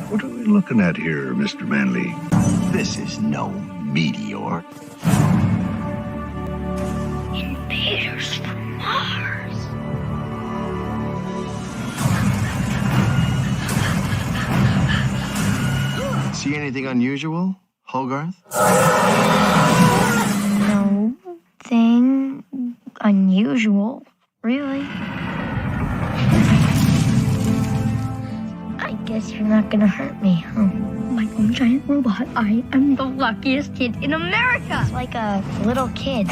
What are we looking at here, Mr. Manley? This is no meteor. Invaders from Mars. See anything unusual, Hogarth? No thing unusual, really. I guess you're not gonna hurt me, huh? My own giant robot. I am the luckiest kid in America. It's like a little kid.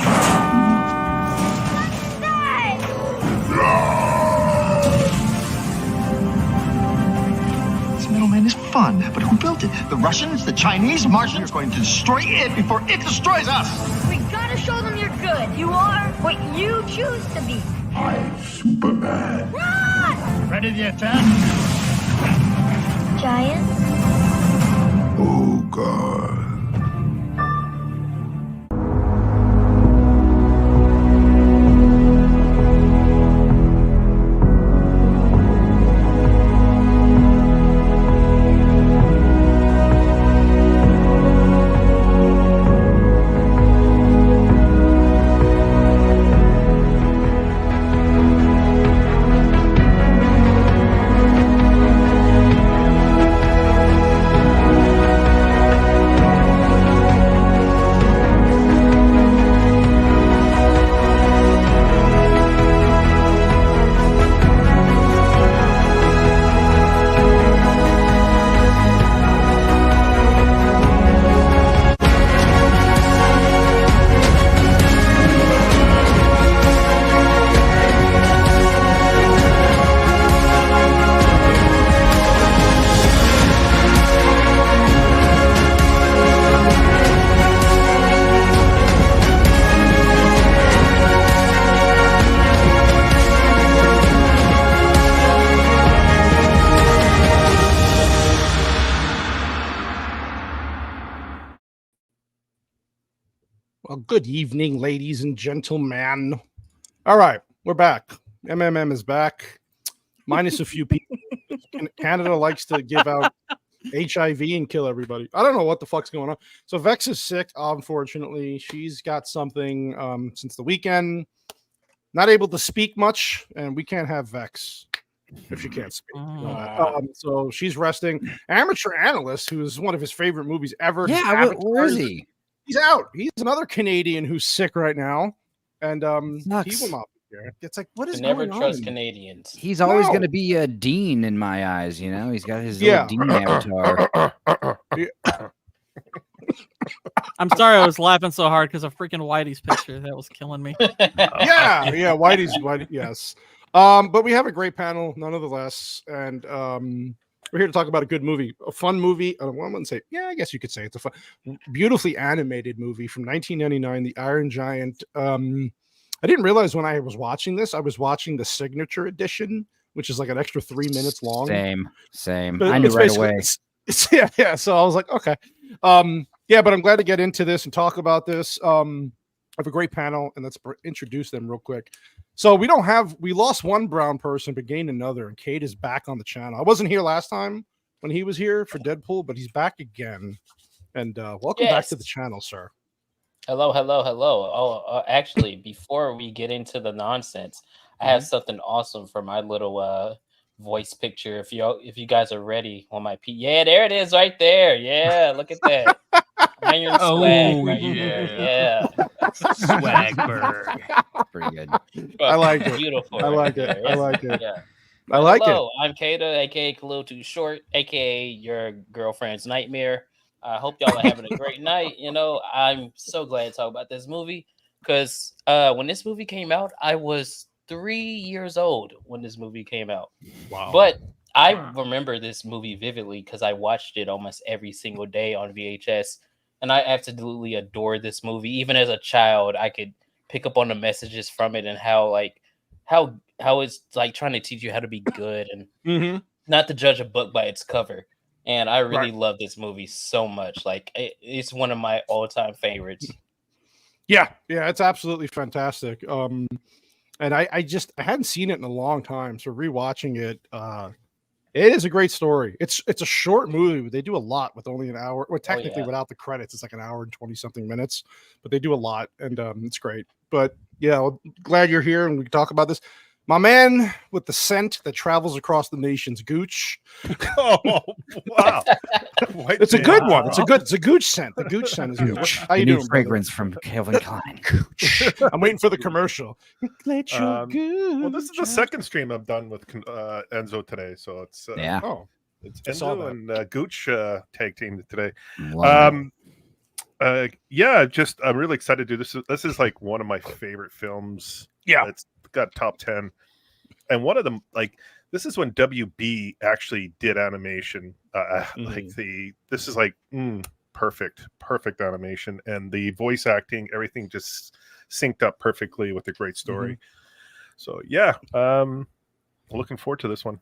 This middleman is fun, but who built it? The Russians, the Chinese, Martians? You're going to destroy it before it destroys us! We gotta show them you're good. You are what you choose to be. I'm Superman. Run! Ready to attack? Giant. Oh, God. Well, good evening, ladies and gentlemen. All right, we're back. MMM is back, minus a few people. Canada likes to give out HIV and kill everybody. I don't know what the fuck's going on. So Vex is sick, unfortunately. She's got something since the weekend. Not able to speak much, and we can't have Vex if she can't speak. So she's resting. Amateur Analyst, who is one of his favorite movies ever. Yeah, where is he? He's out. He's another Canadian who's sick right now, and he will not be here. It's like, what is going on? Never trust Canadians. He's always going to be a Dean in my eyes. You know, he's got his little Dean avatar. I'm sorry, I was laughing so hard because of freaking Whitey's picture. That was killing me. yeah, Whitey, yes. But we have a great panel, nonetheless, and we're here to talk about a good movie, a fun movie. I wouldn't say, yeah, I guess you could say it's a fun, beautifully animated movie from 1999, The Iron Giant. I didn't realize when I was watching this, I was watching the signature edition, which is like an extra 3 minutes long. Same. But I knew right away. Yeah. So I was like, okay. Yeah, but I'm glad to get into this and talk about this. I have a great panel, and let's introduce them real quick. So we lost one brown person, but gained another, and Kate is back on the channel. I wasn't here last time when he was here for Deadpool, but he's back again. And welcome back to the channel, sir. Hello. Oh, actually, before we get into the nonsense, I have something awesome for my little voice picture. If you guys are ready on my yeah, there it is right there. Yeah, look at that. Iron swag right there. Yeah. Swagberg. Pretty good. I like it. Beautiful. I like it. Yeah. I like it. Yeah. I like Hello, it. I'm Kata, aka Khalil Too Short, aka your girlfriend's nightmare. I hope y'all are having a great night. You know, I'm so glad to talk about this movie because when this movie came out, I was 3 years old when this movie came out. Wow. But I remember this movie vividly because I watched it almost every single day on VHS. And I absolutely adore this movie. Even as a child, I could pick up on the messages from it and how it's like trying to teach you how to be good and not to judge a book by its cover. And I really love this movie so much. Like it's one of my all-time favorites. Yeah, it's absolutely fantastic. And I hadn't seen it in a long time, so rewatching it, It is a great story. It's a short movie, but they do a lot with only an hour. Well, technically, without the credits, it's like an hour and 20-something minutes, but they do a lot, and it's great. But yeah, well, glad you're here and we can talk about this. My man with the scent that travels across the nation's gooch. Oh wow! It's a good one. It's a gooch scent. The gooch scent is good. How you doing, fragrance from Calvin Klein. Gooch. I'm waiting for the commercial. Let your gooch. Well, this is the second stream I've done with Enzo today, so it's it's Enzo and Gooch tag team today. I'm really excited to do this. This is like one of my favorite films. Yeah, it's got top 10, and one of them, like, this is when WB actually did animation. This is like perfect animation, and the voice acting, everything just synced up perfectly with a great story. So yeah, looking forward to this one.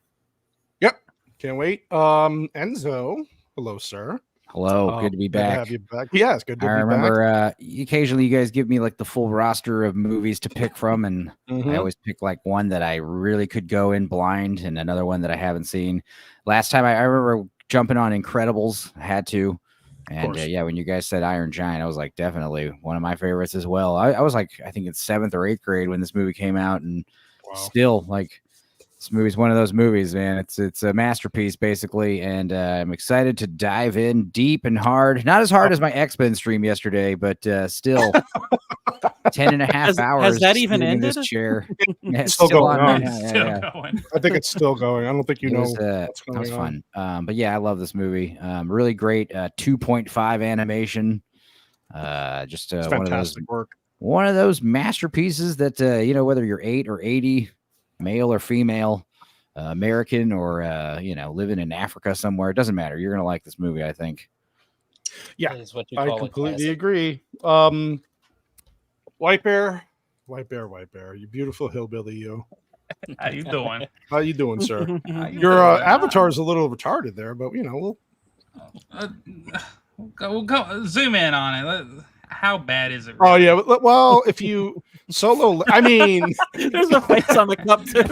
Yep, can't wait. Enzo, hello, sir. Hello, good to be back. Good to have you back. Yeah, it's good to be back. I remember occasionally you guys give me like the full roster of movies to pick from, and I always pick like one that I really could go in blind and another one that I haven't seen. Last time I remember jumping on Incredibles, I had to. And when you guys said Iron Giant, I was like, definitely one of my favorites as well. I was like, I think it's 7th or 8th grade when this movie came out, and still like, this movie's one of those movies, man. It's a masterpiece, basically, and I'm excited to dive in deep and hard. Not as hard as my X-Men stream yesterday, but still 10.5 hours. Has that even ended? In this chair. It's still going on. Going. I think it's still going. I don't think what's going was on. Fun. But yeah, I love this movie. Really great 2.5 animation. Just fantastic work. One of those masterpieces that whether you're 8 or 80. Male or female, American or living in Africa somewhere, it doesn't matter. You're gonna like this movie, I think. Yeah, I completely agree. White Bear, you beautiful hillbilly, you. How you doing? How you doing, sir? Your avatar is a little retarded there, but we'll go zoom in on it. How bad is it? Really? Oh yeah, well, if you solo, I mean, there's a face on the cup too.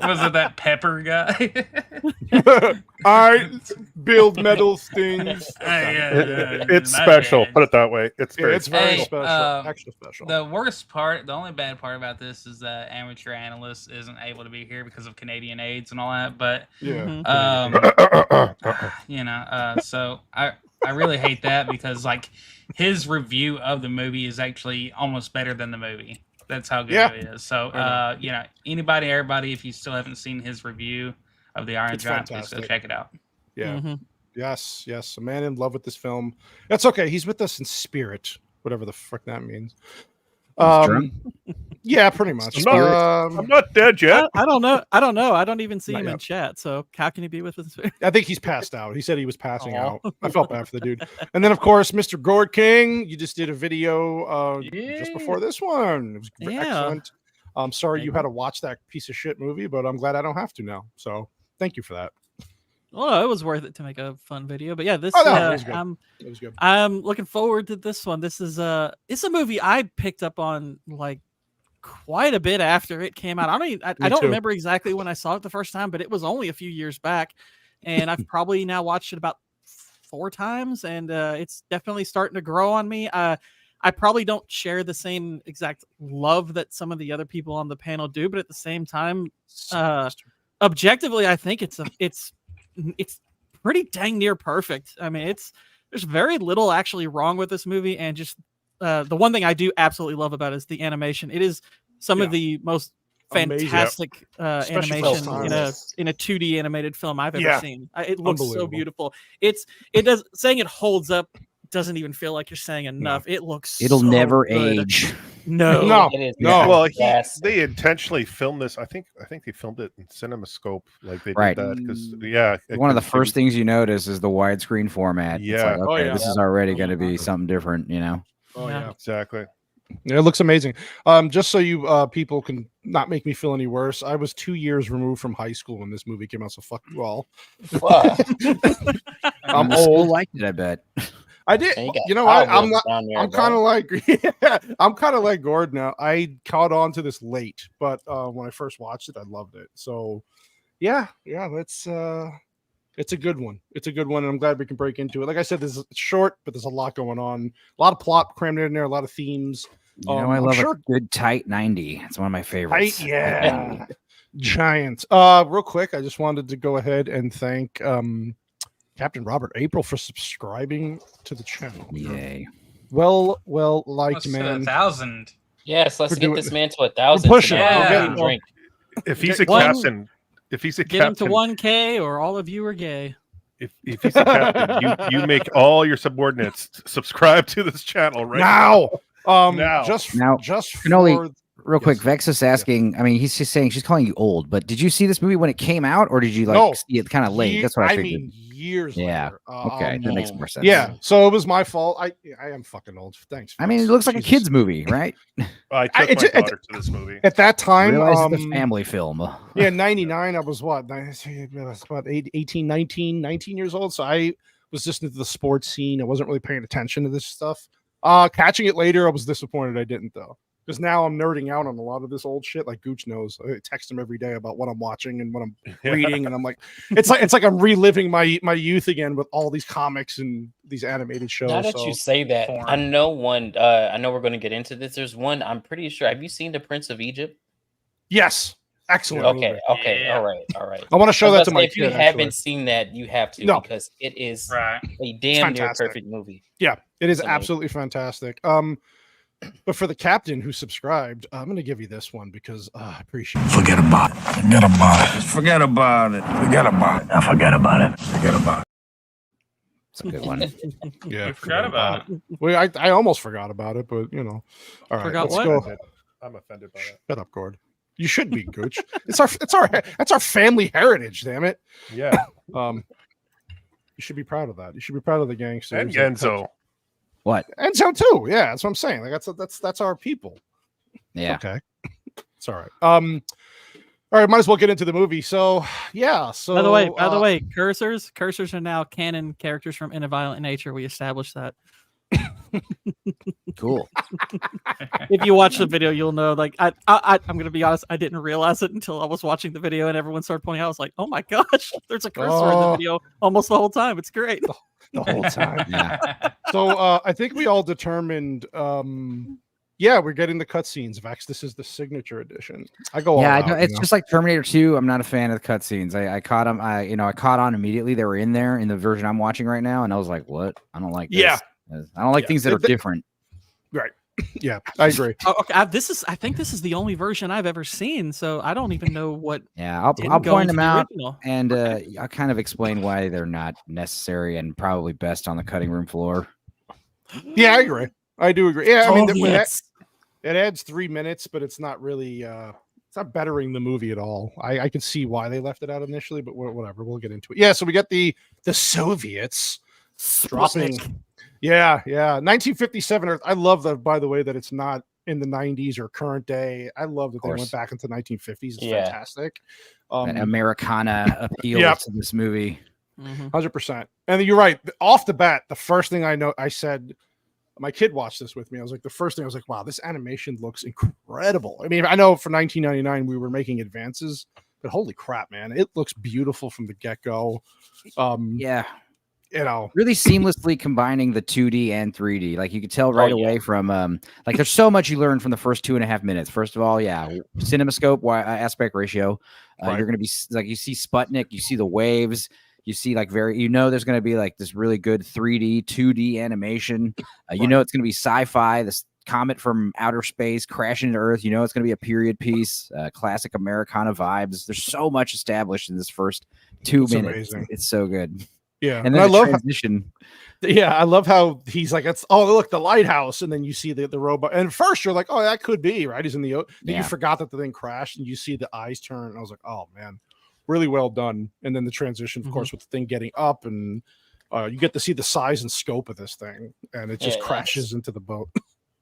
Was it that pepper guy? I build metal things. It's special. Put it that way. It's very special. Extra special. The worst part, the only bad part about this is that amateur analyst isn't able to be here because of Canadian AIDS and all that. But so I really hate that because like his review of the movie is actually almost better than the movie. That's how good it is. So everybody, if you still haven't seen his review of the Iron Giant, please go check it out. Yeah. Yes. A man in love with this film. That's okay. He's with us in spirit, whatever the frick that means. Yeah, pretty much. I'm not dead yet. I don't know. I don't even see him in chat. So how can he be with us? I think he's passed out. He said he was passing out. I felt bad for the dude. And then, of course, Mr. Gord King. You just did a video just before this one. It was excellent. I'm sorry you had to watch that piece of shit movie, but I'm glad I don't have to now. So thank you for that. Well, it was worth it to make a fun video, but yeah, this it was good. I'm looking forward to this one. This is it's a movie I picked up on like quite a bit after it came out. I don't remember exactly when I saw it the first time, but it was only a few years back, and I've probably now watched it about 4 times, and it's definitely starting to grow on me. I probably don't share the same exact love that some of the other people on the panel do, but at the same time, objectively, I think it's pretty dang near perfect. I mean, there's very little actually wrong with this movie, and just the one thing I do absolutely love about it is the animation. It is some of the most fantastic animation in a 2D animated film I've ever seen. It looks so beautiful. Saying it holds up doesn't even feel like you're saying enough. It'll never good. age. No. Well, they intentionally filmed this. I think they filmed it in CinemaScope, like they did that because one of the first things you notice is the widescreen format. Yeah, it's like, this is already going to be something different, Oh yeah, exactly. Yeah, it looks amazing. Just so you people can not make me feel any worse, I was 2 years removed from high school when this movie came out. So fuck you all. I'm old. Liked it, I bet. I did. I'm kind of like Gord now. I caught on to this late, but when I first watched it, I loved it. So, yeah, that's it's a good one. It's a good one, and I'm glad we can break into it. Like I said, it's short, but there's a lot going on. A lot of plot crammed in there, a lot of themes. I love a good tight 90. It's one of my favorites. Yeah. Giants. Real quick, I just wanted to go ahead and thank Captain Robert April for subscribing to the channel. Yay. Well liked, man. 1,000. Yes, let's get this man to 1,000. Push it. Yeah. Drink. If he's a captain, get him to 1K, or all of you are gay. If he's a captain, you make all your subordinates subscribe to this channel right now. Now. Just for real quick, Vex is asking. I mean, he's just saying she's calling you old, but did you see this movie when it came out, or did you see it kind of late? That's what I figured. Years later. Okay, that makes more sense. Yeah, so it was my fault. I am fucking old. Thanks. I mean, it looks like a kid's movie, right? I took my daughter to this movie at that time. It's a family film. Yeah, 99. I was what? I was about 18, 19 years old. So I was just into the sports scene. I wasn't really paying attention to this stuff. Catching it later, I was disappointed I didn't though. Because now I'm nerding out on a lot of this old shit. Like Gooch knows, I text him every day about what I'm watching and what I'm reading, and I'm like, it's like I'm reliving my youth again with all these comics and these animated shows. Now that you say that, I know one. I know we're going to get into this. There's one. I'm pretty sure. Have you seen The Prince of Egypt? Yes. Excellent. Okay. Yeah. All right. I want to show that to my kid. If you haven't seen that, you have to because it is a damn near perfect movie. Yeah, it is absolutely fantastic. But for the captain who subscribed, I'm going to give you this one because I appreciate it. Forget about it. Forget about it. Forget about it. Forget about it. Forget about it. Forget about it. It's a good one. Yeah, forgot about it. Well, I almost forgot about it, but all right. Forgot let's what? go. I'm offended by that. Shut up, Gord. You should be, Gooch. That's our family heritage. Damn it. Yeah. You should be proud of that. You should be proud of the gangsters And Genzo. What? Enzo too. Yeah, that's what I'm saying. Like that's our people. Yeah. Okay. It's all right. All right, might as well get into the movie. So yeah. So by the way, cursors are now canon characters from In a Violent Nature. We established that. Cool. If you watch the video, you'll know. Like I'm gonna be honest, I didn't realize it until I was watching the video and everyone started pointing out. I was like, oh my gosh, there's a cursor in the video almost the whole time. It's great. The whole time. Yeah. So I think we all determined we're getting the cutscenes, Vex. This is the signature edition. I go all out, it's just like Terminator 2. I'm not a fan of the cutscenes. I caught them. I caught on immediately. They were in there in the version I'm watching right now, and I was like, what? I don't like this. Yeah. I don't like things that are different. Right. Yeah, I agree. Okay, I think this is the only version I've ever seen, so I don't even know what. Yeah, I'll point them out, and I'll kind of explain why they're not necessary and probably best on the cutting room floor. Yeah, I agree. I do agree. Yeah, I mean, it adds 3 minutes, but it's not really. It's not bettering the movie at all. I can see why they left it out initially, but whatever. We'll get into it. Yeah, so we got the Soviets dropping. Yeah. 1957. I love that, by the way, that it's not in the 90s or current day. I love that they went back into 1950s. It's fantastic. Americana appeal to this movie. 100%. And you're right. Off the bat, the first thing I said, my kid watched this with me. I was like, the first thing I was like, wow, this animation looks incredible. I mean, I know for 1999 we were making advances, but holy crap, man, it looks beautiful from the get-go. Really seamlessly combining the 2D and 3D. Like you could tell right away from like there's so much you learn from the first 2.5 minutes. First of all, CinemaScope aspect ratio. You're gonna be like, you see Sputnik, you see the waves, you see like there's gonna be like this really good 3D 2D animation. It's gonna be sci-fi. This comet from outer space crashing into Earth. It's gonna be a period piece, classic Americana vibes. There's so much established in this first 2 minutes. Amazing. It's so good. Yeah, and then I love transition. I love how he's like, look, the lighthouse, and then you see the robot. And first you're like, oh, that could be right. He's in the. You forgot that the thing crashed, and you see the eyes turn. And I was like, oh man, really well done. And then the transition, of course, with the thing getting up, and you get to see the size and scope of this thing, and it just crashes into the boat.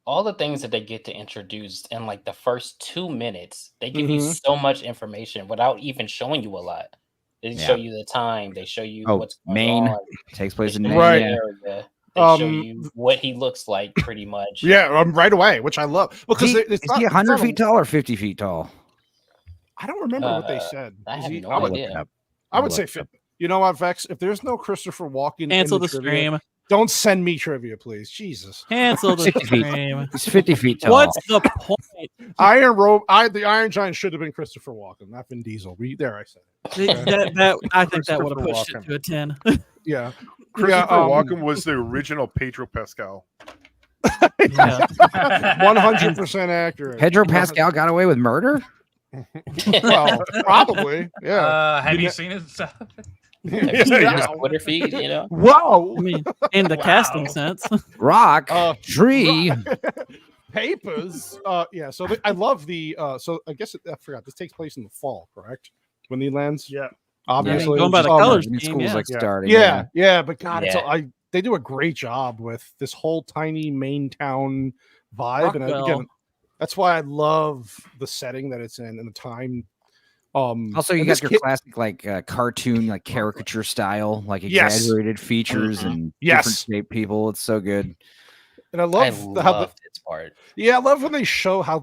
All the things that they get to introduce in like the first 2 minutes, they give you so much information without even showing you a lot. They show you the time. They show you what's going Maine on. Takes place in Maine. Right. Area. They show you what he looks like, pretty much. Yeah, right away, which I love. Because is he 100 feet tall or 50 feet tall? I don't remember what they said. I have no I would, idea. I would say, you know what, Vex? If there's no Christopher Walken, Cancel in the trivia, stream. Don't send me trivia, please. Jesus. Cancel the 50 feet. stream. He's 50 feet tall. What's the point? The Iron Giant should have been Christopher Walken, not Vin Diesel. There, I said it. I think that would have pushed it to a 10. Yeah. Christopher Walken was the original Pedro Pascal. 100% accurate. Pedro Pascal got away with murder? Well, probably. Yeah. Have you seen his stuff? His Twitter feed, you know. Whoa. I mean, in the casting sense. Rock, tree, papers. Yeah. So I love the. So I guess I forgot. This takes place in the fall, correct? When he lands. Yeah. Obviously, going by the colors. School's like starting. Yeah. But God, Yeah. they do a great job with this whole tiny Maine town vibe, and again, that's why I love the setting that it's in and the time. Also, you got your classic like cartoon, like caricature style, like exaggerated features and different shaped people. It's so good. And I love how its part. Yeah, I love when they show how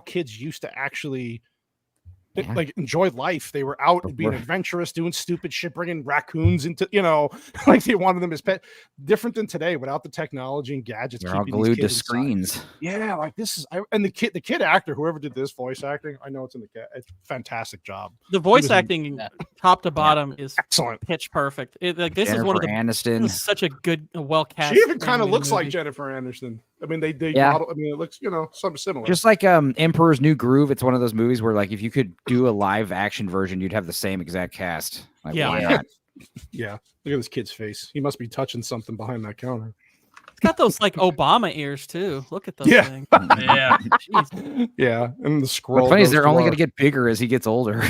kids used to actually like enjoy life. They were out being adventurous, doing stupid shit, bringing raccoons into, like they wanted them as pet. Different than today, without the technology and gadgets. They're all glued to screens. Yeah, like this is, and the kid actor, whoever did this voice acting, I know it's in the it's fantastic job. The voice acting, top to bottom, is excellent, pitch perfect. This Jennifer is one of the Aniston. This is such a good, well cast. She even kind of looks like Jennifer Aniston. I mean, they model, I mean, it looks, something similar. Just like Emperor's New Groove, it's one of those movies where, like, if you could do a live action version, you'd have the same exact cast. Like, why not? Yeah. Look at this kid's face. He must be touching something behind that counter. It's got those like Obama ears too. Look at those things. Yeah. Yeah. And the scroll. What's funny is they're only going to get bigger as he gets older.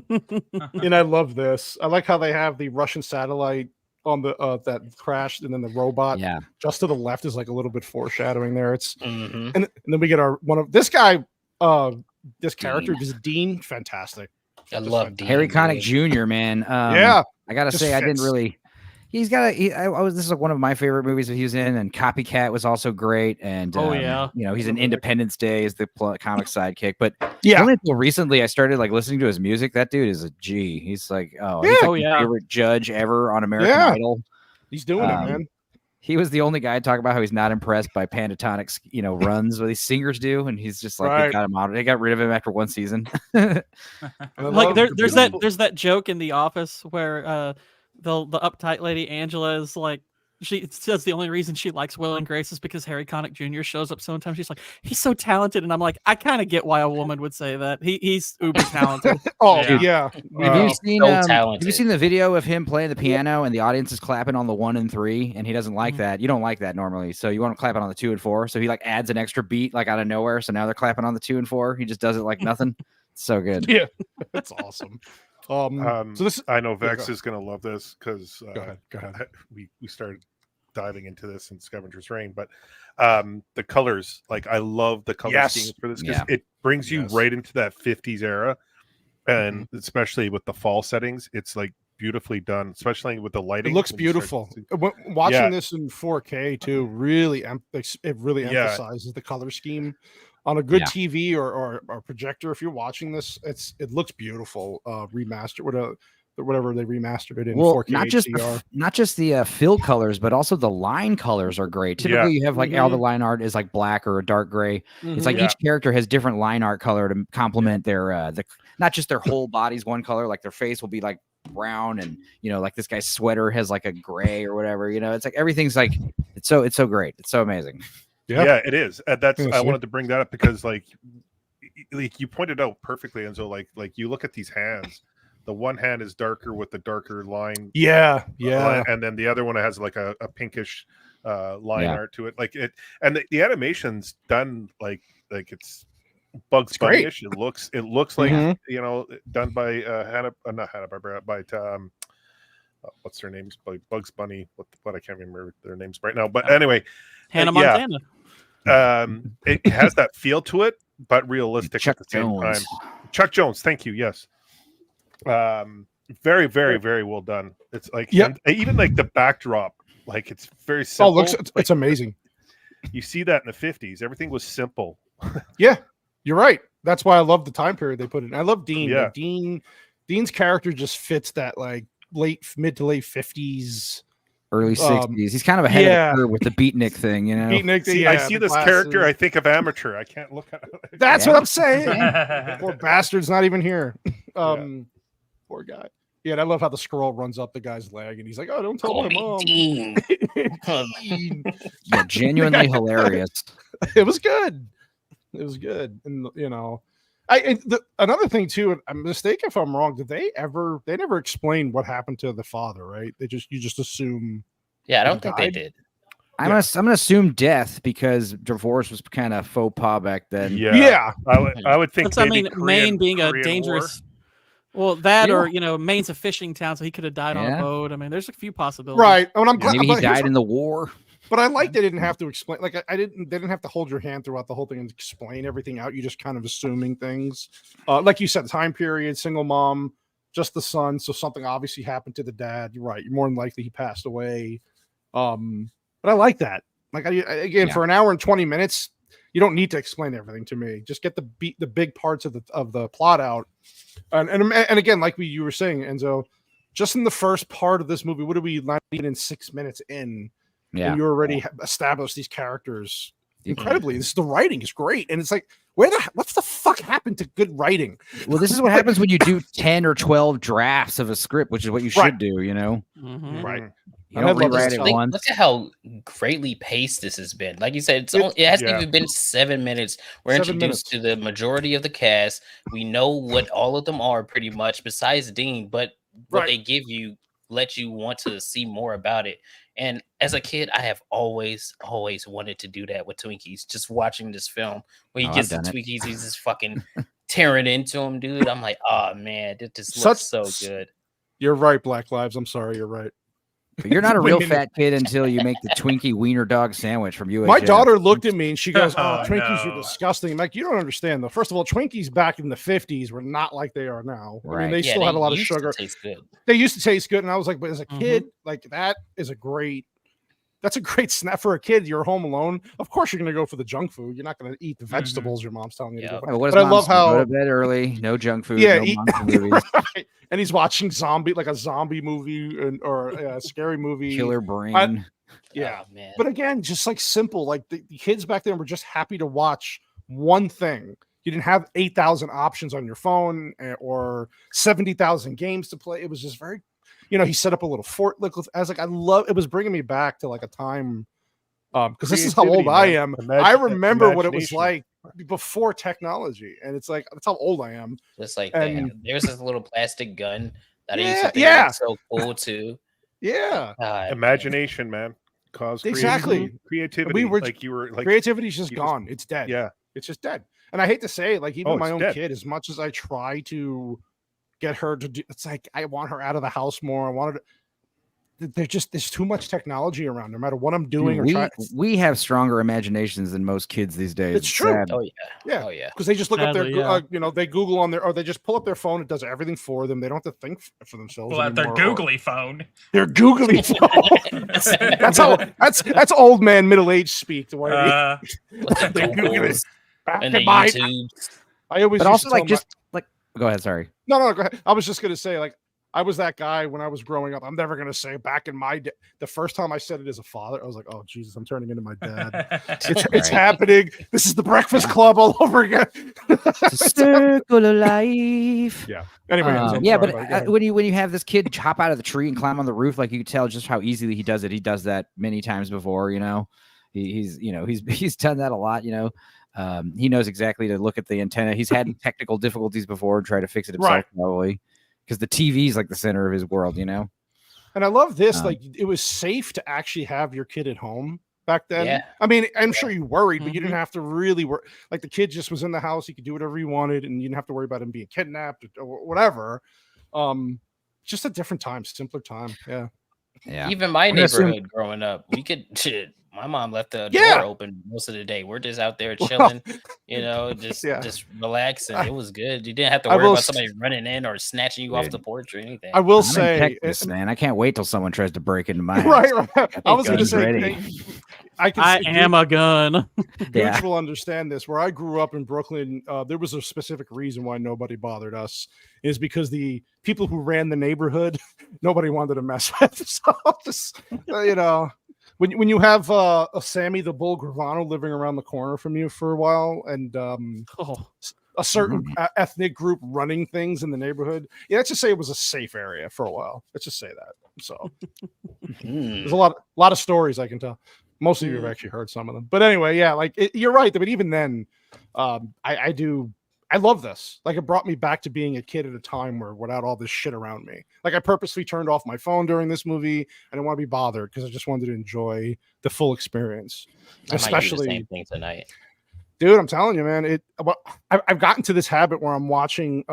And I love this. I like how they have the Russian satellite on the that crashed, and then the robot just to the left is like a little bit foreshadowing there. It's and then we get this guy, this character, this Dean, fantastic. I love Dean. Harry Connick Jr., man. Yeah, I gotta say, I didn't really. He's got this is like one of my favorite movies that he was in, and Copycat was also great. And he's in Independence Day as the comic sidekick. But only until recently I started like listening to his music. That dude is a G. He's like, he's like my favorite judge ever on American Idol. He's doing it, man. He was the only guy talking about how he's not impressed by Pentatonic's, runs what these singers do, and he's just like, they got him out. They got rid of him after one season. Like there's that joke in The Office where the uptight lady Angela is like, she says the only reason she likes Will and Grace is because Harry Connick Jr. shows up sometimes. She's like, he's so talented, and I'm like, I kind of get why a woman would say that. He's uber talented. Have you seen the video of him playing the piano and the audience is clapping on the 1 and 3, and he doesn't like that? You don't like that normally, so you want to clap it on the 2 and 4. So he like adds an extra beat like out of nowhere. So now they're clapping on the 2 and 4. He just does it like nothing. It's so good. Yeah, that's awesome. So this, I know Vex is going to love this because go ahead. We started diving into this in Scavenger's Reign, but the colors, like I love the color schemes for this because it brings you right into that 50s era, and especially with the fall settings, it's like beautifully done, especially with the lighting. It looks beautiful. Watching this in 4K too really emphasizes the color scheme. On a good TV or projector, if you're watching this, it looks beautiful. Remastered, whatever they remastered it in 4K not just the fill colors, but also the line colors are great. Typically, you have like all the line art is like black or a dark gray. It's like each character has different line art color to complement their not just their whole body's one color. Like their face will be like brown, and like this guy's sweater has like a gray or whatever. It's like everything's like it's so great. It's so amazing. Yeah, it is. I wanted to bring that up because like you pointed out perfectly, Enzo. Like you look at these hands. The one hand is darker with the darker line. Yeah. And then the other one has like a pinkish line art to it. Like it, and the animation's done like it's Bugs Bunny-ish. It looks like done by not Hanna-Barbera, by what's their names? By Bugs Bunny. What I can't remember their names right now. But anyway, Hannah Montana. It has that feel to it, but realistic at the same time. Chuck Jones, thank you. Yes. Very, very, very well done. It's like even like the backdrop, like it's very simple. It's amazing. You see that in the 50s. Everything was simple. Yeah, you're right. That's why I love the time period they put in. I love Dean. Yeah. Like Dean's character just fits that like mid to late 50s, early 60s. He's kind of ahead of the curve with the beatnik thing, you know. Beatnik, I see this character, I think of amateur. I can't look at it. That's what I'm saying. Poor bastard's not even here. Poor guy. Yeah, and I love how the scroll runs up the guy's leg, and he's like, "Oh, don't tell my mom." Dean. Yeah, genuinely hilarious. It was good. It was good, and you know, another thing too. I'm mistaken if I'm wrong. Did they never explain what happened to the father? Right? You just assume. Yeah, I don't think they did. I'm gonna assume death because divorce was kind of faux pas back then. Yeah. I would think. I mean, Maine being a dangerous. Well, that or Maine's a fishing town, so he could have died on a boat. I mean, there's a few possibilities. Right. And I'm glad, maybe he died in the war. But I like they didn't have to explain. Like they didn't have to hold your hand throughout the whole thing and explain everything out. You just kind of assuming things. Like you said, time period, single mom, just the son. So something obviously happened to the dad. You're right. You're more than likely he passed away. But I like that. Like for an hour and 20 minutes, you don't need to explain everything to me. Just get the big parts of the plot out. And again, like you were saying, Enzo, just in the first part of this movie, what are we not even 6 minutes in? Yeah, and you already established these characters incredibly. The writing is great, and it's like, what's the fuck happened to good writing? Well, this is what happens when you do 10 or 12 drafts of a script, which is what you should do. You know, right? You don't rewrite it once. Look at how greatly paced this has been. Like you said, it hasn't even been 7 minutes. We're introduced to the majority of the cast. We know what all of them are pretty much, besides Dean. But what they give you let you want to see more about it. And as a kid, I have always wanted to do that with Twinkies. Just watching this film, when he gets the Twinkies, he's just fucking tearing into him, dude. I'm like, oh man, this looks so good. You're right, Black Lives. I'm sorry, you're right. But you're not a real fat kid until you make the Twinkie wiener dog sandwich from UHF. My daughter looked at me and she goes, "Oh, Twinkies are disgusting." I'm like, you don't understand though. First of all, Twinkies back in the 50s were not like they are now. Right. I mean, they still had a lot of sugar. They used to taste good, and I was like, but as a kid, like that's a great snack for a kid. You're home alone. Of course, you're going to go for the junk food. You're not going to eat the vegetables your mom's telling you to go. But I love how go to bed early, no junk food, no monster movies. Right. And he's watching a zombie movie or a scary movie. Killer Brain. Yeah, man. But again, just like simple. Like the kids back then were just happy to watch one thing. You didn't have 8,000 options on your phone or 70,000 games to play. It was just very. He set up a little fort. Look, I was like, it was bringing me back to like a time, because this is how old I am. I remember what it was like before technology, and it's like that's how old I am. Just like there's this little plastic gun that I used to think was so cool too. Yeah, imagination, man. Exactly creativity. Creativity's just gone. It's dead. Yeah, it's just dead. And I hate to say, like even my own kid, as much as I try to get her to do, it's like I want her out of the house more. I want her to. There's too much technology around. No matter what I'm doing, we have stronger imaginations than most kids these days. It's true. Sad. Oh yeah. Because they just look up their, they Google on or they just pull up their phone. It does everything for them. They don't have to think for themselves. Well, their googly phone. Their googly phone. that's old man middle age speak. The way they Google it. And the YouTube. I always, but also go ahead. Sorry. No, go ahead. I was just gonna say, like, I was that guy when I was growing up. I'm never gonna say back in my day. The first time I said it as a father, I was like, "Oh Jesus, I'm turning into my dad." It's happening. This is the Breakfast Club all over again. Circle of life. Yeah. Anyway, but when you have this kid hop out of the tree and climb on the roof, like you can tell just how easily he does it. He does that many times before. He's done that a lot. He knows exactly to look at the antenna. He's had technical difficulties before and try to fix it himself, probably, because the TV is like the center of his world, And I love this. Like, it was safe to actually have your kid at home back then. Yeah. I mean, I'm sure you worried, but you didn't have to really worry. Like, the kid just was in the house. He could do whatever he wanted, and you didn't have to worry about him being kidnapped or whatever. Just a different time, simpler time. Yeah. Yeah. Even my neighborhood growing up, we could my mom left the door open most of the day. We're just out there chilling, just relaxing. It was good. You didn't have to worry about somebody running in or snatching you off the porch or anything. I will say, Texas, man, I can't wait till someone tries to break into my house. Right. I was going to say, I am a gun. Gooch will understand this. Where I grew up in Brooklyn, there was a specific reason why nobody bothered us. Is because the people who ran the neighborhood, nobody wanted to mess with. So just when you have a Sammy the Bull Gravano living around the corner from you for a while, and a certain ethnic group running things in the neighborhood, let's just say it was a safe area for a while. Let's just say that. So there's a lot of stories I can tell. Most of you have actually heard some of them, but anyway, you're right. But even then, I love this. Like, it brought me back to being a kid at a time where without all this shit around me. Like, I purposely turned off my phone during this movie. I didn't want to be bothered because I just wanted to enjoy the full experience. Especially the same thing tonight, dude. I'm telling you, man. I've gotten to this habit where I'm watching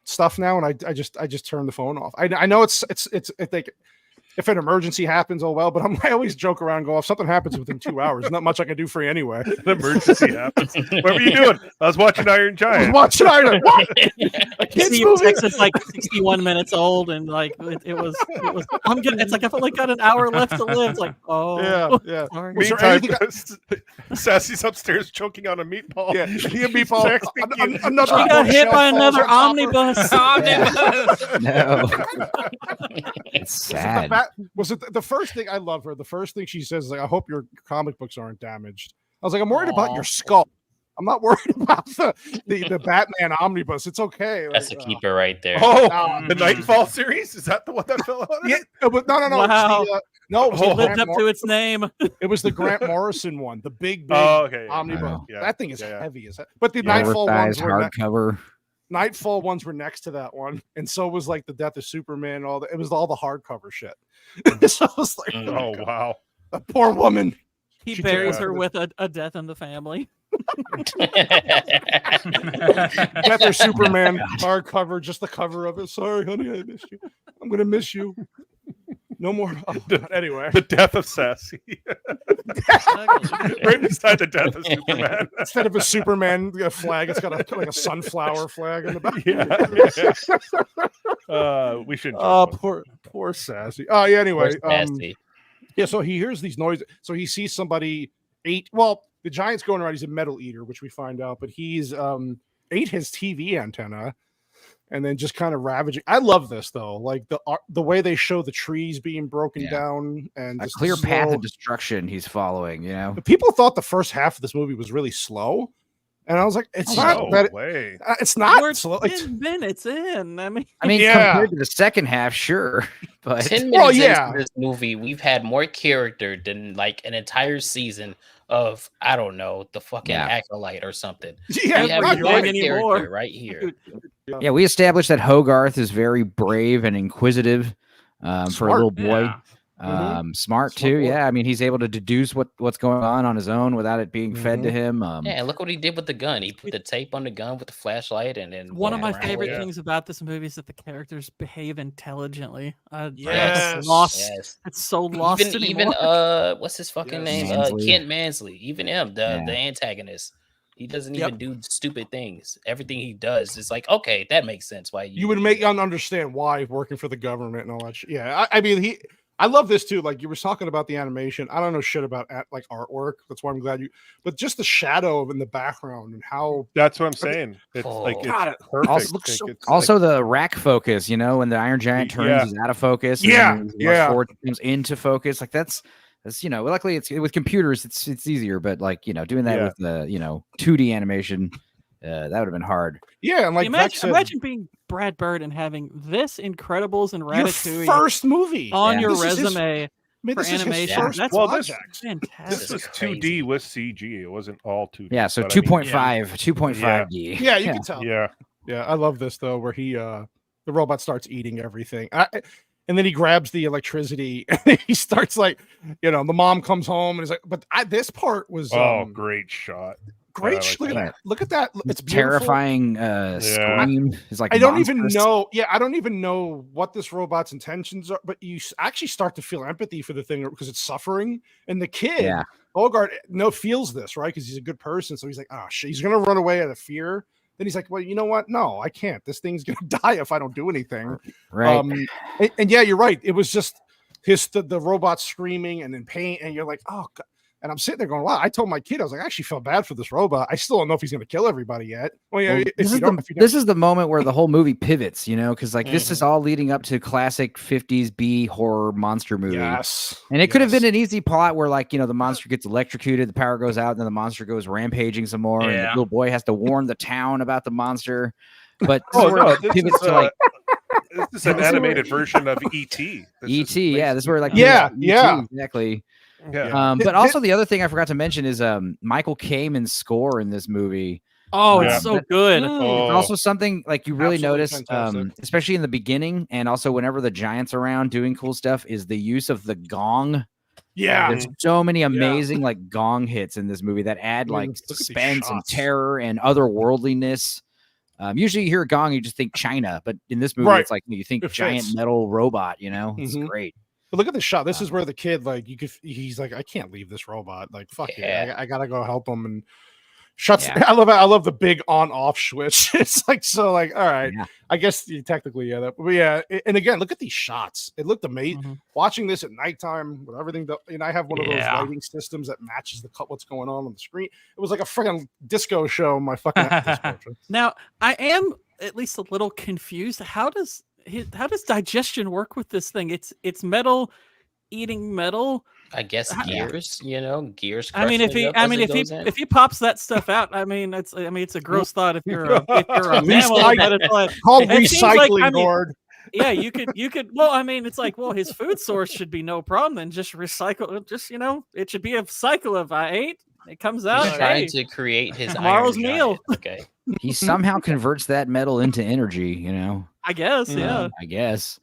stuff now, and I just turn the phone off. I know it's like, if an emergency happens, oh well. But I always joke around and go, if something happens within 2 hours, not much I can do for you anyway. An emergency happens. What were you doing? I was watching Iron Giant. What? A kid's movie? It's like 61 minutes old, and like it was. I'm getting. It's like I've only got an hour left to live. It's like, yeah. Sorry. Meantime, Sassy's upstairs choking on a meatball. Yeah, he a meatball. She got hit by another omnibus. No, it's sad. Was it the first thing? I love her. The first thing she says is like, I hope your comic books aren't damaged. I was like, I'm worried about your skull. I'm not worried about the Batman omnibus. It's okay. That's a keeper right there. Oh, the Nightfall series? Is that the one that fell out? Yeah, but no. Wow. No, it lived up to its name. It was the Grant Morrison one, the big omnibus. Yeah. That thing is heavy as heck. But the Nightfall ones were hardcover. Nightfall ones were next to that one, and so was like the Death of Superman. It was all the hardcover shit. So I was like, oh wow, a poor woman. He buries her with a death in the family. Death of Superman hardcover, just the cover of it. Sorry, honey, I missed you. I'm gonna miss you. No more. Anyway, the death of Sassy. Right beside the death of Superman. Instead of a Superman flag, it's got like a sunflower flag in the back. We should. Poor Sassy. Oh yeah. Anyway, Sassy. So he hears these noises. So he sees somebody ate. Well, the giant's going around. He's a metal eater, which we find out, but he's ate his TV antenna. And then just kind of ravaging. I love this though, like the way they show the trees being broken down and a clear path of destruction he's following. You know, people thought the first half of this movie was really slow, and I was like, it's not that. It's not slow. 10 minutes in. I mean, compared to the second half, sure, but 10 minutes into this movie, we've had more character than like an entire season of, I don't know, the fucking Acolyte or something. Yeah, we have not more going character right here. Yeah, we established that Hogarth is very brave and inquisitive for a little boy. Smart too. Yeah, I mean, he's able to deduce what's going on his own without it being fed to him. And look what he did with the gun. He put the tape on the gun with the flashlight, and then one of my favorite things about this movie is that the characters behave intelligently. Yes. It's so lost. Even what's his fucking name? Kent Mansley. Even him, the antagonist. He doesn't even do stupid things. Everything he does is like, okay, that makes sense. Why you would make understand why working for the government and all that shit. Yeah, I mean, I love this too. Like you were talking about the animation. I don't know shit about like artwork. That's why I'm glad but just the shadow in the background and how. That's what I'm saying. It's it's perfect. Also, the rack focus. You know, when the Iron Giant turns, he's out of focus. Forward comes into focus. Like that's luckily it's with computers. It's easier, but like doing that with the 2D animation. That would have been hard. Yeah, and like imagine being Brad Bird and having this Incredibles and Ratatouille your first movie on your resume for animation. That's fantastic. This was 2D with CG. It wasn't all 2D. Yeah, so 2.5D. Yeah, you can tell. Yeah, I love this though, where the robot starts eating everything. And then he grabs the electricity and he starts like, the mom comes home and is like, but this part was great shot. Great. Look at that. It's terrifying scream. It's like I don't even know. Yeah, I don't even know what this robot's intentions are, but you actually start to feel empathy for the thing because it's suffering. And the kid, Hogarth, feels this, right? Because he's a good person. So he's like, oh shit, he's gonna run away out of fear. Then he's like, well, you know what? No, I can't. This thing's gonna die if I don't do anything. Right. And yeah, you're right. It was just the robot screaming and in pain, and you're like, oh God. And I'm sitting there going, wow, I told my kid, I was like, I actually felt bad for this robot. I still don't know if he's going to kill everybody yet. Well, yeah, Well, this is the moment where the whole movie pivots, because like this is all leading up to classic 50s B horror monster movie. Yes. And it could have been an easy plot where like, the monster gets electrocuted, the power goes out, and then the monster goes rampaging some more. And the little boy has to warn the town about the monster. But this is an animated version of E.T. E.T. Yeah, this is where like yeah, exactly. Yeah. But also the other thing I forgot to mention is Michael Kamen's score in this movie. Oh, it's so good. It's also something like you really notice, especially in the beginning, and also whenever the Giant's around doing cool stuff, is the use of the gong. Yeah, there's so many amazing like gong hits in this movie that add like suspense and terror and otherworldliness. Usually you hear a gong, you just think China, but in this movie, it's like you think giant metal robot. It's great. But look at the shot. This is where the kid, like, he's like, I can't leave this robot. Like, fuck it. I gotta go help him. And shuts. I love the big on-off switch. It's like, so like, all right. Yeah. I guess technically, but yeah. And again, look at these shots. It looked amazing. Watching this at nighttime with everything. I have one of those lighting systems that matches what's going on the screen. It was like a friggin' disco show. My fucking. Now, I am at least a little confused. How does digestion work with this thing? It's metal eating metal. I guess gears, gears. I mean, if he pops that stuff out, it's a gross thought if you're a mammal. Called recycling, Lord. Yeah, you could. Well, it's like, his food source should be no problem. Then just recycle. Just it should be a cycle of I ate. It comes out. He's trying to create his tomorrow's meal. Okay. He somehow converts that metal into energy. I guess. Yeah. I guess.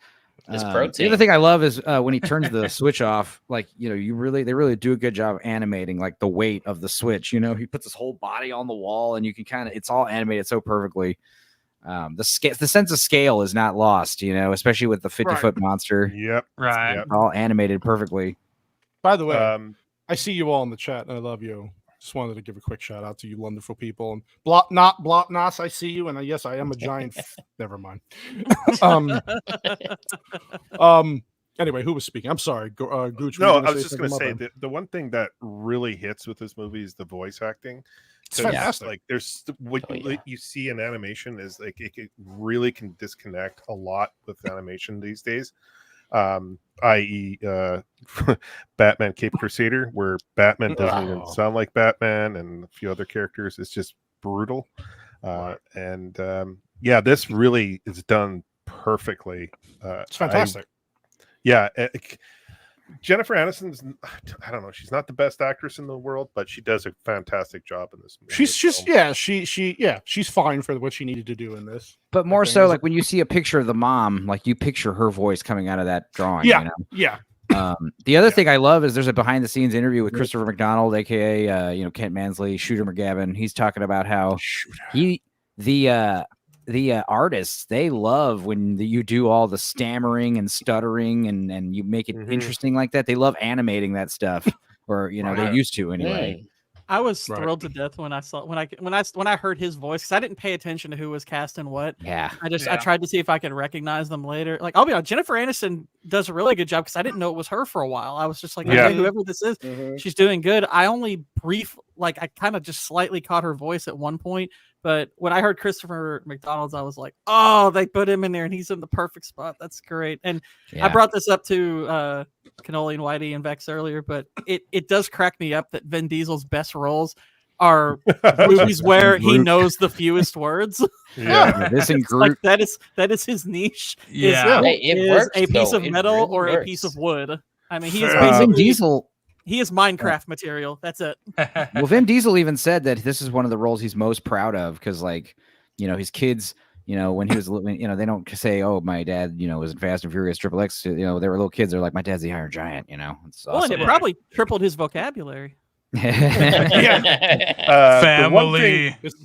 It's protein. The other thing I love is when he turns the switch off. Like they really do a good job animating like the weight of the switch. He puts his whole body on the wall, and you can it's all animated so perfectly. The sense of scale is not lost. Especially with the 50-foot monster. Yep. Right. Yep. All animated perfectly. By the way, I see you all in the chat, and I love you. Just wanted to give a quick shout out to you wonderful people. And Blotnas, I see you, and yes, I am a giant. Never mind. Anyway, who was speaking? I'm sorry, Gooch. No, I was just going to say that the one thing that really hits with this movie is the voice acting. It's fantastic. Like there's what you see in animation is like it really can disconnect a lot with animation these days. I.e. Batman Cape Crusader, where Batman doesn't even sound like Batman, and a few other characters. It's just brutal. This really is done perfectly. It's fantastic. Jennifer Aniston's, I don't know, she's not the best actress in the world, but she does a fantastic job in this movie. She's fine for what she needed to do in this. But more so, like when you see a picture of the mom, like you picture her voice coming out of that drawing. The other thing I love is there's a behind the scenes interview with Christopher McDonald, aka Kent Mansley, Shooter McGavin. He's talking about how the artists, they love when you do all the stammering and stuttering and you make it interesting like that. They love animating that stuff, or they used to anyway. I was thrilled to death when I heard his voice, because I didn't pay attention to who was casting what. Yeah, I tried to see if I could recognize them later. Like, I'll be honest, Jennifer Aniston does a really good job, because I didn't know it was her for a while. I was just like, okay, whoever this is, she's doing good. I only I kind of just slightly caught her voice at one point. But when I heard Christopher McDonald's, I was like, oh, they put him in there and he's in the perfect spot. That's great. And I brought this up to Cannoli and Whitey and Vex earlier, but it does crack me up that Vin Diesel's best roles are movies where he knows the fewest words. This and Groot. Like that is his niche. It works, a piece though. of metal really or works. a piece of wood. I mean, he is Vin Diesel. He is Minecraft material. That's it. Well, Vin Diesel even said that this is one of the roles he's most proud of, because, like, his kids, when he was, they don't say, "Oh, my dad, was in Fast and Furious XXX." They were little kids. They're like, "My dad's the Iron Giant." It's awesome. Well, and it probably tripled his vocabulary. Family.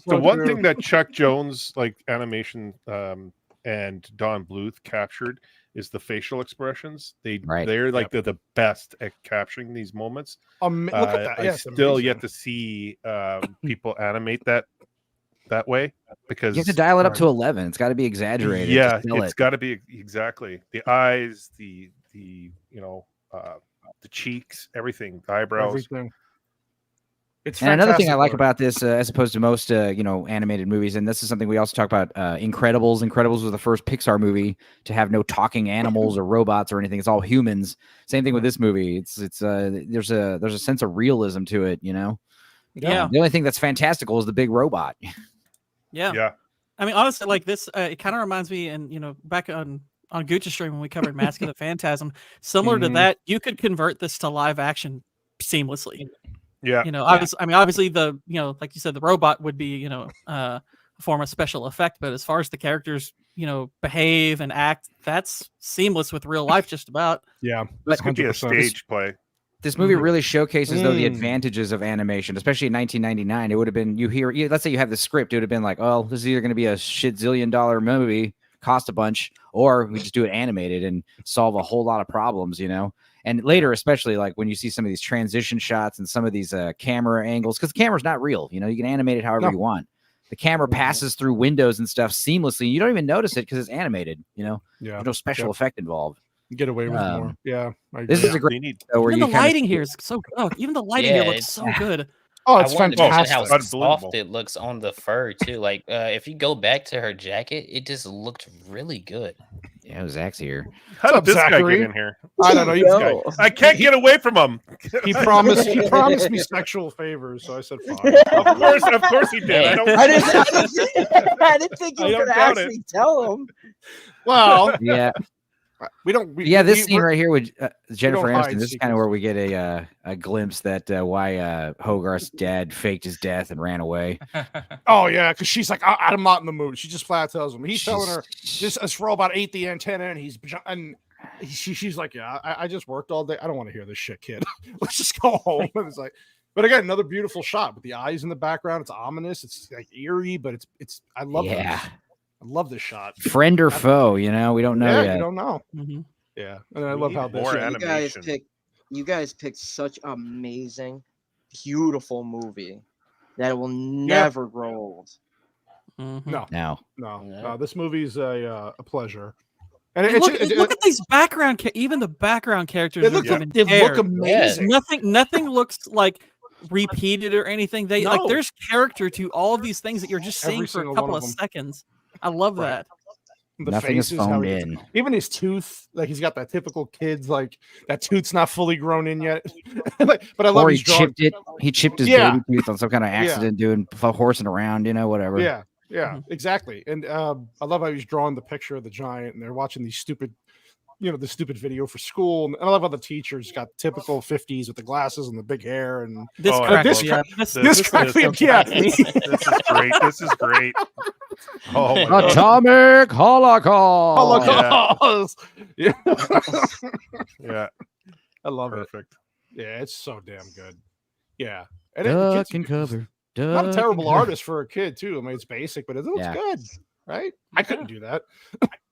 The one thing that Chuck Jones, like animation, and Don Bluth captured is the facial expressions. They're like they're the best at capturing these moments. Look at that. I still yet to see people animate that way, because you have to dial it up to 11. It's got to be exaggerated. Yeah, it's got to be exactly the eyes, the cheeks, everything, the eyebrows. Everything. It's and another thing I like fantastic about this, as opposed to most, animated movies, and this is something we also talk about, Incredibles. Incredibles was the first Pixar movie to have no talking animals or robots or anything. It's all humans. Same thing with this movie. There's a sense of realism to it, Yeah. The only thing that's fantastical is the big robot. Yeah. Yeah. I mean, honestly, like this, it kind of reminds me, and back on Gucci Stream when we covered Mask of the Phantasm, similar to that, you could convert this to live action seamlessly. Yeah. Obviously the, like you said, the robot would be, a form of special effect, but as far as the characters, behave and act, that's seamless with real life, just about. Yeah, this could be a stage play. This movie really showcases though the advantages of animation, especially in 1999. It would have been let's say you have the script, it would have been like, oh, this is either going to be a $1 movie, cost a bunch, or we just do it animated and solve a whole lot of problems, And later, especially like when you see some of these transition shots and some of these camera angles, because the camera's not real, you can animate it however you want. The camera passes through windows and stuff seamlessly. You don't even notice it because it's animated. There's no special effect involved. Get away with more. Yeah, this is a great. Even the lighting here is so good. Even the lighting here looks so good. Oh, it's I wanted to mention fantastic. how soft it looks on the fur too. Like if you go back to her jacket, it just looked really good. Yeah, Zach's here. How did this Zachary? guy get in here? I don't know. I can't get away from him. He promised me sexual favors, so I said fine. Of course he did. I didn't think you were going to actually tell him. Well, yeah. This scene right here with Jennifer Aniston. This is kind of where we get a glimpse that why Hogarth's dad faked his death and ran away. Oh yeah, because she's like, I'm not in the mood. She just flat tells him. He's telling her this robot ate the antenna, and she's like, yeah, I just worked all day. I don't want to hear this shit, kid. Let's just go home. And it's like, but again, another beautiful shot with the eyes in the background. It's ominous. It's like eerie, but it's I love it. I love this shot. Friend or foe, we don't know yet. You don't know. Yeah, and I love how more animation. You guys picked such amazing, beautiful movie that it will never grow old. No. This movie's a pleasure. And look at these background, even the background characters. They look amazing. Nothing looks like repeated or anything. Like there's character to all of these things that you're just seeing for a couple of seconds. I love that. Nothing is phoned in. Even his tooth, like he's got that typical kid's, like that tooth's not fully grown in yet. But I love. Or he chipped it. He chipped his baby tooth on some kind of accident, doing horsing around, whatever. Yeah, exactly. And I love how he's drawing the picture of the giant, and they're watching these stupid, the stupid video for school. And I love how the teacher's got typical 50s with the glasses and the big hair. And this is great. This is great. Oh, Atomic Holocaust. Yeah. Yeah. I love it. Perfect. Yeah, it's so damn good. Yeah. Duck and cover. Not a terrible artist for a kid, too. I mean, it's basic, but it looks good, right? I couldn't do that.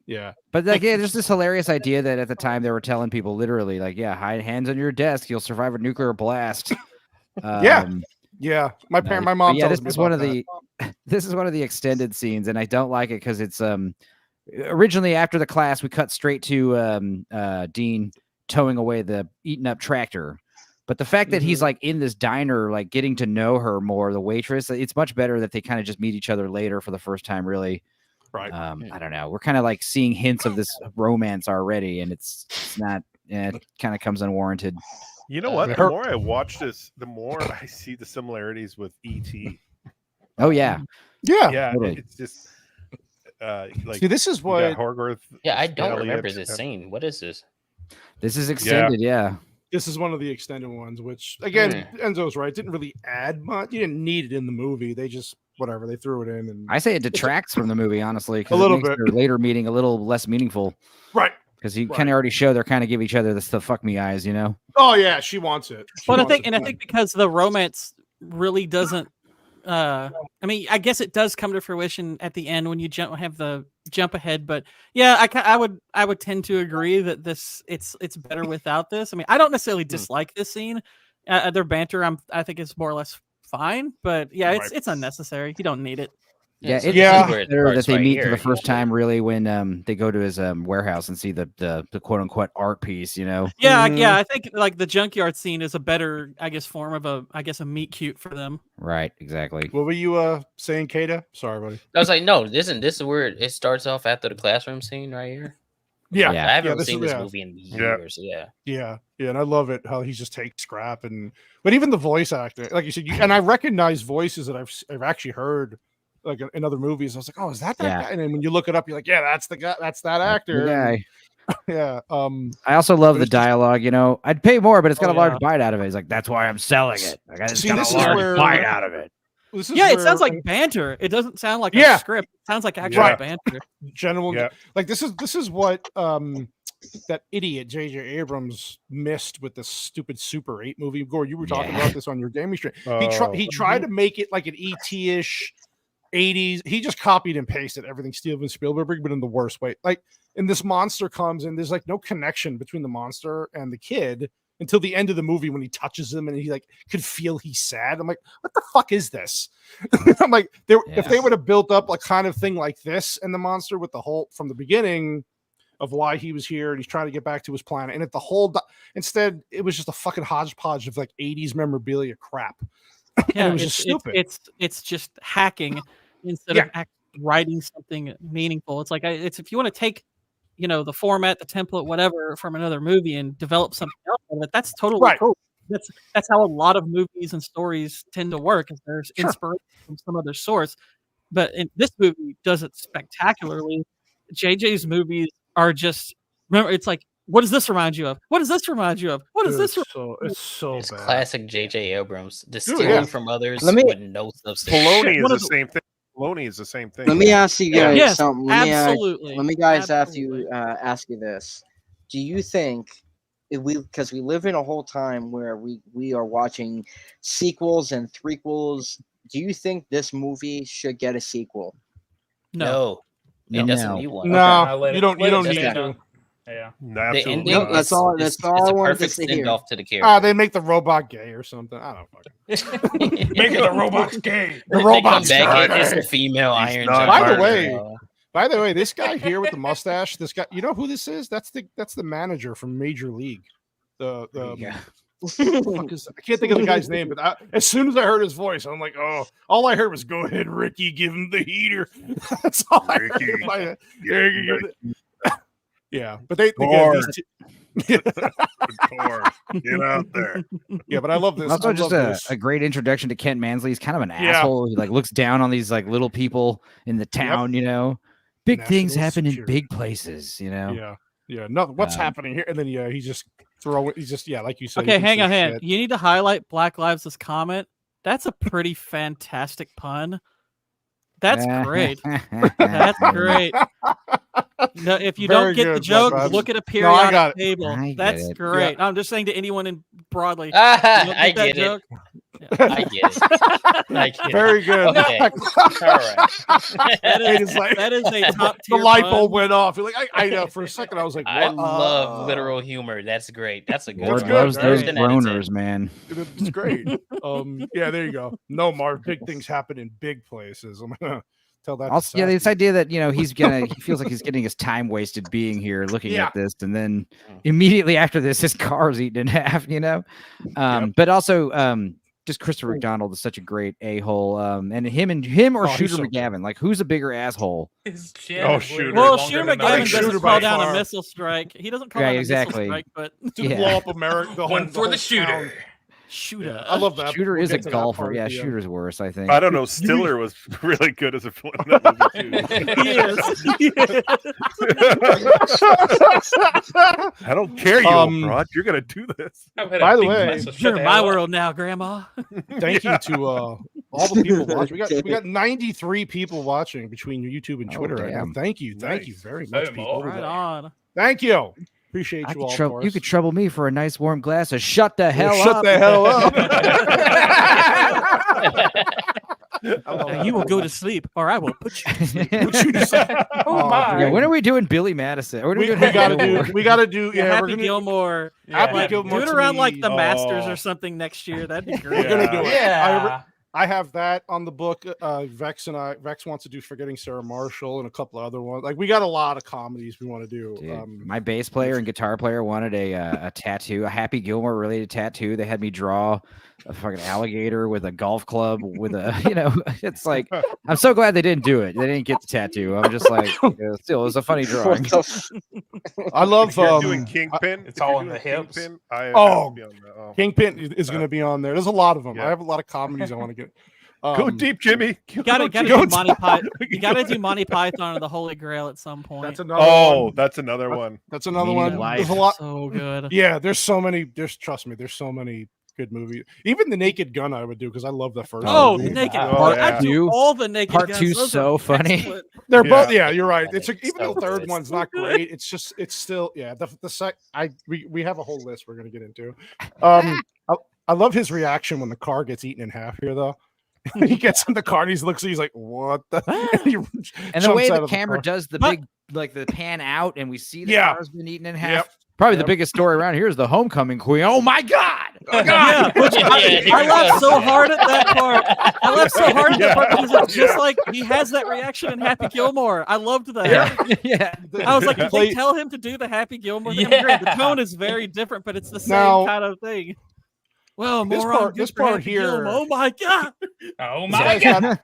Yeah. But there's this hilarious idea that at the time they were telling people literally, like, hide hands on your desk, you'll survive a nuclear blast. Yeah. My mom. Yeah, this is one of the extended scenes, and I don't like it because it's originally after the class we cut straight to Dean towing away the eaten up tractor. But the fact that he's like in this diner, like getting to know her more, the waitress, it's much better that they kind of just meet each other later for the first time, really. Right. I don't know. We're kind of like seeing hints of this romance already, and it's not. It kind of comes unwarranted. You know what? The more I watch this, the more I see the similarities with E.T. Oh yeah. Totally. It's just like. See, this is what Hogarth. Yeah, I don't remember this scene. What is this? This is extended. Yeah. This is one of the extended ones, which again, Enzo's right. Didn't really add much. You didn't need it in the movie. They just they threw it in. And I say it detracts from the movie, honestly. A little bit. Their later meeting a little less meaningful, right? Because you kind of already show they're kind of give each other the fuck me eyes, Oh yeah, she wants it. I think because the romance really doesn't. I mean, I guess it does come to fruition at the end when you have the jump ahead, but yeah, I would tend to agree that it's better without this. I mean, I don't necessarily dislike this scene. Their banter, I think is more or less fine, but yeah, it's unnecessary. You don't need it. Yeah, it's this is where it better that starts they right meet for here. the first time, really, when they go to his warehouse and see the quote unquote art piece. You know. Yeah, yeah. I think like the junkyard scene is a better, I guess, form of a meet cute for them. Right. Exactly. What were you saying, Kata? Sorry, buddy. I was like, no, this is where it starts off after the classroom scene right here. Yeah, I haven't this seen is- this movie in years. Yeah. Yeah, and I love it how he just takes scrap but even the voice acting, like you said, and I recognize voices that I've actually heard like in other movies. I was like, oh, is that Yeah. guy? And then when you look it up, you're like, yeah, that's the guy, that's that That's the actor. guy. Yeah. I also love but the it's just- dialogue. You know, I'd pay more, but it's got Oh, a large yeah. bite out of it. He's like, that's why I'm selling it. Like, it's See, got this a is large where- bite out of it. This is Yeah, it where- sounds like banter. It doesn't sound like Yeah. a script. It sounds like actual Right. banter. general. Yeah. Like this is what that idiot J.J. Abrams missed with this stupid Super 8 movie. Gore, you were talking Yeah. about this on your gaming stream. Oh. He tried to make it like an ET-ish 80s. He just copied and pasted everything Steven Spielberg, but in the worst way. Like, and this monster comes and there's like no connection between the monster and the kid until the end of the movie when he touches him and he like could feel he's sad. I'm like, what the fuck is this? I'm like, if they would have built up a kind of thing like this and the monster with the whole from the beginning of why he was here and he's trying to get back to his planet, and if the whole instead it was just a fucking hodgepodge of like 80s memorabilia crap. Yeah, it was just stupid. It's just hacking instead of writing something meaningful. It's like it's if you want to take, the format, the template, whatever from another movie and develop something else out of it, that's totally Right. cool. That's how a lot of movies and stories tend to work. Is there's inspiration from some other source, but this movie does it spectacularly. JJ's movies are just remember. It's like, what does this remind you of? What does this remind you of? What does this? It's so It's bad. classic J.J. Abrams. Dude, Distilling yeah. from others Let me- with no substance. Poloni What is is the same thing. Poloni is the same thing. Let me ask you guys Yes, something. absolutely. Let me guys Absolutely. ask you this. Do you think because we live in a whole time where we are watching sequels and threequels, do you think this movie should get a sequel? No. It No. doesn't need one. No, you don't need stand to. Yeah. The Absolutely ending not. that's all- that's all it's I a wanted to perfect see send here. off to the character. They make the robot gay or something. I don't fucking Making the robots gay. the They come robot's back gay. and it's the female He's Iron not Giant. By the way, this guy here with the mustache, this guy, you know who this is? That's the manager from Major League. The fuck is, I can't think of the guy's name, but as soon as I heard his voice, I'm like, oh, all I heard was "Go ahead, Ricky, give him the heater." That's all I heard. In my head. Yeah, but they Or- these two- Get out there. yeah, but I love this. Also, I just love this. a great introduction to Kent Mansley. He's kind of an Yeah. asshole. He like looks down on these like little people in the town. Big things National happen in security. big places. Yeah. No, what's happening here? And then he's just like you said. Okay, he hang on. shit. You need to highlight Black Lives' comment. That's a pretty fantastic pun. That's great. That's great. No, if you Very don't get good, the joke, Black Lives. look at a No, I periodic got it. table. I get That's it. great. I'm just saying to anyone in broadly. You Ah, don't I that get it. joke? I get it. I get Very it. good. Okay. All right. That It's is, like- that is a top The tier light pun. bulb went off. You're like, I know for a second. I was like, I what? love literal humor. That's great. That's a good Lord That's one. good. loves those Thursday night at 10. groaners, man. It's great. Yeah, there you go. No, Marv, big things happen in big places. I'm gonna tell that. to Also, yeah, this Saskia. idea that he feels like he's getting his time wasted being here, looking Yeah. at this, and then immediately after this, his car's eaten in half. But also, just Christopher McDonald is such a great a-hole. And him or Oh, he's Shooter so McGavin, like who's a bigger asshole? His Oh, chin is Shooter. way Well, longer Shooter than the McGavin other Shooter doesn't by call down far. a missile strike. He doesn't call Yeah, down a exactly. missile strike, but to Yeah. blow up America. The One whole, for the shooter. town. Shooter. I love that. Shooter We'll is a get to that golfer. part Yeah, at the end. Shooter's worse, I think. I don't know. Stiller was really good as a villain in that movie too. I don't care, you old broad. You're gonna do this. I've had a By the big way, glass of shut You're the in my hell up. world now, Grandma. Thank you to all the people watching. We got 93 people watching between YouTube and Oh, Twitter right now. damn. Thank you Nice. very much, Boom, people. all Right on. Thank you. Appreciate you all. You could trouble me for a nice warm glass of shut the hell Shut up. the hell up. You will go to sleep, or I will put you to sleep. Oh my! Yeah, when are we doing Billy Madison? When are we doing gotta Happy do. We gotta do. Yeah, Yeah, we're Happy gonna. Gilmore. Happy Like, Gilmore do it to around me. like the Masters Oh. or something next year. That'd be We're great. gonna do it. Yeah. I have that on the book. Vex wants to do Forgetting Sarah Marshall and a couple of other ones. Like we got a lot of comedies we want to do. Dude, my bass player and guitar player wanted a tattoo, a Happy Gilmore related tattoo. They had me draw a fucking alligator with a golf club with a, it's like, I'm so glad they didn't do it. They didn't get the tattoo. I'm just like, still, it was a funny drawing. I love if you're doing Kingpin. It's all in the hips. Kingpin is going to be on there. There's a lot of them. I have a lot of comedies I want to get. Go deep, Jimmy. You gotta do Monty Python. You gotta do Monty Python or the Holy Grail at some point. That's another one. That's another one. That's another one. There's a lot. So good. Yeah, there's so many. Trust me, there's so many good movies. Even the Naked Gun I would do because I love the first. Oh, movie. the Naked Part I do two. all the Naked Part Guns. 2's Those so are funny. excellent. They're both. Yeah, you're right. Yeah, It's even so the third good. one's not great. It's just it's still we have a whole list we're gonna get into. I love his reaction when the car gets eaten in half here though. He gets in the car and he's like, what the? And the way the camera does the big, like the pan out, and we see the car's been eaten in half. Yep. Probably the biggest story around here is the homecoming queen. Oh my God! Oh Yeah, I laughed so hard at that part. I laughed so hard at that part because it's just like he has that reaction in Happy Gilmore. I loved that. Yeah. I was like, did they tell him to do the Happy Gilmore thing? I mean, the tone is very different, but it's the same kind of thing. Well, this part here. Oh my God! Oh my God!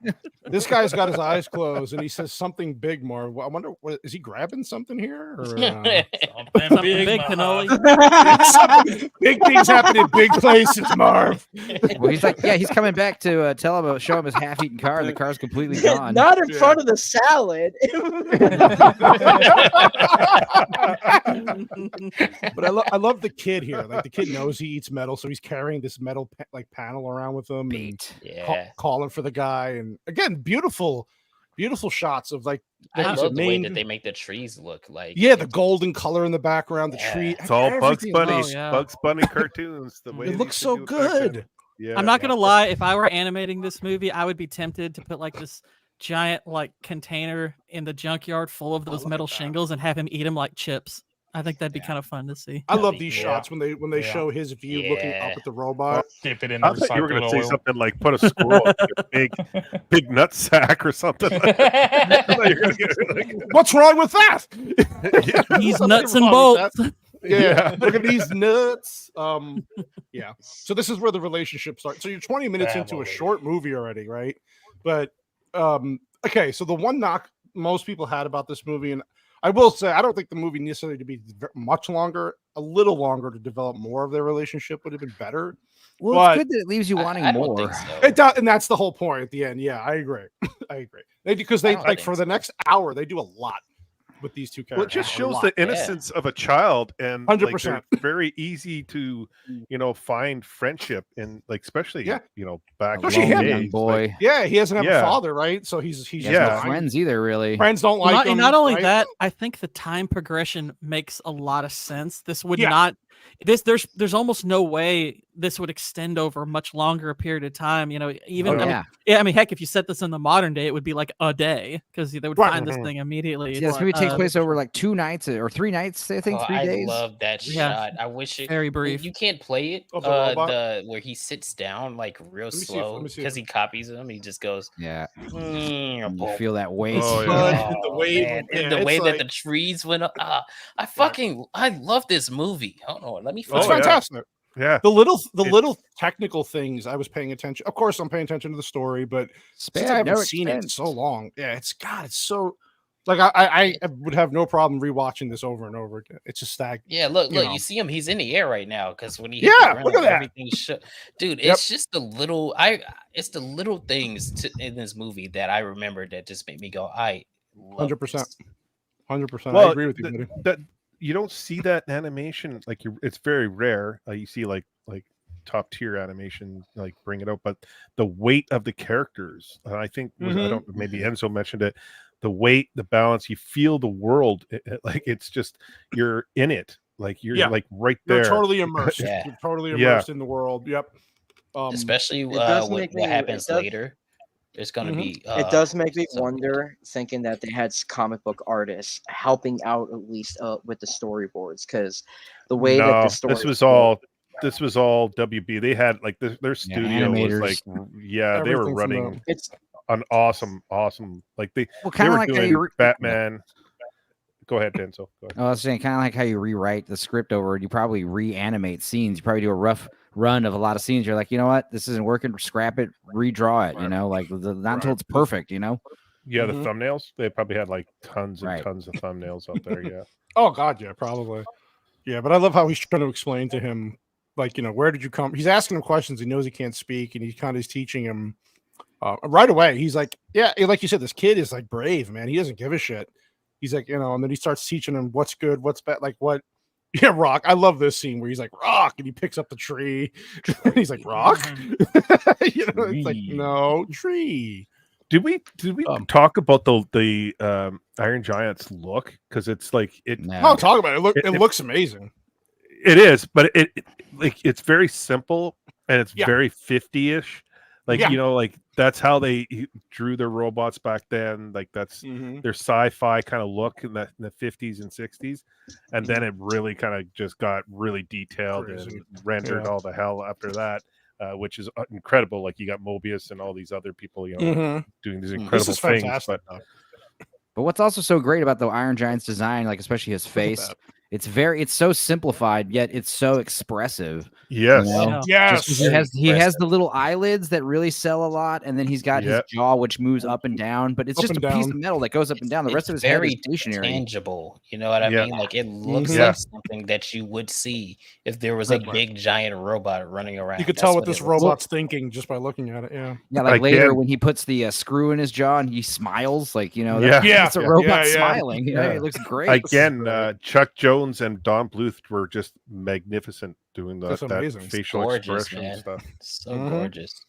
This guy's got his eyes closed and he says something big, Marv. I wonder, is he grabbing something here? Or, Something big cannoli. Big things happen in big places, Marv. Well, he's like, he's coming back to show him his half-eaten car, and the car's completely gone. Not in front of the salad. But I love the kid here. Like the kid knows he eats metal, so he's carrying this metal panel around with him, calling for the guy. And again, beautiful shots of like. I love the way that they make the trees look like. Yeah, the golden color in the background, the tree. It's all Bugs Bunny, Oh, Bugs Bunny cartoons. The way it looks so good. Yeah, I'm not gonna lie. If I were animating this movie, I would be tempted to put like this giant like container in the junkyard full of those metal shingles and have him eat them like chips. I think that'd be kind of fun to see. I love these shots when they show his view looking up at the robot. Dip it in I thought you were going to say something like put a squirrel in your big nut sack or something. What's wrong with that? These nuts and bolts. Yeah, look at these nuts. Yeah. So this is where the relationship starts. So you're 20 minutes into a short movie already, right? But okay. So the one knock most people had about this movie, and I will say, I don't think the movie necessarily to be much longer. A little longer to develop more of their relationship would have been better. Well, but it's good that it leaves you wanting I more. Think so. It does, and that's the whole point at the end. Yeah, I agree. I agree. Because they like for the next hour, they do a lot with these two characters. Well, it just shows the innocence of a child, and 100%. Like, very easy to find friendship in, like, especially back Especially him, young boy. Like, yeah, he doesn't have a father, right? So he's no friends either, really. Friends don't like him. And not only right? that, I think the time progression makes a lot of sense. This would not. There's almost no way this would extend over a much longer period of time. I mean, heck, if you set this in the modern day, it would be like a day because they would find this thing immediately. Yeah, this movie takes place over like 2 nights or 3 nights. I think 3 days. I love that shot. I wish it very brief. You can't play it. Where he sits down like real slow because he copies him. He just goes. Yeah. You feel that weight. The weight, and the way that the trees went up. I love this movie. Hold on, let me. It's fantastic. Yeah, the little technical things I was paying attention. Of course, I'm paying attention to the story, but since I haven't seen it in so long, it's so like I would have no problem rewatching this over and over again. It's just that. Yeah, look, you see him. He's in the air right now because when he look at that. Everything's dude. It's just the little it's the little things in this movie that I remember that just made me go, 100%. 100%. Well, I agree with you. That you don't see that in animation. Like it's very rare. You see like top tier animation like bring it out, but the weight of the characters. I think I don't. Maybe Enzo mentioned it. The weight, the balance. You feel the world. Like it's just you're in it. Like you're like right there. You're totally immersed. You're totally immersed in the world. Yep. Especially what happens later. There's going to be. It does make me wonder, thinking that they had comic book artists helping out at least with the storyboards, because the way that the story. This was all this was all WB. They had like their studio was like they were running an awesome like they were like doing Batman. Go ahead, Denzel. Go ahead. I was saying kind of like how you rewrite the script over and you probably reanimate scenes. You probably do a rough run of a lot of scenes. You're like, you know what, this isn't working, scrap it, redraw it, you know, like not until it's perfect, you know. Yeah, the thumbnails, they probably had like tons and tons of thumbnails out there. Yeah. Oh god, yeah, probably. Yeah, but I love how he's trying to explain to him, like, you know, where did you come? He's asking him questions. He knows he can't speak, and he kind of is teaching him right away. He's like, yeah, like you said, this kid is like brave, man. He doesn't give a shit. He's like, you know, and then he starts teaching him what's good, what's bad, like what. Yeah, rock. I love this scene where he's like rock, and he picks up the tree. And he's like rock. You know, it's like no tree. Did we talk about the Iron Giant's look? Because it's like it. No, talk about it. It looks amazing. It is, but it like it's very simple and it's very 50-ish. Like you know, like that's how they drew their robots back then. Like that's their sci-fi kind of look in the 50s and 60s, and then it really kind of just got really detailed and rendered all the hell after that. Which is incredible. Like you got Mobius and all these other people, you know, doing these incredible things. But what's also so great about the Iron Giant's design, like especially his face, it's so simplified yet it's so expressive. Yes, you know? Yes. He has the little eyelids that really sell a lot, and then he's got his jaw which moves up and down. But it's just a piece of metal that goes up and down. The rest of his head is stationary, tangible. You know what I mean? Like it looks like something that you would see if there was a big giant robot running around. You could tell what this robot's thinking just by looking at it. Yeah, yeah. Like later when he puts the screw in his jaw and he smiles, like you know, it's a robot smiling. You know, it looks great. Again, Chuck Jones and Don Bluth were just magnificent doing that facial expression and stuff. So gorgeous.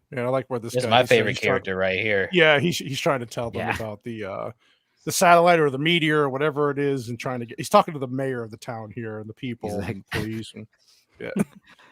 Yeah, I like where this is my favorite character right here. Yeah, he's trying to tell them about the satellite or the meteor or whatever it is, and he's talking to the mayor of the town here and the people and the police. And,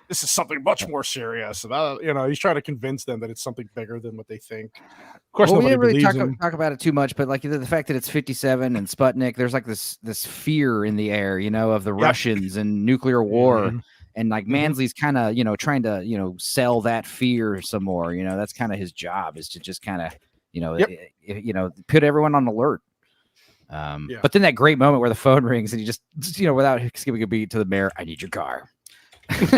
this is something much more serious. You know, he's trying to convince them that it's something bigger than what they think. Of course, we didn't really talk about it too much, but like the fact that it's 57 and Sputnik, there's like this fear in the air, you know, of the Russians and nuclear war. And like Mansley's kind of, you know, trying to, you know, sell that fear some more. You know, that's kind of his job, is to just kind of, you know, put everyone on alert. But then that great moment where the phone rings and he just, you know, without skipping a beat to the mayor, I need your car. It's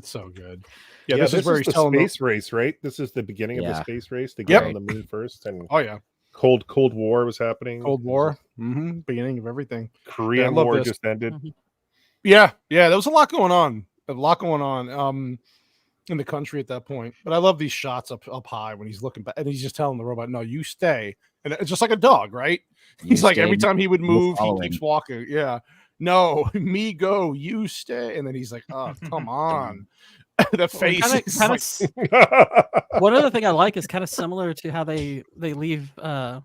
so good. This is where he's telling the space race, right? This is the beginning of the space race to get on the moon first, and Cold War was happening. Cold War, beginning of everything. Korean War just ended. Yeah, there was a lot going on. In the country at that point. But I love these shots up high when he's looking back and he's just telling the robot, "No, you stay." And it's just like a dog, right? He's like every time he would move, he keeps walking. Yeah. No, me go, you stay. And then he's like, oh, come on. The face one other thing I like is kind of similar to how they leave the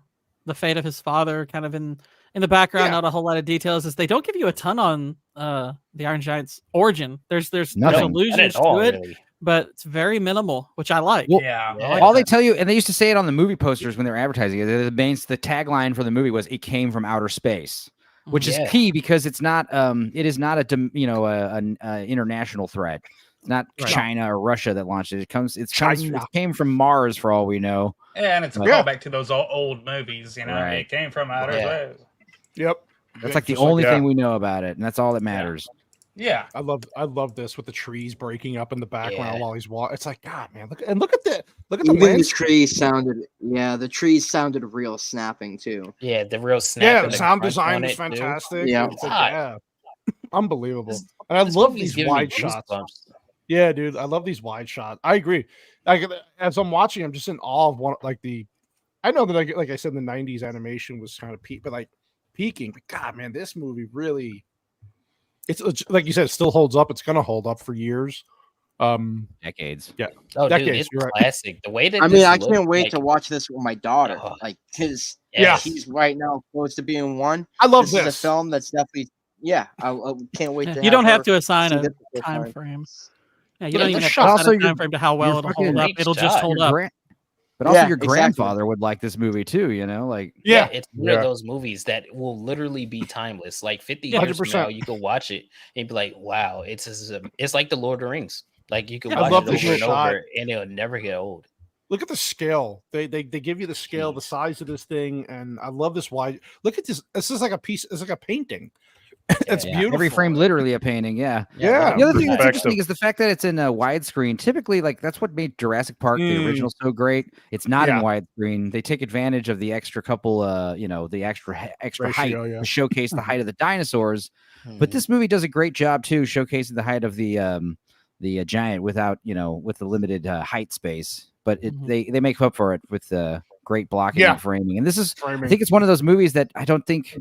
fate of his father kind of in the background. Not a whole lot of details, is they don't give you a ton on the Iron Giant's origin. There's allusions to it, really. But it's very minimal, which I like. Well, all they tell you, and they used to say it on the movie posters when they were advertising it, the tagline for the movie was, "It came from outer space," which is key because it's not it is not an international threat. It's not China or Russia that launched it. It came from Mars for all we know. Yeah, and it's a callback to those old movies. You know, it came from outer space. Yep, that's like the only thing we know about it, and that's all that matters. Yeah, I love this with the trees breaking up in the background while he's walking. It's like, God, man, look at the the trees sounded. Yeah, the trees sounded real snapping too. Yeah, the real snapping. Yeah, the sound design is fantastic. Yeah, unbelievable. And I love these wide shots. Yeah, dude, I love these wide shots. I agree. Like as I'm watching, I'm just in awe of one. I know that like I said, the '90s animation was kind of peaking. But God, man, this movie really. It's like you said, it still holds up. It's going to hold up for years, decades. Yeah, decades. Dude, it's classic. Right. The way that I can't wait to watch this with my daughter. She's right now close to being 1. I love this. Is a film that's definitely. Yeah, I can't wait to. You don't have to assign a time frame. Yeah, you don't even have to assign a time frame to how well it'll hold up. It'll just hold up. But also Yeah, your exactly. grandfather would like this movie too, you know? Like Yeah, it's one of those movies that will literally be timeless. Like 50 years from 100%. now, you can watch it and be like, wow, it's like the Lord of the Rings. Like you can I watch love it the over and shot. over and it'll never get old. Look at the scale. They give you the scale, the size of this thing, and I love this wide. Look at this. This is like a piece. It's like a painting. It's beautiful. Every frame literally a painting. Yeah. Yeah. The other thing that's Perspective. interesting is the fact that it's in a widescreen. Typically, like that's what made Jurassic Park the original so great. It's not in widescreen. They take advantage of the extra couple, the extra height to showcase the height of the dinosaurs. But this movie does a great job too, showcasing the height of the giant without, with the limited height space. But they make up for it with great blocking and framing. And this is, I think it's one of those movies that I don't think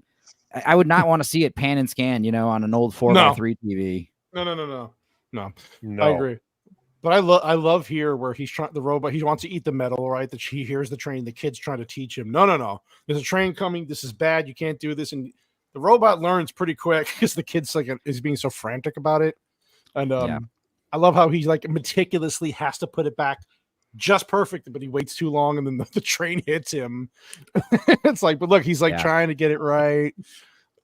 I would not want to see it pan and scan, on an old 4x3 TV. No. I agree. But I love here where he's trying, the robot, he wants to eat the metal, right? That he hears the train, the kid's trying to teach him. No. There's a train coming. This is bad. You can't do this. And the robot learns pretty quick because the kid's is being so frantic about it. And I love how he meticulously has to put it back just perfect, but he waits too long and then the train hits him. It's like, but look, he's trying to get it right.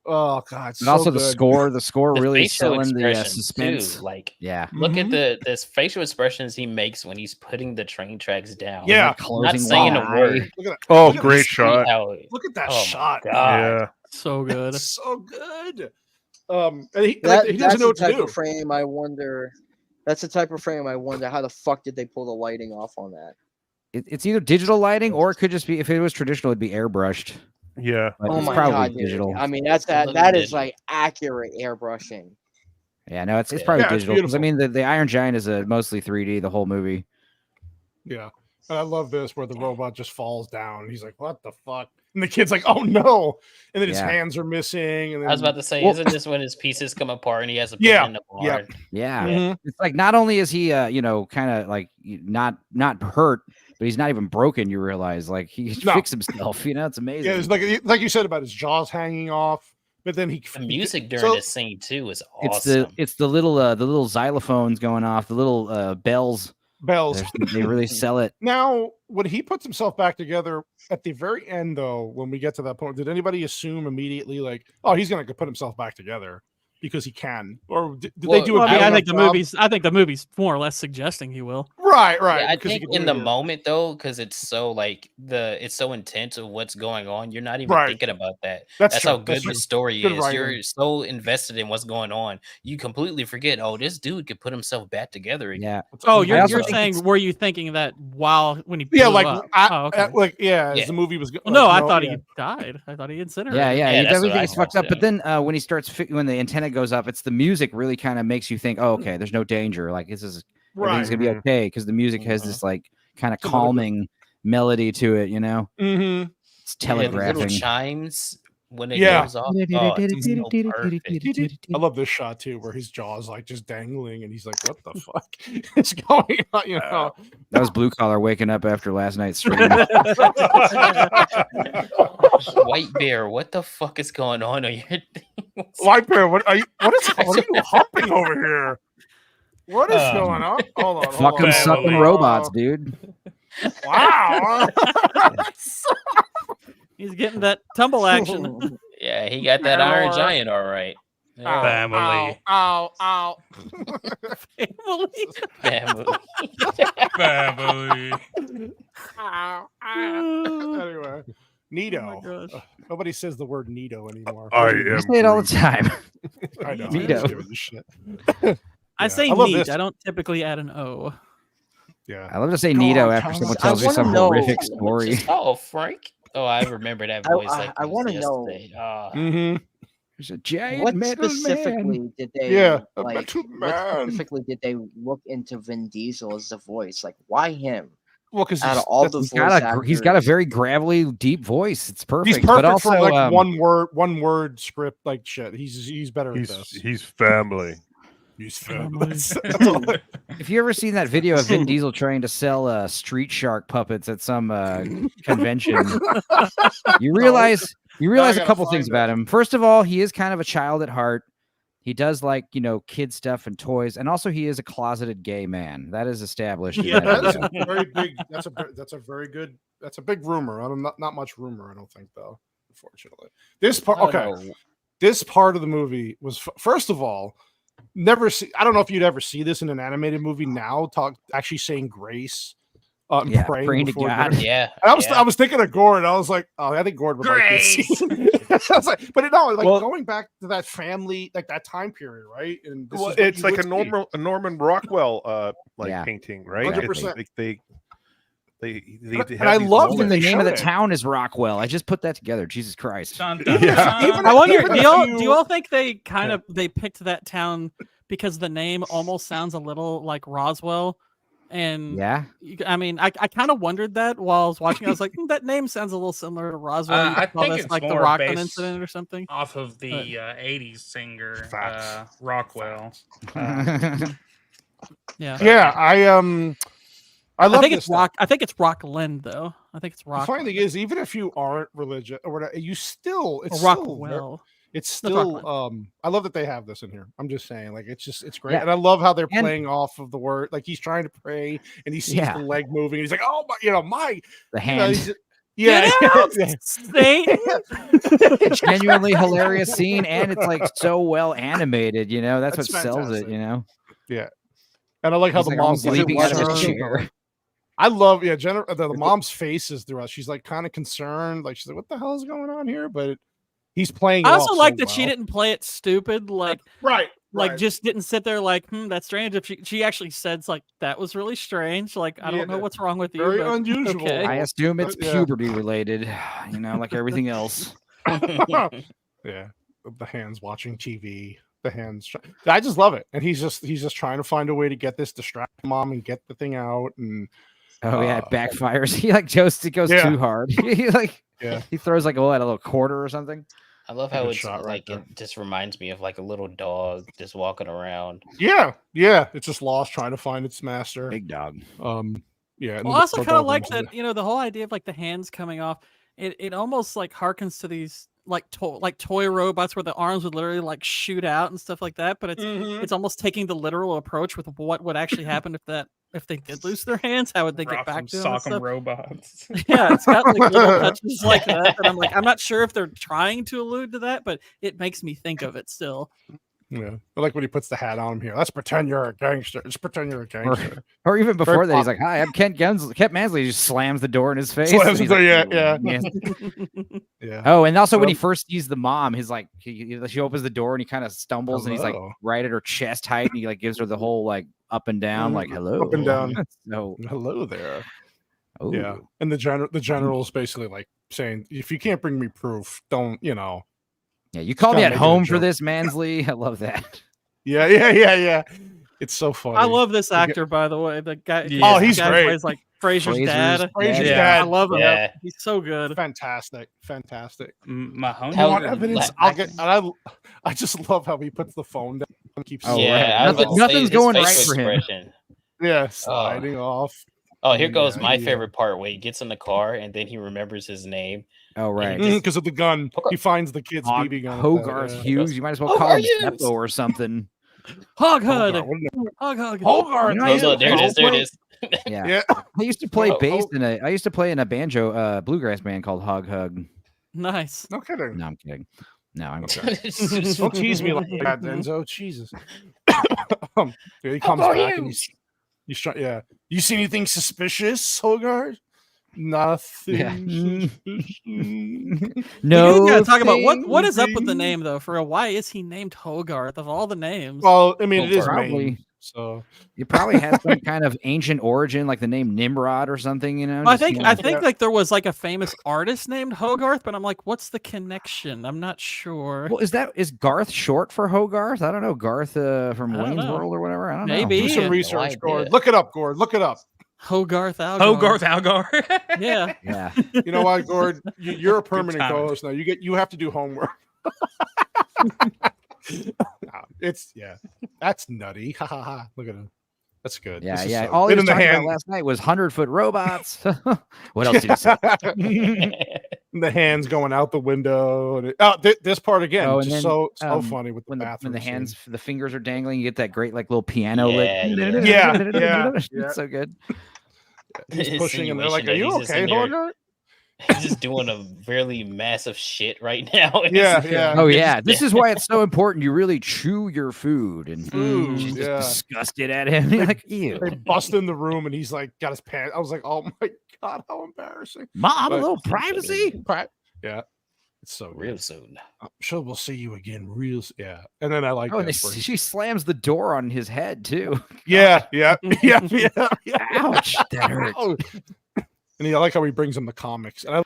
Oh god. And also the score really selling the suspense. Too. Look at this facial expressions he makes when he's putting the train tracks down. Yeah, not saying a word. Great shot. Look at that shot. God. Yeah, so good. So good. And he doesn't know what to do. Frame, I wonder. That's the type of frame I wonder how the fuck did they pull the lighting off on that? It's either digital lighting or it could just be, if it was traditional, it'd be airbrushed. Yeah. But Oh it's my probably god, digital. dude. I mean, that is like accurate airbrushing. Yeah, no, it's probably digital. Because I mean, the Iron Giant is mostly 3D the whole movie. Yeah, and I love this where the robot just falls down. He's like, "What the fuck?" And the kid's like, "Oh no!" And then his hands are missing. And then, I was about to say, isn't this when his pieces come apart and he has to put it in the barn? Yeah. It's like not only is he, kind of like not hurt, but he's not even broken. You realize, like he fixed himself. It's amazing. Yeah, it's like you said about his jaws hanging off. But then the music during this scene too is awesome. It's the little xylophones going off, the little bells. They really sell it. Now, when he puts himself back together at the very end, though, when we get to that point, did anybody assume immediately, like, oh, he's going to put himself back together because he can, or did they do it? I think the movie's more or less suggesting he will. Right. Yeah, I think in the moment though, because it's so it's so intense of what's going on, you're not even thinking about that. That's how good the story is. You're so invested in what's going on, you completely forget. Oh, this dude could put himself back together again. Yeah. Oh, you're saying? Were you thinking that when he? Blew up? As the movie was going. No, I thought he died. I thought he incinerated. Yeah. Everything's fucked up. But then when he starts, when the antenna goes up, it's the music really kind of makes you think, oh, okay, there's no danger. Like everything's gonna be okay because the music has this like kind of calming melody to it. Mm-hmm. It's telegraphing. Little chimes when it goes off. It's so perfect. I love this shot too, where his jaw's like just dangling, and he's like, "What the fuck is going on?" That was Blue Collar waking up after last night's stream. White Bear, what the fuck is going on here? White Bear, what are you humping over here? What is going on? Hold on. Fucking sucking robots, dude. Wow. He's getting that tumble action. Yeah, he got that Iron Giant all right. Family. Ow. Family. Anyway, Nito. Nobody says the word Nito anymore. I say it all the time. I know. Nito. I say neat. I don't typically add an O. Yeah. I love to say Nito after someone tells me some horrific story. Oh, Frank. Oh, I remember that voice. I want to know. There's a giant what metal specifically man. did they? What specifically did they look into Vin Diesel as the voice? Like, why him? Well, because out of all the he's got a very gravelly, deep voice. It's perfect. He's perfect but also, for like one word script like shit. He's better at this. He's family. He's family. If you ever seen that video of Vin Diesel trying to sell street shark puppets at some convention, you realize a couple things about him. First of all, he is kind of a child at heart. He does like, kid stuff and toys, and also he is a closeted gay man. That is established. Yeah, that's a very big. That's a very good. That's a big rumor. I don't not much rumor. I don't think though. Unfortunately, this part. Okay, this part of the movie was first of all never see. I don't know if you'd ever see this in an animated movie now. Actually saying grace. Praying to God. Yeah. I was thinking of Gord. I was like, oh, I think Gord would like this scene. I was like, but going back to that family, like that time period, right? And it's like a Norman Rockwell painting, right? 100%. And I love that the name of the town is Rockwell. I just put that together. Jesus Christ. I wonder, do you all think they they picked that town because the name almost sounds a little like Roswell? And I mean, I kind of wondered that while I was watching. I was like, that name sounds a little similar to Roswell. I think it's like more the Rockland based incident or something. Off of the 80s singer Rockwell. Yeah. I love think it's Rock. I think it's Rockland though. I think it's Rock. The funny thing is, even if you aren't religious or whatever, Rockwell. It's still I love that they have this in here. I'm just saying, like it's great. And I love how they're playing off of the word. Like he's trying to pray and he sees the leg moving. And he's like, oh my, the hand. Satan. Genuinely hilarious scene, and it's like so well animated, that's what sells it, Yeah. And I like how the mom's leaping out of his chair. I love Jennifer the mom's faces throughout. She's like kind of concerned, like she's like, what the hell is going on here? But he's playing. I also like that she didn't play it stupid, like right. Just didn't sit there like, that's strange. If she actually said like that was really strange. Like I don't know what's wrong with you. Very unusual. Okay. I assume it's puberty related, like everything else. Yeah, the hands watching TV. The hands. I just love it, and he's just trying to find a way to get this distract mom and get the thing out. And it backfires. He like goes too hard. He throws like a little quarter or something. I love how it's like it just reminds me of like a little dog just walking around. Yeah, it's just lost trying to find its master. Big dog. Yeah. Well, I also kind of like that. The whole idea of like the hands coming off. It almost like harkens to these like toy robots where the arms would literally like shoot out and stuff like that. But it's almost taking the literal approach with what would actually happen if they did lose their hands. How would they get back to them? Sock'em robots. Yeah, it's got like little touches like that. And I'm not sure if they're trying to allude to that, but it makes me think of it still. Yeah, I like when he puts the hat on him here. Let's pretend you're a gangster. Just pretend you're a gangster. Or even before that, he's like, "Hi, I'm Kent Mansley." He just slams the door in his face. Yeah. Oh, and also when he first sees the mom, his like she opens the door and he kind of stumbles and he's like right at her chest height and he like gives her the whole like up and down, like hello, up and down. So hello there. Ooh. Yeah, and the general's basically like saying, if you can't bring me proof, don't Yeah, you called me at home for this, Mansley. I love that. Yeah. It's so funny. I love this actor, by the way. The guy. Yeah. Oh, he's great. Plays like Fraser's dad. Fraser's dad. I love him. Yeah. He's so good. Fantastic. Mahoney. You want evidence? I just love how he puts the phone down and keeps. Nothing's going right for him. Yeah, sliding off. Oh, here goes my favorite part where he gets in the car and then he remembers his name. Oh, right. Because of the gun. He finds the kid's BB gun. Hogarth Hughes. You might as well call him Steppo or something. Hogarth. Hogarth. There it is. Yeah. I used to play bass in a banjo bluegrass band called Hog Hug. Nice. No kidding. No, I'm kidding. No, I'm kidding. Don't tease me like that, Denzo. Jesus. Here he comes back and he's trying. Yeah. You see anything suspicious, Hogarth? Nothing. No. We gotta talk about what is up with the name though. Why is he named Hogarth of all the names? Well, I mean, it is Maine, so it probably has some kind of ancient origin, like the name Nimrod or something. I think like there was like a famous artist named Hogarth, but I'm like, what's the connection? I'm not sure. Well, is Garth short for Hogarth? I don't know. Garth from Wayne's World or whatever. I don't know. Maybe. Do some research, Gord. Look it up, Gord. Look it up. Hogarth Algar. Yeah. You know what, Gord? You're a permanent co-host now. You have to do homework. That's nutty. Look at him. That's good. Yeah. All he was talking about last night was 100-foot robots. What else did you say? the hands going out the window. And this part again, and just then, so funny with the bathroom. When the scene. the fingers are dangling, you get that great like little piano lick. Yeah. It's so good. He's pushing, and they're like, "Are you okay, Hogarth?" He's just doing a really massive shit right now. Yeah. Oh yeah, this is why it's so important. You really chew your food, and she's yeah. just disgusted at him. You're like, ew. They bust in the room, and he's like, got his pants. I was like, oh my god, how embarrassing! Mom, a little privacy. Yeah, it's so good. Real soon. I'm sure we'll see you again, real. Yeah, and then I like. Oh, and she slams the door on his head too. Yeah. Ouch, that hurts. And I like how he brings him the comics, and I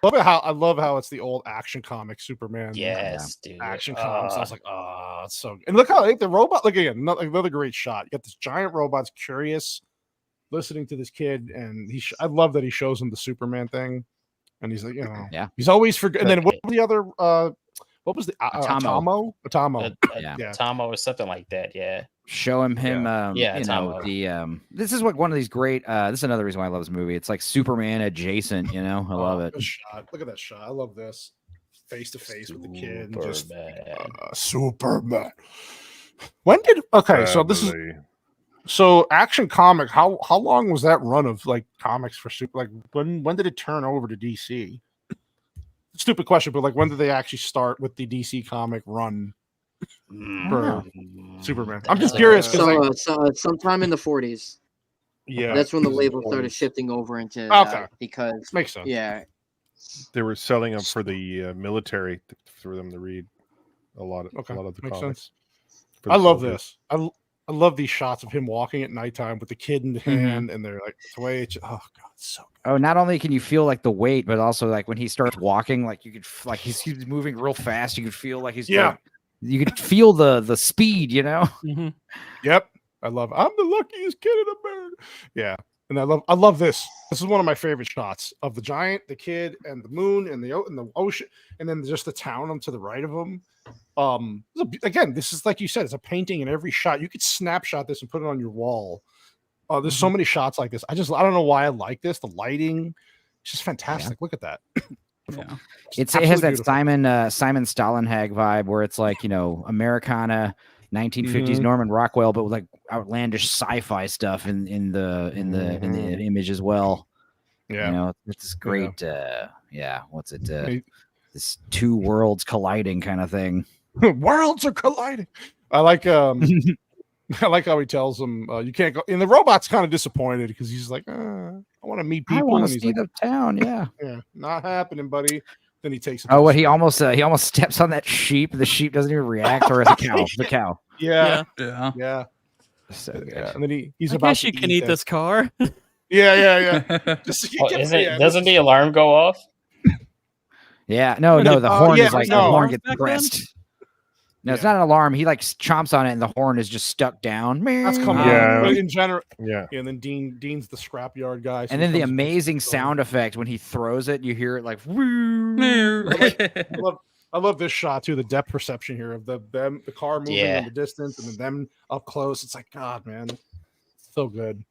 love how it's the old Action Comics Superman. Yes, dude. Action Comics. I was like, oh, it's so good. And look how the robot. Look again, another great shot. You got this giant robot's curious, listening to this kid, and I love that he shows him the Superman thing, and he's like, he's always forget. And then what was the other? What was the Atomo? Atomo or something like that. Yeah. Show him this is what one of these great this is another reason why I love this movie. It's like Superman adjacent, I love it. Look at that shot. I love this. Face to face with the kid. And just Superman. When did so this is Action Comic, how long was that run of like comics for Super? Like when did it turn over to DC? Stupid question, but like when did they actually start with the DC comic run? For Superman, I'm just curious because sometime in the 40s. Yeah, that's when the label started shifting over into because makes sense. Yeah, they were selling them for the military for them to read a lot of the makes comics. I love this. I love these shots of him walking at nighttime with the kid in the hand, and they're like the way it's oh god, it's so good. Oh, not only can you feel like the weight, but also like when he starts walking, like you could like he's moving real fast. You could feel like he's you could feel the speed, Yep. I'm the luckiest kid in America. Yeah. And I love this. This is one of my favorite shots of the giant, the kid, and the moon, and the ocean, and then just the town to the right of them. Again, this is like you said, it's a painting in every shot. You could snapshot this and put it on your wall. There's so many shots like this. I don't know why I like this. The lighting, it's just fantastic. Look at that. Yeah. It has that beautiful. Simon Stollenhag vibe where it's like Americana, 1950s Norman Rockwell, but with like outlandish sci-fi stuff in the image as well. Yeah, it's great. What's it? This two worlds colliding kind of thing. Worlds are colliding. I like I like how he tells him you can't go. And the robot's kind of disappointed because he's like, I want to meet people. I want to see the town. Yeah, not happening, buddy. Then he takes. He almost steps on that sheep. The sheep doesn't even react, or the cow. The cow. Yeah. So good. Yeah. And then he's I about. guess you can eat this car. Yeah. Doesn't the alarm go off? Yeah. No. The horn is like the horn gets back pressed. No, it's not an alarm. He like chomps on it, and the horn is just stuck down. That's coming. Yeah. But in general, yeah. And then Dean's the scrapyard guy. So and then the amazing sound effect when he throws it, you hear it like. I love this shot too. The depth perception here of the car moving in the distance, and then them up close. It's like God, man, so good.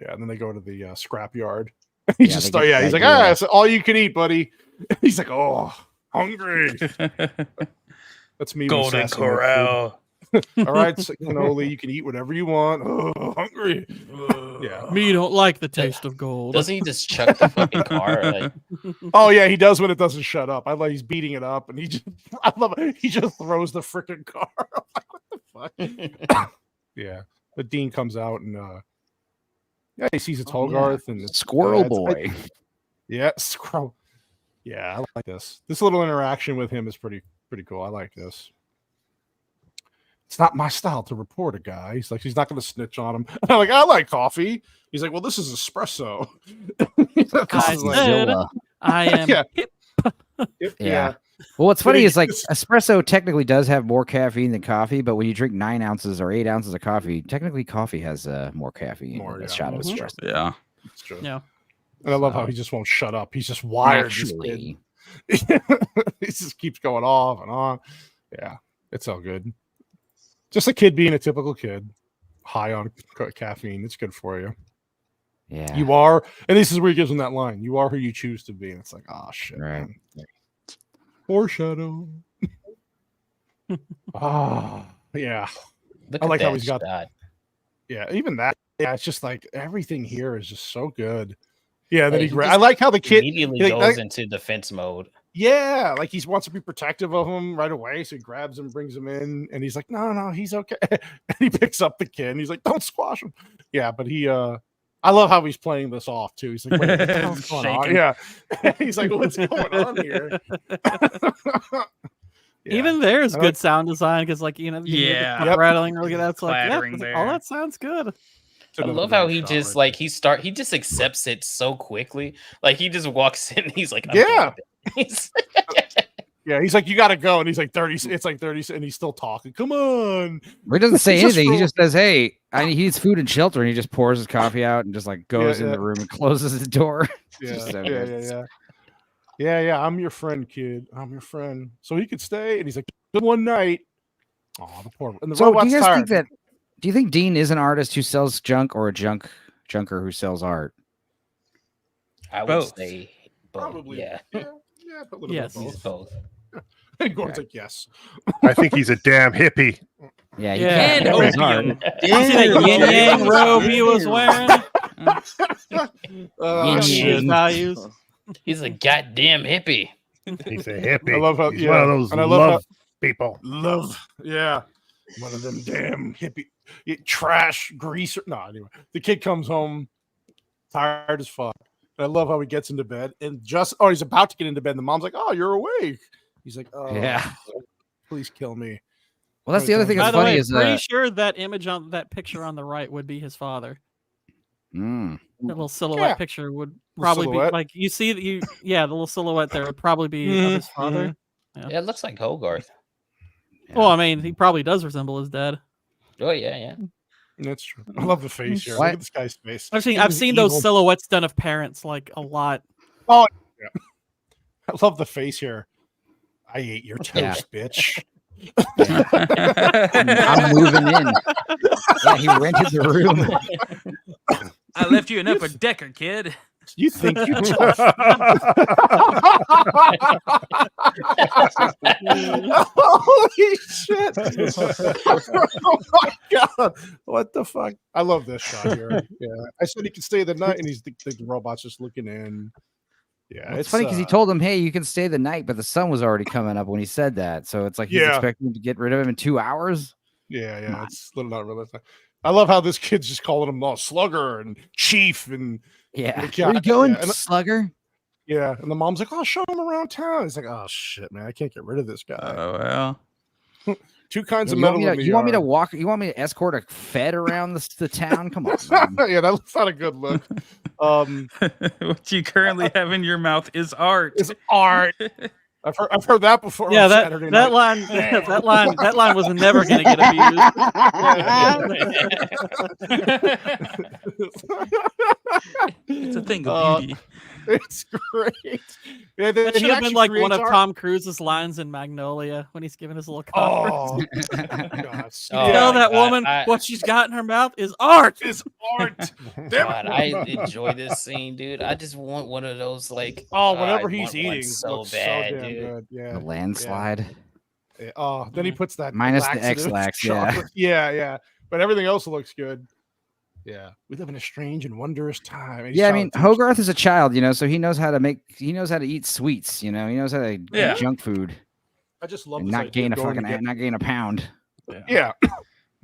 Yeah, and then they go to the scrapyard. He's like, it's all you can eat, buddy. He's like, oh, hungry. That's me. Golden Corral. All right, so, cannoli, you can eat whatever you want. Oh, hungry. Yeah. Me don't like the taste of gold. Doesn't he just chuck the fucking car? Like... Oh yeah, he does when it doesn't shut up. I love he's beating it up, and he just throws the freaking car. Like, what the fuck? Yeah. But Dean comes out and he sees it's Hogarth and Squirrel Boy. Squirrel. Yeah, I like this. This little interaction with him is pretty cool. I like this. It's not my style to report a guy. He's like, he's not going to snitch on him. And I'm like, I like coffee. He's like, well, this is espresso. I am hip. Yeah. Well, what's funny is like espresso technically does have more caffeine than coffee, but when you drink 9 ounces or 8 ounces of coffee, technically coffee has more caffeine than a shot of espresso. Yeah. It's true. Yeah. And I love how he just won't shut up. He's just wired. He just keeps going off and on. Yeah. It's all good. Just a kid being a typical kid, high on caffeine. It's good for you. Yeah. You are, and this is where he gives him that line. You are who you choose to be. And it's like, oh shit, Right. man. Foreshadow. Yeah. Look I like at how that he's got shot. Yeah, even that. Yeah, it's just like everything here is just so good. Yeah, then Like, I like how the kid immediately goes into defense mode. Yeah, like he wants to be protective of him right away, so he grabs him, brings him in, and he's like, "No, he's okay." And he picks up the kid, and he's like, "Don't squash him." Yeah, but I love how he's playing this off too. He's like, "Wait, what's going on?" Yeah, he's like, "What's going on here?" Even there's good sound design because, like, you hear the cup rattling. Look at that. It's like, yeah, all that sounds good. I love how he just he just accepts it so quickly. Like he just walks in, and he's like, yeah. Yeah, he's like, you got to go, and he's like 30. It's like 30, and he's still talking. Come on. He doesn't say anything. He just says, "Hey, he needs food and shelter," and he just pours his coffee out and just like goes in the room and closes the door. Yeah. I'm your friend, kid. I'm your friend. So he could stay, and he's like, good one night. Oh, the poor. And the so robot's do you guys tired. think that? Do you think Dean is an artist who sells junk or a junker who sells art? I would say both. Probably. Yeah. But a little bit of both. He's both. And Gordon's like, yes. I think he's a damn hippie. Yeah, you can't sell his art. You see that yin yang robe he was wearing? Values. He's a goddamn hippie. He's a hippie. I love how he's one of those love people. Love, yeah. One of them damn hippie trash greaser. No, anyway. The kid comes home tired as fuck. And I love how he gets into bed and he's about to get into bed. And the mom's like, "Oh, you're awake." He's like, "Oh, yeah, please kill me." Well, that's the other thing that's funny funny is pretty sure that image on that picture on the right would be his father. Mm. That little silhouette picture would probably be like the little silhouette there would probably be of his father. Yeah, it looks like Hogarth. Yeah. Well, I mean, he probably does resemble his dad. Oh yeah. That's true. I love the face here. Look at this guy's face. I've seen those silhouettes done of parents like a lot. Oh yeah. I love the face here. I ate your toast, bitch. I'm moving in. Yeah, he rented the room. I left you an upper decker, kid. You think you tough? Holy shit! Oh my god! What the fuck? I love this shot here. Yeah, I said he could stay the night, and the robot's just looking in. Yeah, well, it's funny because he told him, "Hey, you can stay the night," but the sun was already coming up when he said that. So it's like he's expecting to get rid of him in 2 hours. Yeah, it's a little not realistic. I love how this kid's just calling him slugger and chief and where you going, and, slugger? Yeah, and the mom's like, "Oh, show him around town." He's like, "Oh shit, man, I can't get rid of this guy." Oh well. Two kinds of metal. You want me to walk? You want me to escort a Fed around the town? Come on. Yeah, that's not a good look. What you currently have in your mouth is art. Is art. I've heard that before. Yeah, on that Saturday night. that line was never going to get abused. It's a thing of beauty. It's great. Yeah, that should have been like one of Tom Cruise's lines in Magnolia when he's giving his little conference. Tell that woman what she's got in her mouth is art. Is art. God, I enjoy this scene, dude. I just want one of those whenever he's eating, so bad, so damn dude. good. Yeah, the landslide. Yeah. Oh, then he puts that minus the X-lax. Yeah. But everything else looks good. Yeah, we live in a strange and wondrous time. Yeah, I mean, Hogarth is a child, so he knows how to eat sweets, he knows how to eat junk food. I just love and not gain a pound. Yeah.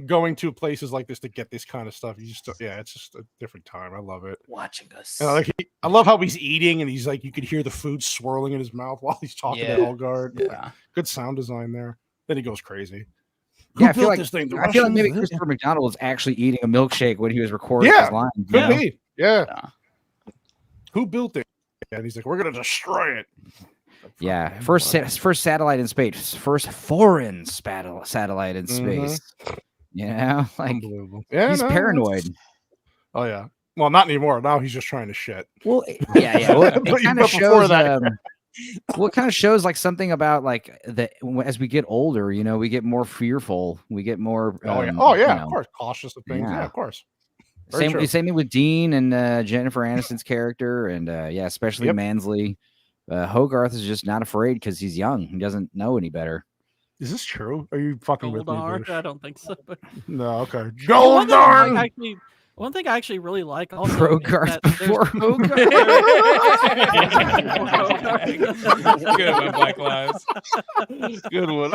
Going to places like this to get this kind of stuff. It's just a different time. I love it. Watching us. And I love how he's eating and he's like, you could hear the food swirling in his mouth while he's talking to Hogarth. Yeah. Good sound design there. Then he goes crazy. Yeah, I feel like maybe Christopher McDonald was actually eating a milkshake when he was recording his line. Could be. Yeah. Who built it? And he's like, we're gonna destroy it. Yeah, first satellite in space, first foreign satellite in space. Unbelievable. He's paranoid. Oh yeah. Well, not anymore. Now he's just trying to shit. Well, yeah. Well, it kind of shows that. Well, it kind of shows like something about like as we get older, we get more fearful. We get more. Of course, cautious of things. Yeah, of course. Very Same thing with Dean and Jennifer Aniston's character, and especially Mansley. Hogarth is just not afraid because he's young. He doesn't know any better. Is this true? Are you fucking with me? Goldar? I don't think so. But... No, okay. Goldar! One thing I actually really like also Hogarth before Hogarth. Good one, Black Lives. Good one.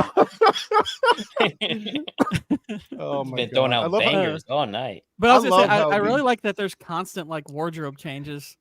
Oh my Been god! throwing out bangers all night. But I was gonna say, I really like that there's constant like wardrobe changes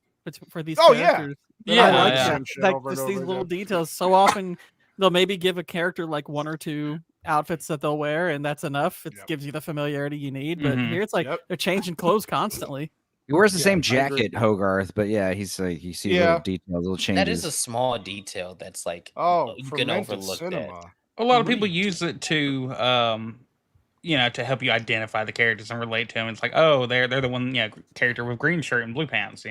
for these characters. I like just these little details. So often they'll maybe give a character like one or two outfits that they'll wear, and that's enough. It gives you the familiarity you need. But here it's like they're changing clothes constantly. He wears the same jacket, Hogarth, but he's like you see little details, little changes. That is a small detail that's like you can overlook that. A lot of people use it to to help you identify the characters and relate to them. It's like, oh, they're the one character with green shirt and blue pants,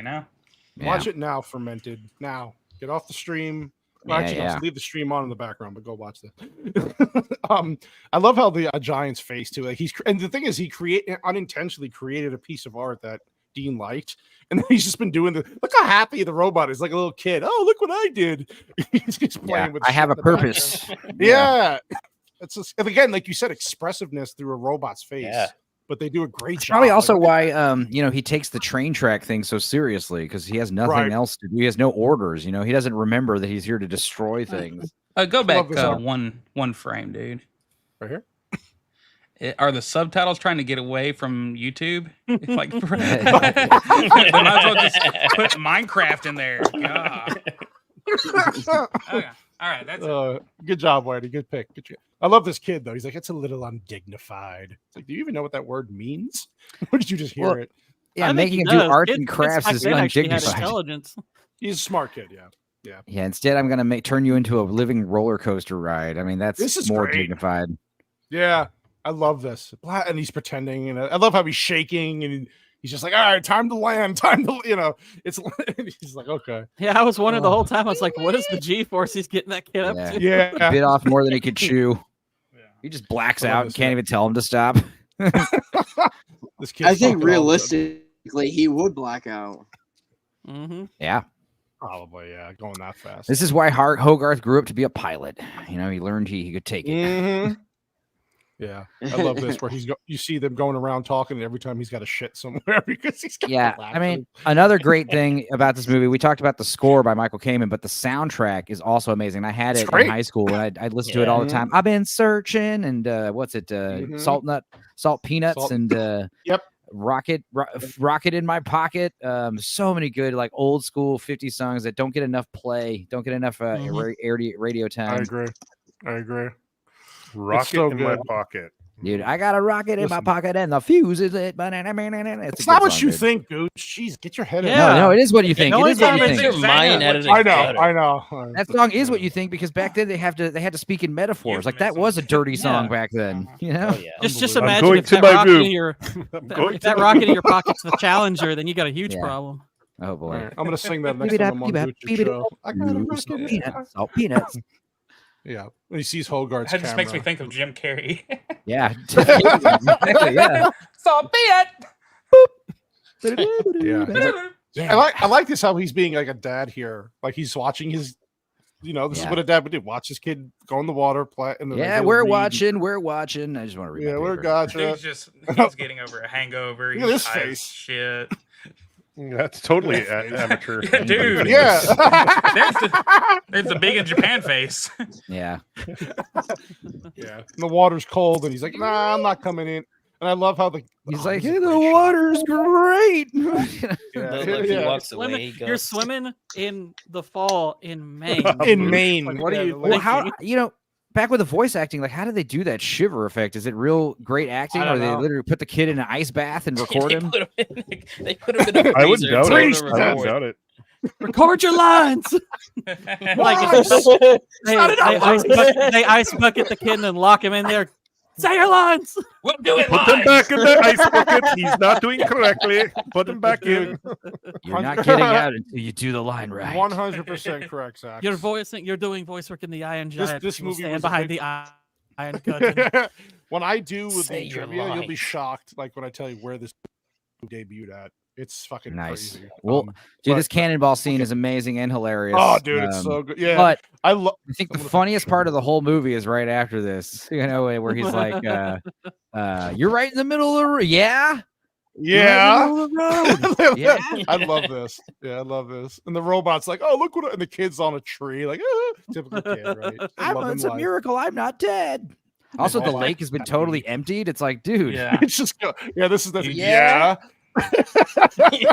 Watch it now, Fermented. Now. Get off the stream. Well, let's leave the stream on in the background, but go watch that. I love how the Giant's face too. Like and the thing is, he unintentionally created a piece of art that Dean liked, and then he's just been doing look how happy the robot is, like a little kid. Oh, look what I did! He's just playing with. I have a purpose. It's just, and again, like you said, expressiveness through a robot's face. Yeah. But they do a great job. Probably also why he takes the train track thing so seriously because he has nothing else to do. He has no orders. He doesn't remember that he's here to destroy things. Go back one frame, dude. Right here. Are the subtitles trying to get away from YouTube? Like, they might as well just put Minecraft in there. God. Okay. All right, that's good job, Whitey. Good pick. Good job. I love this kid though. He's like, it's a little undignified. It's like, do you even know what that word means? Or did you just hear it? Yeah, making him do art and crafts is undignified. Intelligence. He's a smart kid. Yeah. Instead, I'm gonna turn you into a living roller coaster ride. I mean, that's more dignified. Yeah, I love this. And he's pretending, and I love how he's shaking and. He's just like, all right, time to land, it's he's like, okay. Yeah, I was wondering the whole time. I was like, what is the G-force he's getting that kid up to? Yeah. Bit off more than he could chew. He just blacks out and can't even tell him to stop. This kid I think realistically, he would black out. Mm-hmm. Yeah. Probably, going that fast. This is why Hogarth grew up to be a pilot. He learned he could take it. Mm-hmm. Yeah, I love this where you see them going around talking, and every time he's got a shit somewhere because he's got. Yeah, I mean, another great thing about this movie, we talked about the score by Michael Kamen, but the soundtrack is also amazing. I had it in high school, and I'd listen to it all the time. I've been searching, and Salt Peanuts, and Rocket in My Pocket. So many good like old school 50 songs that don't get enough play, don't get enough radio time. I agree. Rocket in my pocket. Dude, I got a rocket in my pocket and the fuse is lit. It's not what you think, Gooch. Jeez, get your head in. No, it is what you think. It is what you think. Your mind out of the I know. That song is what you think because back then they had to speak in metaphors. Like that was a dirty song back then. Oh, yeah. Just imagine if that rocket in your pocket's the Challenger, then you got a huge problem. Oh boy. Right, I'm gonna sing that next time I'm on Gooch's show. I got a rocket. Salt peanuts. Yeah, when he sees Hogarth's that just makes me think of Jim Carrey. Yeah, exactly, yeah. Salt peanut. Yeah, I like this how he's being like a dad here. Like he's watching his, this is what a dad would do. Watch his kid go in the water, play. We're watching. I just want to read. Yeah, we're gotcha. He's getting over a hangover. Look at this face. Shit. That's totally amateur. Yeah, dude. Yeah. there's the big in Japan face. Yeah. Yeah. And the water's cold, and he's like, nah, I'm not coming in. And I love how he's like, hey, the water's great. He walks away. You're swimming in the fall in Maine. In Maine. Like, what are you? Well, how back with the voice acting, like how did they do that shiver effect? Is it real great acting, or they literally put the kid in an ice bath and record him? They put him in a I wouldn't doubt it. Record your lines. Like they ice bucket the kid and lock him in there. Say your lines. We'll do it. Put them back in the ice bucket. He's not doing correctly. Put them back in. You're not getting out until you do do right. 100% correct, Zach. You're doing voice work in the Iron Giant. This movie stand behind the Iron Curtain. When I do with the trivia, you'll be shocked. Like when I tell you where this debuted at. It's fucking Nice. crazy. Well, dude, this cannonball scene is amazing and hilarious. Oh, dude, it's so good. Yeah, but I think the funniest part of the whole movie is right after this. You know, where he's like, "You're right in the middle of the road." Yeah. Yeah. Yeah. I love this. Yeah, I love this. And the robot's like, "Oh, look what," and the kid's on a tree, like, typical kid, right? It's a miracle I'm not dead. Also, the lake has been totally emptied. It's like, dude, it's just this is the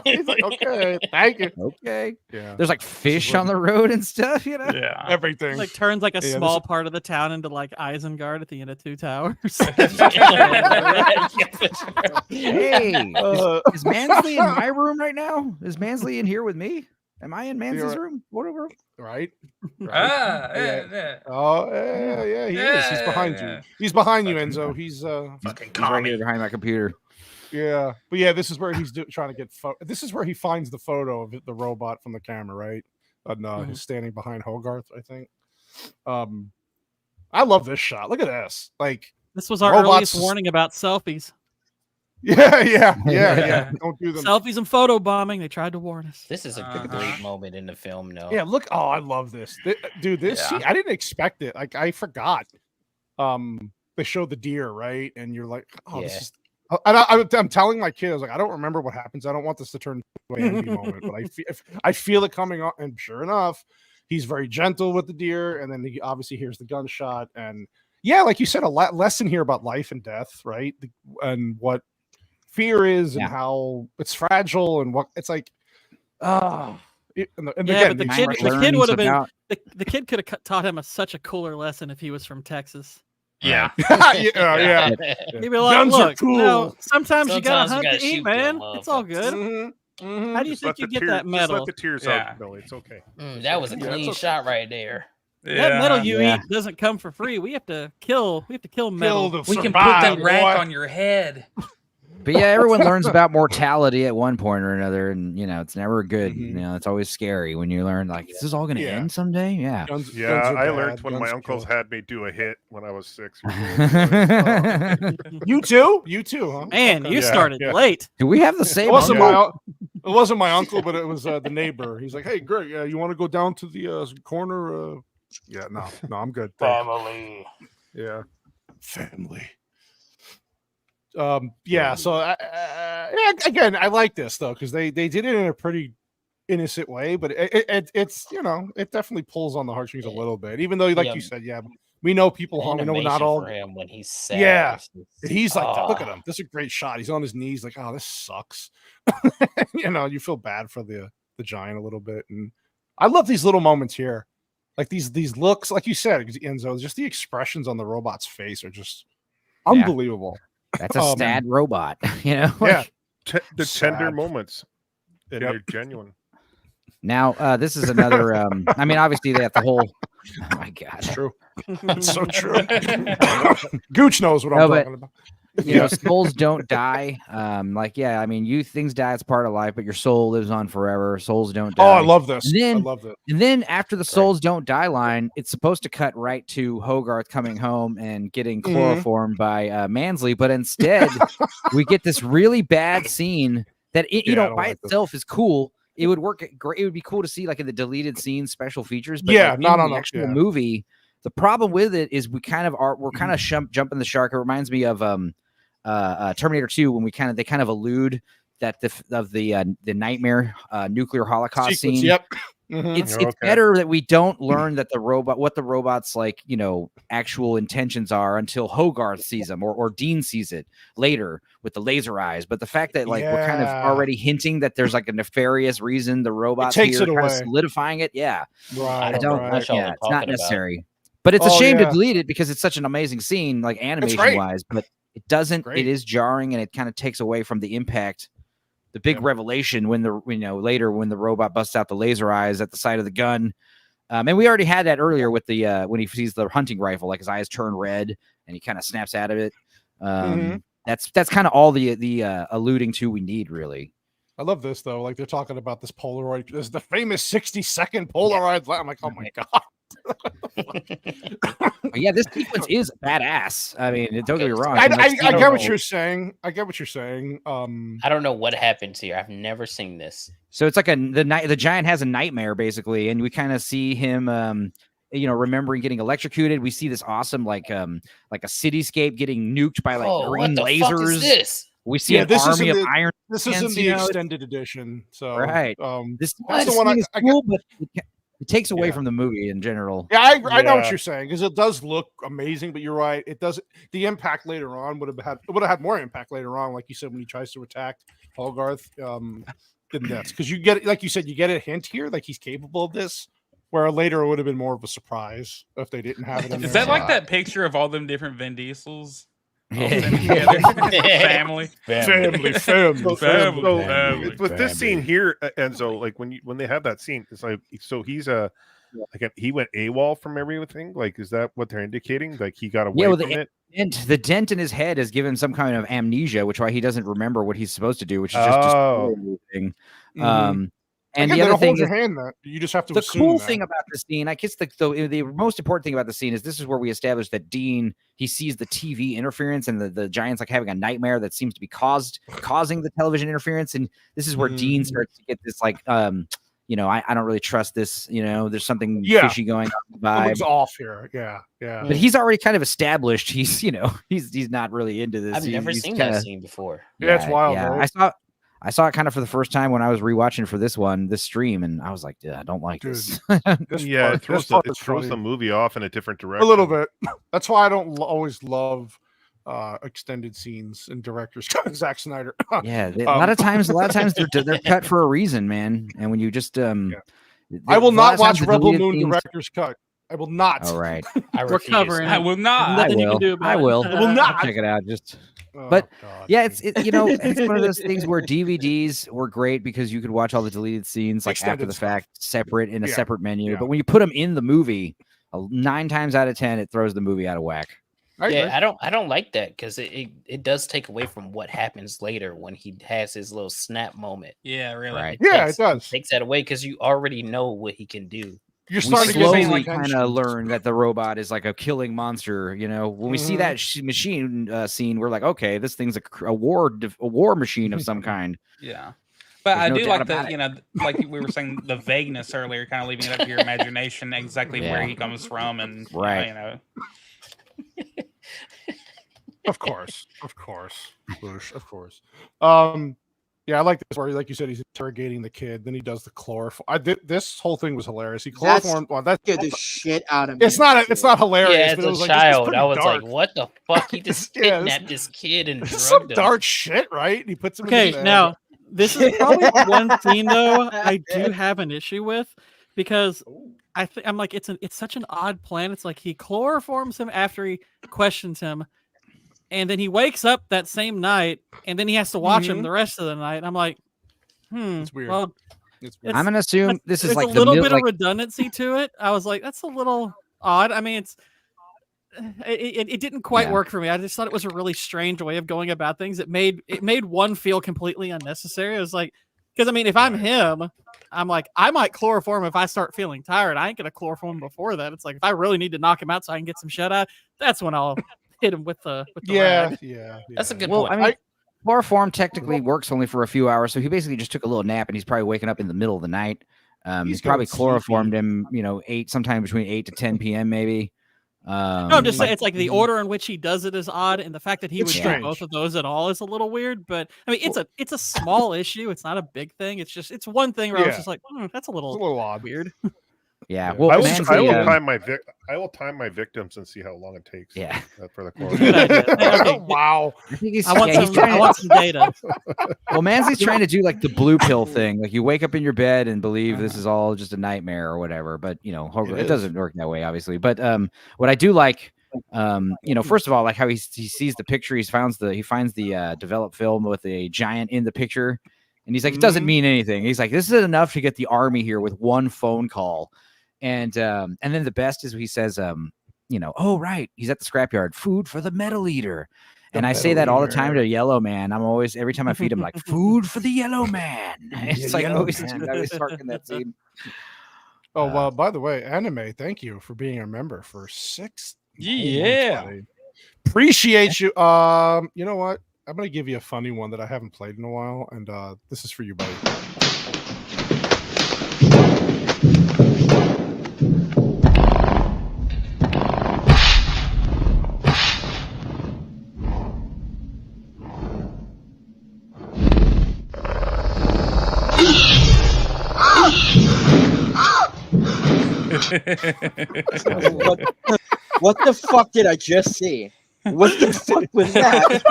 He's like, okay, thank you. Okay. Yeah. There's like fish on the road and stuff, you know? Yeah. Everything. Like turns like a small part of the town into like Isengard at the end of Two Towers. Hey, is Mansley in my room right now? Is Mansley in here with me? Am I in Mansley's room? Whatever. Right. Yeah. Oh, yeah, he is. He's behind you. He's behind you, Enzo. He's right here behind my computer. Yeah, but yeah, this is where he's trying to get. This is where he finds the photo of the robot from the camera, right? And he's standing behind Hogarth, I think. I love this shot. Look at this. Like this was our earliest warning about selfies. Yeah. Don't do them. Selfies and photo bombing. They tried to warn us. This is a great moment in the film, though. Yeah, look. Oh, I love this, dude. This scene, I didn't expect it. Like I forgot. They showed the deer, right? And you're like, oh, this is. And I'm telling my kid, I was like, I don't remember what happens. I don't want this to turn into an envy moment, but I feel it coming on. And sure enough, he's very gentle with the deer, and then he obviously hears the gunshot. And yeah, like you said, a lesson here about life and death, right? And what fear is, and how it's fragile, and what it's like. But the kid would have been. The kid could have taught him such a cooler lesson if he was from Texas. Yeah. Yeah. He'd be like, guns look, are cool. you know, sometimes you gotta hunt to eat, man. them, It's all good. How do you think you get that medal? Just let the tears out, Billy. It's okay. That was a clean shot right there. That medal you eat doesn't come for free. We have to kill metal. We can put that rack on your head. But yeah, everyone learns about mortality at one point or another, and you know it's never good. You know, it's always scary when you learn like, is this all going to end someday? Yeah, guns I learned when my uncles had me do a hit when I was 6 years old. You too, huh? Man, you started late. Do we have the same? It wasn't my uncle, but it was the neighbor. He's like, hey, Greg, you want to go down to the corner? Yeah, no, I'm good. Family. Yeah, family. So again, I like this though because they did it in a pretty innocent way, but it's it definitely pulls on the heartstrings a little bit, even though you said, we know people, we know not all. For him when he's sad, he's like, look at him. This is a great shot. He's on his knees, like, oh, this sucks. You feel bad for the giant a little bit, and I love these little moments here, like these looks, like you said, Enzo. Just the expressions on the robot's face are just unbelievable. That's a sad robot, the tender moments, and they're genuine. Now, this is another. I mean, obviously, they have the whole. Oh my God, it's true. It's so true. Gooch knows what I'm talking about. You know, souls don't die. I mean, things die. It's part of life, but your soul lives on forever. Souls don't die. Oh, I love this. I love this. And then after the souls don't die line, it's supposed to cut right to Hogarth coming home and getting chloroformed by Mansley, but instead we get this really bad scene that by itself is cool. It would work great. It would be cool to see like in the deleted scenes, special features. But not on the actual movie. The problem with it is we're kind of jumping the shark. It reminds me of Terminator 2 when they kind of allude that the nightmare nuclear holocaust scene. Yep. It's better that we don't learn that what the robot's actual intentions are until Hogarth sees them or Dean sees it later with the laser eyes. But the fact that we're kind of already hinting that there's like a nefarious reason the robot's takes here, it kind away. of solidifying it. Yeah, Right. it's not necessary. But it's a shame to delete it because it's such an amazing scene, like animation wise. But it doesn't. It is jarring, and it kind of takes away from the impact. The big revelation when later when the robot busts out the laser eyes at the side of the gun, and we already had that earlier with the when he sees the hunting rifle, like his eyes turn red and he kind of snaps out of it. That's kind of all the alluding to we need really. I love this though. Like they're talking about this Polaroid, this the famous 60-second Polaroid. I'm like, oh my God. Yeah, this sequence is badass. I mean, don't get me wrong. I get what you're saying. I get what you're saying. I don't know what happens here. I've never seen this. So it's like the giant has a nightmare basically, and we kind of see him, remembering getting electrocuted. We see this awesome like a cityscape getting nuked by like green what the lasers. Fuck is this? We see an army of iron. This is in the extended edition. So right. This that's the one is cool, but it takes away from the movie in general. Yeah, I know what you're saying because it does look amazing, but you're right. It does. The impact later on would have had more impact later on, like you said when he tries to attack Hogarth. Than this because you get, like you said, you get a hint here, like he's capable of this. Where later it would have been more of a surprise if they didn't have it in there. Is that like that picture of all them different Vin Diesels? Family. With this scene here, Enzo, like when they have that scene, it's like he's he went AWOL from everything. Like, is that what they're indicating? Like he got away from it. And the dent in his head has given some kind of amnesia, which why he doesn't remember what he's supposed to do, which is just destroy everything. And again, the other thing is, that you just have to. The cool thing about the scene, I guess, the most important thing about the scene is this is where we establish that Dean, he sees the TV interference and the giant's like having a nightmare that seems to be causing the television interference, and this is where Dean starts to get this like I don't really trust this. There's something fishy going on. Something's off here. Yeah. But he's already kind of established. He's he's not really into this. I've never seen that scene before. Yeah, it's wild. Yeah. I saw it kind of for the first time when I was rewatching for this stream, and I was like, I don't like this. It throws the movie off in a different direction. A little bit. That's why I don't always love extended scenes in directors. Zack Snyder. Yeah, a lot of times they're cut for a reason, man. And when you just I will not watch Rebel Moon director's cut. I will not. All right. We're covering. I will not. Nothing you can do about I will. I will not. Check it out. Just. But it's one of those things where DVDs were great because you could watch all the deleted scenes like after the fact, separate in a separate menu. Yeah. But when you put them in the movie, 9 times out of 10, it throws the movie out of whack. I don't like that because it does take away from what happens later when he has his little snap moment. Yeah, really. Right. It does. Takes that away because you already know what he can do. You're starting to slowly kind of learn that the robot is like a killing monster. When we see that machine scene, we're like, okay, this thing's a war machine of some kind. Yeah, but I do like the like we were saying, the vagueness earlier, kind of leaving it up to your imagination exactly where he comes from, and right. Of course. Bush, of course. Yeah, I like this where, like you said, he's interrogating the kid. Then he does the chloroform. This whole thing was hilarious. He chloroformed. That scared the shit out of me. It's not hilarious. Yeah, but as it a child, I was dark. like, "What the fuck?" He just kidnapped this kid and drugged some him. dark shit, right? He puts him. Okay, now this is probably one scene though I do have an issue with because I'm like, it's such an odd plan. It's like he chloroforms him after he questions him. And then he wakes up that same night, and then he has to watch him the rest of the night. I'm like, it's weird. Well, I'm gonna assume this is like a little bit of redundancy to it. I was like, that's a little odd. I mean, it didn't quite work for me. I just thought it was a really strange way of going about things. It made one feel completely unnecessary. It was like, because I mean, if I'm him, I'm like, I might chloroform if I start feeling tired. I ain't gonna chloroform before that. It's like if I really need to knock him out so I can get some shut eye, that's when I'll hit him with the rag. Yeah. That's a good point. I mean, chloroform technically works only for a few hours, so he basically just took a little nap, and he's probably waking up in the middle of the night. He's probably chloroformed him, sometime between 8 to 10 p.m. maybe. No, I'm just saying it's like the order in which he does it is odd, and the fact that he would do both of those at all is a little weird. But I mean, it's a small issue. It's not a big thing. It's one thing where I was just like, that's a little odd, weird. Yeah, well, I will time my victims and see how long it takes. Yeah, for the okay. Wow. I want some data. Well, Mansley's trying to do like the blue pill thing. Like you wake up in your bed and believe this is all just a nightmare or whatever. But it doesn't work that way, obviously. But what I do like, first of all, like how he sees the picture, he finds the developed film with a giant in the picture, and he's like, it doesn't mean anything. He's like, this is enough to get the army here with one phone call. And then the best is he says, oh, right, he's at the scrapyard, food for the metal eater. And I say that all the time to Yellow Man. I'm always, every time I feed him, like, food for the Yellow Man. It's like always talking that scene. Oh, well, by the way, Anime, thank you for being a member for 6 Yeah. months, buddy. Appreciate you. You know what? I'm gonna give you a funny one that I haven't played in a while, and this is for you, buddy. What the fuck did I just see? What the fuck was that?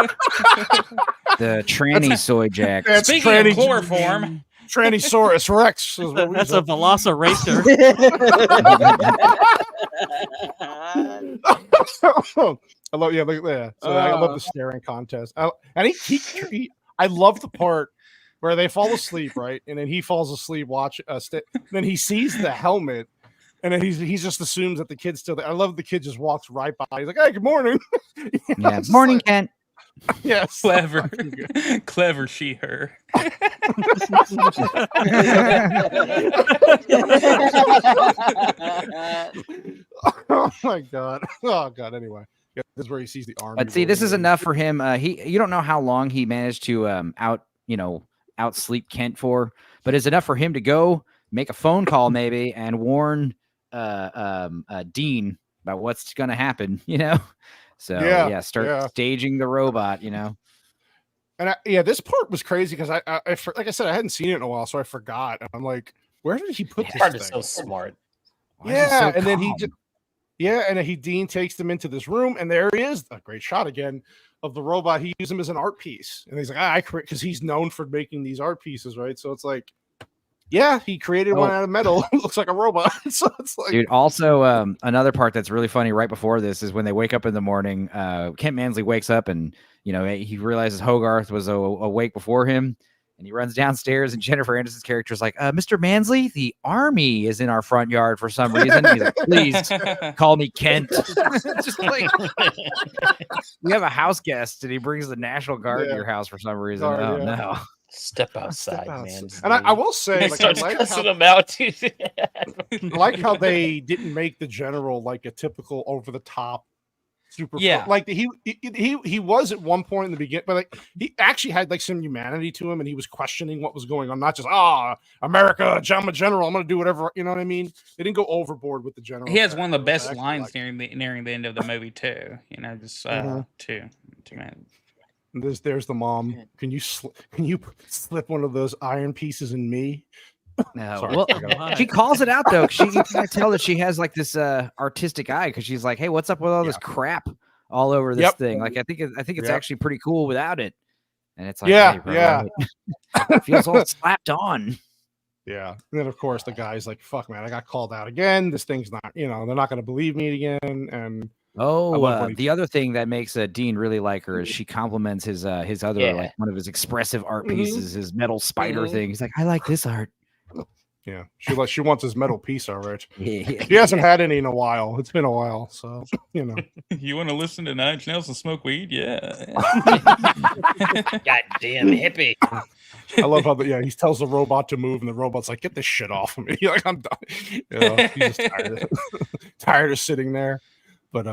The tranny soy jack. That's Speaking tranny- of chloroform, Trannysaurus Rex. Is what we That's said. a velociraptor. I love, yeah, look at that. So I love the staring contest. And I love the part where they fall asleep, right? And then he falls asleep, then he sees the helmet, and then he just assumes that the kid's still there. I love the kid just walks right by. He's like, "Hey, good morning." Yeah, morning, like, Kent. Yes, clever, clever she, her. Oh my god. Oh god. Anyway, yeah, this is where he sees the army. But see, this is enough for him. You don't know how long he managed to outsleep Kent for, but it's enough for him to go make a phone call maybe and warn Dean about what's going to happen. So start staging the robot. And this part was crazy because I like I said, I hadn't seen it in a while, so I forgot. I'm like, where did he put this Hard thing? is so smart. Yeah, and then Dean takes them into this room, and there he is, a great shot again of the robot. He used him as an art piece, and he's like, because he's known for making these art pieces, right? So it's like, yeah, he created one out of metal. Looks like a robot. So it's like, dude. Also, another part that's really funny right before this is when they wake up in the morning. Kent Mansley wakes up, and he realizes Hogarth was awake before him. And he runs downstairs, and Jennifer Aniston's character is like, Mr. Mansley, the army is in our front yard for some reason. He's like, please call me Kent. Just like, you have a house guest, and he brings the National Guard to your house for some reason. No. Step outside, man. And I will say, like, I like how, them out. I like how they didn't make the general like a typical over the top super. Like he was at one point in the beginning, but like he actually had like some humanity to him, and he was questioning what was going on, not just America, I'm a general, I'm gonna do whatever, you know what I mean? They didn't go overboard with the general. He has one of the best lines nearing the end of the movie too. Just two minutes. There's the mom. Can you slip one of those iron pieces in me? No, Sorry, well, she calls it out though. You can tell that she has like this artistic eye, because she's like, "Hey, what's up with all this crap all over this thing?" Like, I think it's actually pretty cool without it. And it's like, it feels all slapped on. Yeah, and then of course the guy's like, "Fuck, man, I got called out again. This thing's not, they're not going to believe me again." And the other thing that makes Dean really like her is she compliments his other like one of his expressive art pieces, his metal spider thing. He's like, "I like this art." Yeah, she wants his metal piece, all right. She hasn't had any in a while. It's been a while, so You want to listen to Nine Inch Nails and smoke weed? Yeah. Goddamn hippie. I love how he tells the robot to move, and the robot's like, "Get this shit off of me!" Like, I'm done. He's just tired of sitting there. But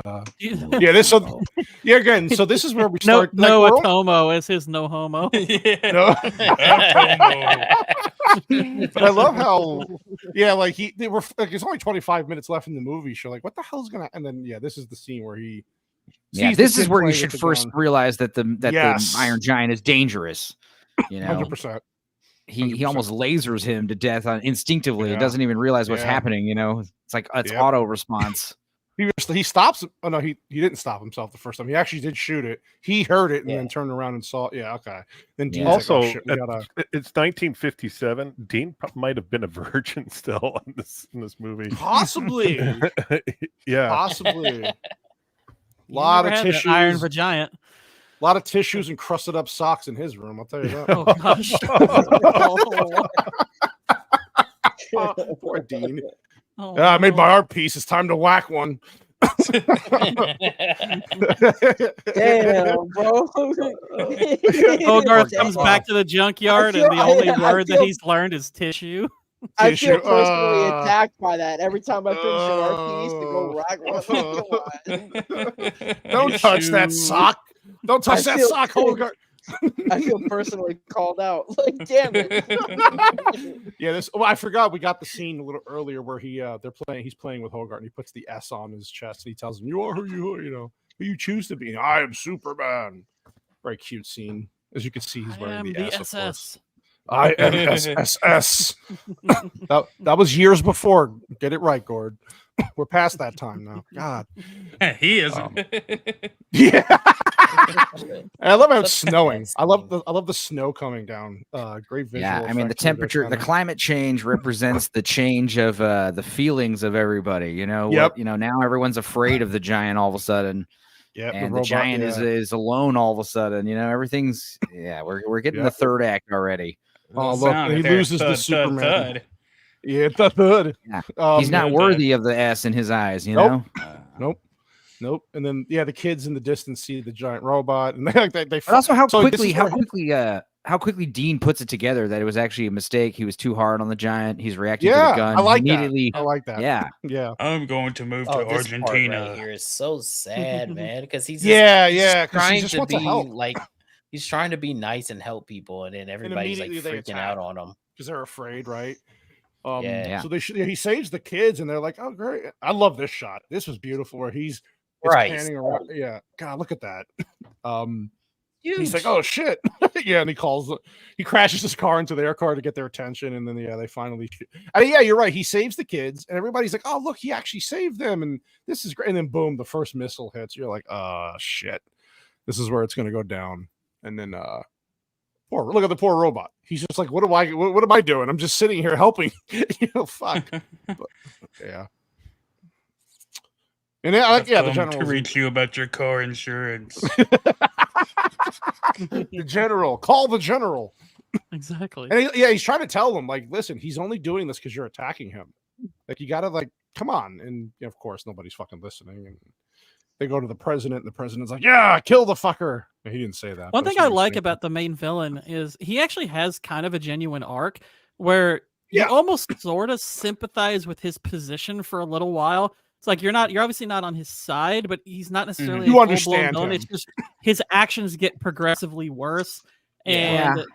again. So this is where we start. No Atomo is his no homo. No. But I love how, they were like, there's only 25 minutes left in the movie. So like, what the hell's gonna? And then this is the scene where he. This is where you should first realize that the Iron Giant is dangerous. 100%. He almost lasers him to death instinctively. He doesn't even realize what's happening. It's like it's auto response. He stops. Oh no, he didn't stop himself the first time. He actually did shoot it. He heard it and then turned around and saw. Yeah, okay. Then Dean's also, like, it's 1957. Dean might have been a virgin still in this movie. Possibly. Yeah, possibly. A lot of tissues. Iron for giant. A lot of tissues and crusted up socks in his room. I'll tell you that. Oh gosh. Poor Dean. I made my art piece. It's time to whack one. Damn, bro. Hogarth comes back to the junkyard, and the only word that he's learned is tissue. I feel personally attacked by that every time I finish an arc. He needs to go rock. Don't touch that sock. Don't touch that sock, Hogarth. I feel personally called out. Like, damn it. Yeah, I forgot we got the scene a little earlier where he's playing with Hogarth and he puts the S on his chest and he tells him, "You are who who you choose to be. I am Superman." Very cute scene. As you can see, he's wearing the S, of course. I am SSS. that was years before. Get it right, Gord. We're past that time now. God. He isn't. Yeah. I love how it's snowing. I love the snow coming down. Great visual. Yeah, I mean the temperature, the climate change represents the change of the feelings of everybody. You know, now everyone's afraid of the giant all of a sudden. Yeah, and the giant is alone all of a sudden. You know, everything's we're getting the third act already. Oh look, he loses the Superman. Yeah, thud. Yeah. He's not worthy of the S in his eyes, you know? Nope. And then the kids in the distance see the giant robot, and they but also how quickly Dean puts it together that it was actually a mistake. He was too hard on the giant. He's reacting to the gun. I like immediately. That. I like that. Yeah. I'm going to move to Argentina. Part right here is so sad, man, because he's trying to be like he's trying to be nice and help people, and then everybody's like freaking out on him because they're afraid, right? So he saves the kids, and they're like, "Oh, great!" I love this shot. This was beautiful, where he's panning around. Yeah, God, look at that. He's like, "Oh shit!" Yeah, and he crashes his car into their car to get their attention, and then they finally. You're right. He saves the kids, and everybody's like, "Oh, look, he actually saved them," and this is great. And then boom, the first missile hits. You're like, "Oh shit, this is where it's gonna go down." And then look at the poor robot. He's just like, what am I doing? I'm just sitting here helping. Fuck. But, yeah. And the general to reach you about your car insurance. The general, call the general. Exactly. And he's trying to tell them, like, listen, he's only doing this because you're attacking him. Like, you gotta come on. And of course, nobody's fucking listening. And they go to the president, and the president's like, "Yeah, kill the fucker." He didn't say that. One thing I like about the main villain is he actually has kind of a genuine arc where you almost sort of sympathize with his position for a little while. It's like you're obviously not on his side, but he's not necessarily you understand him. It's just his actions get progressively worse, and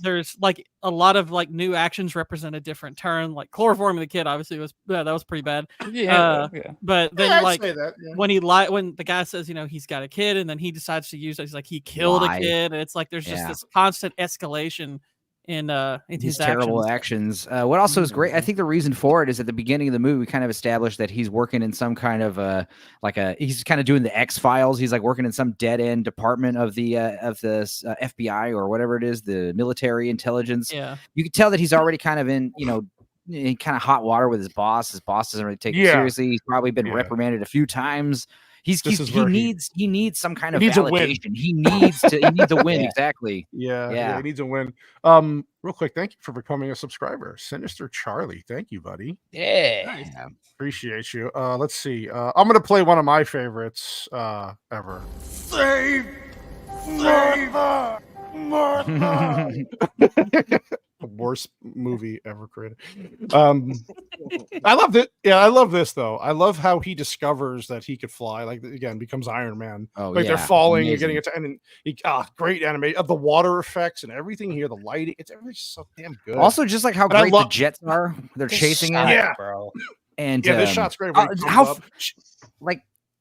there's like a lot of like new actions represent a different turn. Like chloroforming the kid, obviously that was pretty bad. But then when the guy says he's got a kid, and then he decides to use it, he's like he killed a kid, and it's like there's just this constant escalation in his terrible actions. What also is great, I think the reason for it is at the beginning of the movie we kind of established that he's working in some kind of he's kind of doing the X-Files. He's like working in some dead end department of the FBI or whatever it is, the military intelligence. Yeah, you can tell that he's already kind of in kind of hot water with his boss. His boss doesn't really take him seriously. He's probably been reprimanded a few times. He needs some kind of validation. He needs a win. Exactly. Yeah. He needs a win. Real quick, thank you for becoming a subscriber. Sinister Charlie. Thank you, buddy. Yeah. Appreciate you. Let's see. I'm gonna play one of my favorites ever. Save Martha. The worst movie ever created. I loved it. Yeah, I love this though. I love how he discovers that he could fly. Like again, becomes Iron Man. Oh, like they're falling, you're getting it, and great animation of the water effects and everything here. The lighting, everything's so damn good. Also, just like how great the jets are. They're chasing him, bro. And this shot's great.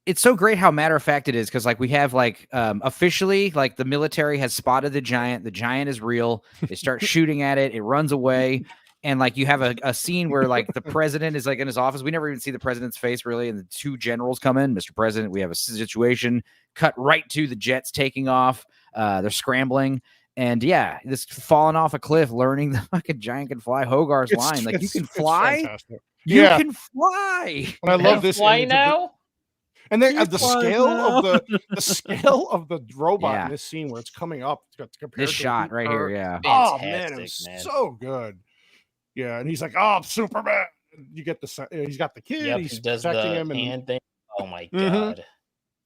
It's so great how matter of fact it is, because like we have officially like the military has spotted the giant is real. They start shooting at it, it runs away, and like you have a scene where like the president is like in his office. We never even see the president's face really, and the two generals come in. Mr. President, we have a situation. Cut right to the jets taking off. They're scrambling. And this falling off a cliff, learning the fucking giant can fly. Hogarth's line, like you can fly. You can fly. And I love this. Fly now. And then the scale of the robot in this scene where it's coming up. This shot right here, yeah. Oh man, it was so good. Yeah, and he's like, "Oh, Superman." You get he's got the kid. He's he does protecting the him, hand thing. Oh my god.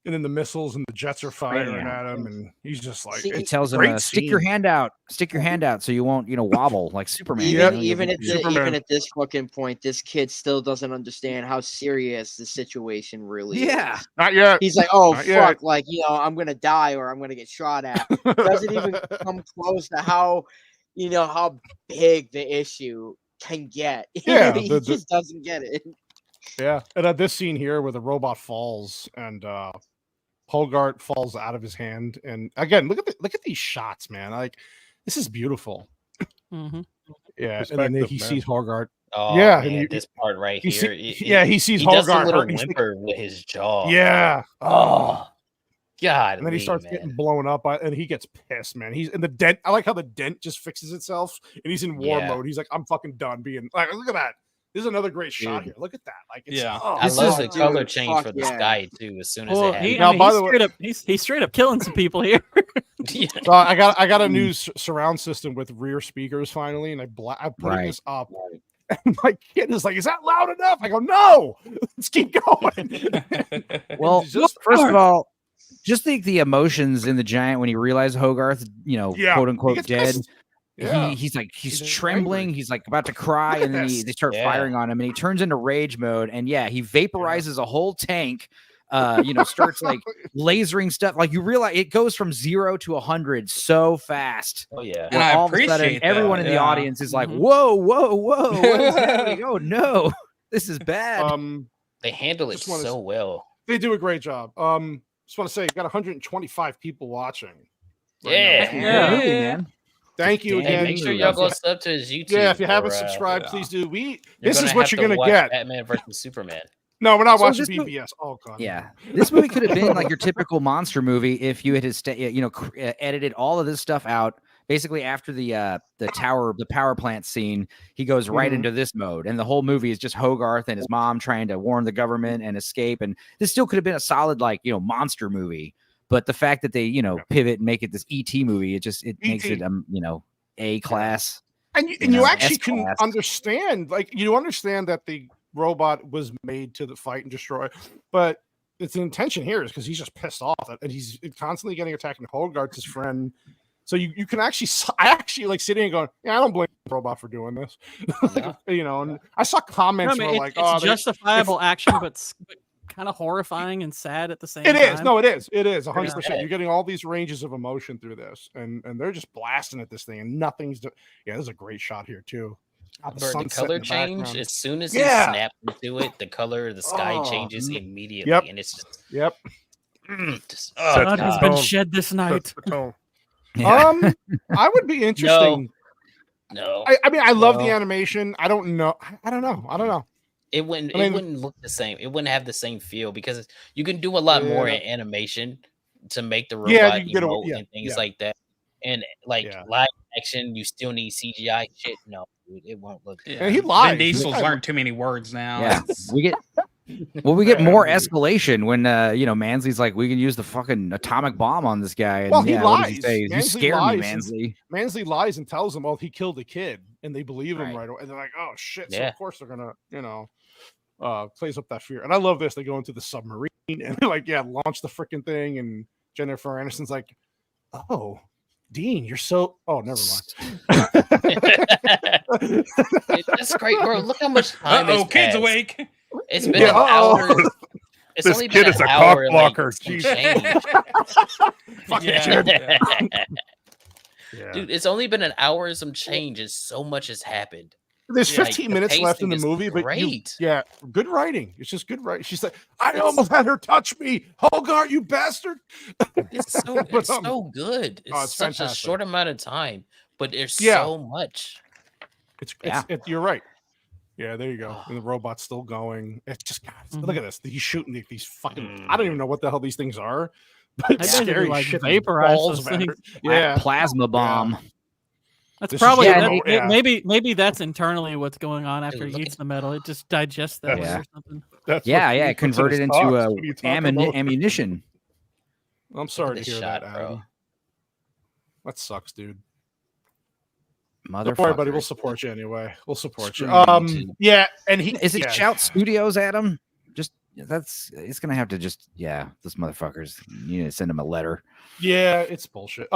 and then the missiles and the jets are firing at him, and he's just like, it tells him, stick your hand out, so you won't, wobble like Superman. Even at this fucking point, this kid still doesn't understand how serious the situation really is. Not yet. He's like, oh Not fuck, yet. like I'm gonna die or I'm gonna get shot at. Doesn't even come close to how big the issue can get. Yeah, he just doesn't get it. Yeah, and at this scene here where the robot falls and Hogarth falls out of his hand, and again, look at these shots, man. Like, this is beautiful. Mm-hmm. Yeah, and then he sees Hogarth. Oh, yeah, man, this part right here. He sees he Hogarth. does a little whimper with his jaw. Yeah. Oh, God. And then he starts getting blown up, and he gets pissed, man. He's in the dent. I like how the dent just fixes itself, and he's in war mode. He's like, I'm fucking done being like, look at that. This is another great shot here. Look at that. Like, it's, I love the color change for the sky too. As soon as it happens. Now, by the way, he's straight up killing some people here. So I got a new surround system with rear speakers finally, and I'm putting this up. And my kid is like, "Is that loud enough?" I go, "No, let's keep going." Well, first of all, just think the emotions in the giant when he realized Hogarth, quote unquote, dead. Yeah. He's trembling. Angry. He's like about to cry, and then they start firing on him, and he turns into rage mode. And he vaporizes a whole tank. Starts like lasering stuff. Like, you realize it goes from 0 to 100 so fast. Oh yeah, and I all of a sudden, everyone in the audience is like, "Whoa, whoa, whoa! What is happening? Oh no, this is bad." They handle it so well. They do a great job. Just want to say, you got 125 people watching. Man. Thank you again. Make sure y'all go sub to his YouTube. Yeah, if you haven't subscribed, please do. This is what you're gonna get. Batman versus Superman. No, we're not watching BBS. Oh god. Yeah, this movie could have been like your typical monster movie if you had edited all of this stuff out. Basically, after the power plant scene, he goes right into this mode, and the whole movie is just Hogarth and his mom trying to warn the government and escape. And this still could have been a solid monster movie. But the fact that they pivot and make it this ET movie, it makes it A class. And you actually can understand, you understand that the robot was made to fight and destroy, but its intention here is because he's just pissed off and he's constantly getting attacked, and Hogarth's his friend. So you can actually, I actually like sitting and going, I don't blame the robot for doing this. And I saw comments where it's justifiable action, but kind of horrifying and sad at the same time. It is. No, it is. It is 100%. You're getting all these ranges of emotion through this, and they're just blasting at this thing, and nothing's. There's a great shot here too. The color change as soon as he snaps into it, the color of the sky changes immediately, and it's just blood has been shed this night. I would be interesting. No, I mean, I love the animation. I don't know. It wouldn't look the same. It wouldn't have the same feel because you can do a lot more in animation to make the robot emote and things like that. And live action, you still need CGI shit. No, dude, it won't look. Yeah. And he lies. Vin Diesel's learned too many words now. Yeah, we get more escalation when Mansley's like, we can use the fucking atomic bomb on this guy. And, he lies. What does he say? You scared me, Mansley. Mansley lies and tells them, he killed a kid, and they believe him right away. And they're like, oh shit! So of course they're gonna, plays up that fear. And I love this. They go into the submarine and they're like, launch the freaking thing. And Jennifer Aniston's like, oh, Dean, you're so. Oh, never mind. That's great, bro. Look how much time. Kids awake. It's been an hour. It's this only kid been is an a hour, cock blocker. Dude, it's only been an hour and some change, and so much has happened. There's 15 minutes left in the movie, but good writing. It's just good writing. She's like, I almost had her touch me. Hogarth, you bastard. It's so good. It's such fantastic. A short amount of time, but there's so much. You're right. Yeah, there you go. And the robot's still going. It's just look at this. He's shooting these fucking. I don't even know what the hell these things are, but it's scary. Like shit. Vaporize those things. Plasma bomb. That's probably maybe that's internally what's going on after he eats the metal. It just digests that way or something. It converted into ammunition. I'm sorry to hear that, Adam. That sucks, dude. Don't worry, buddy. We'll support you anyway. We'll support you. And he is it Shout Studios, Adam? Just it's gonna have to just those motherfuckers. You need to send him a letter. Yeah, it's bullshit.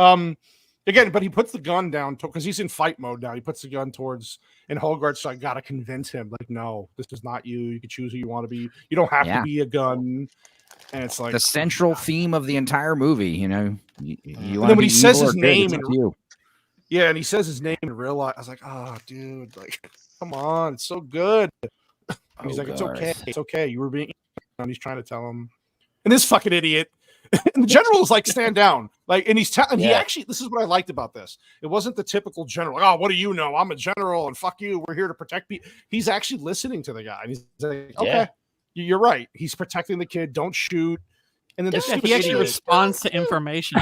Again, but he puts the gun down because he's in fight mode now. He puts the gun towards, and Hogarth's like, gotta convince him, like, no, this is not you. You can choose who you want to be. You don't have to be a gun. And it's like the central theme of the entire movie. You know, you and then when he says his good, name, and he says his name in real life, I was like, oh, dude, like, come on, it's so good. And he's like, it's okay, it's okay. You were being, and he's trying to tell him, and this fucking idiot. And the general is like, stand down. Like, and he's telling, he actually, this is what I liked about this. It wasn't the typical general, like, oh, what do you know? I'm a general and fuck you. We're here to protect people. He's actually listening to the guy. And he's like, okay, you're right. He's protecting the kid. Don't shoot. And then he actually responds to information.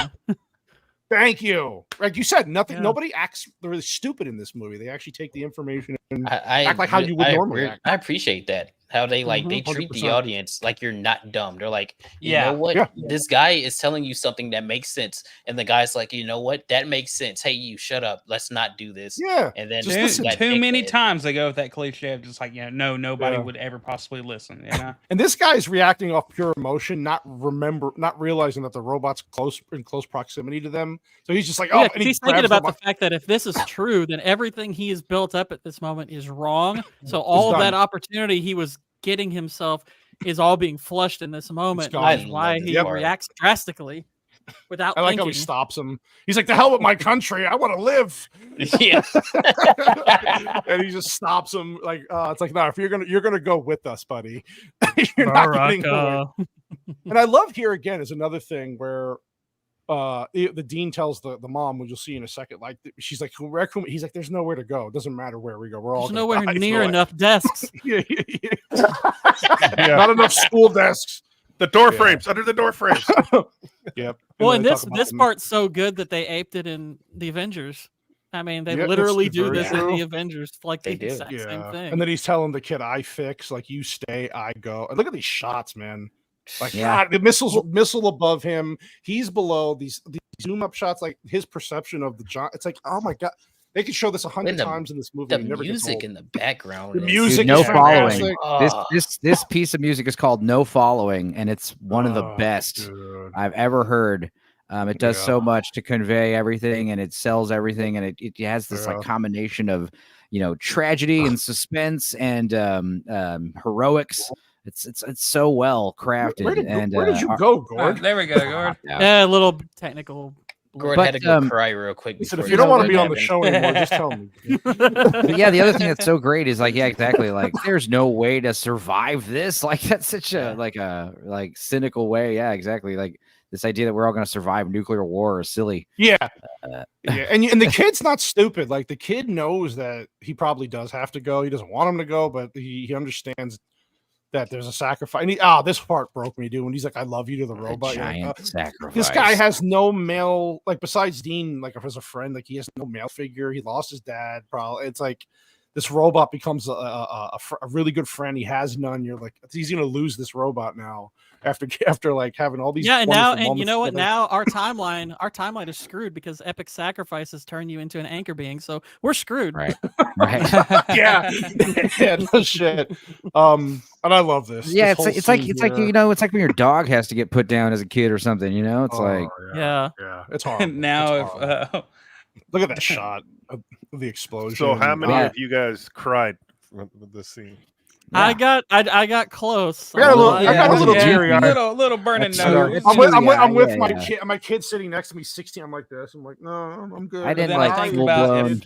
Thank you. Like you said, nobody acts really stupid in this movie. They actually take the information and act like how you would normally act. I appreciate that. How they they treat 100%. The audience like you're not dumb. They're like, you know what? This guy is telling you something that makes sense. And the guy's like, you know what? That makes sense. Hey, you shut up. Let's not do this. Yeah. And then too many times they go with that cliche of just like, nobody would ever possibly listen. You know? And this guy's reacting off pure emotion, not realizing that the robot's in close proximity to them. So he's just like, oh, and he's thinking about the fact that if this is true, then everything he has built up at this moment is wrong. So all of that opportunity he was getting himself is all being flushed in this moment. That's why he reacts drastically without I like how he stops him. He's like, the hell with my country. I want to live. Yeah. And he just stops him. Like, it's like, no, if you're gonna go with us, buddy. You're not getting away. And I love here again is another thing where the dean tells the mom, which you'll see in a second, like she's like, he's like, there's nowhere to go. It doesn't matter where we go. We're all nowhere near enough desks. Not enough school desks. The door frames under the door frames. Yep. Well, and this part's so good that they aped it in the Avengers. I mean, they literally do this in the Avengers, like the exact same thing. And then he's telling the kid, I fix, like you stay, I go. And look at these shots, man. Like, God, the missile above him, he's below. These zoom up shots, like his perception of the John. It's like, oh my God, they could show this 100 times in this movie. The music in the background, the music, No Following. This piece of music is called No Following, and it's one of the best I've ever heard. It does so much to convey everything, and it sells everything, and it has this like combination of tragedy and suspense and heroics. It's so well crafted. Where did you go, Gord? There we go, Gord. Yeah, a little technical. Gord had to go cry real quick. He said, if you don't want to be on the show anymore, just tell me. But yeah, the other thing that's so great is like, exactly. Like, there's no way to survive this. Like, that's such a cynical way. Yeah, exactly. Like this idea that we're all going to survive nuclear war is silly. Yeah. And the kid's not stupid. Like the kid knows that he probably does have to go. He doesn't want him to go, but he understands that there's a sacrifice. And this part broke me, dude. When he's like, "I love you" to the robot. Sacrifice. This guy has no male, like besides Dean, like if as a friend, like he has no male figure. He lost his dad. Probably it's like this robot becomes a really good friend. He has none. You're like, he's gonna lose this robot now after like having all these. Yeah, and you know what? Now our timeline is screwed because epic sacrifices turn you into an anchor being. So we're screwed. Right. yeah, no shit. And I love this. Yeah, it's like when your dog has to get put down as a kid or something. It's like it's hard. Now look at that shot of the explosion. So how many of you guys cried with this scene? Yeah. I got close. I got a little teary eyed. Little burning nose. I'm with my kid. My kid sitting next to me, 16. I'm like this. I'm like, no, I'm good. I didn't think about if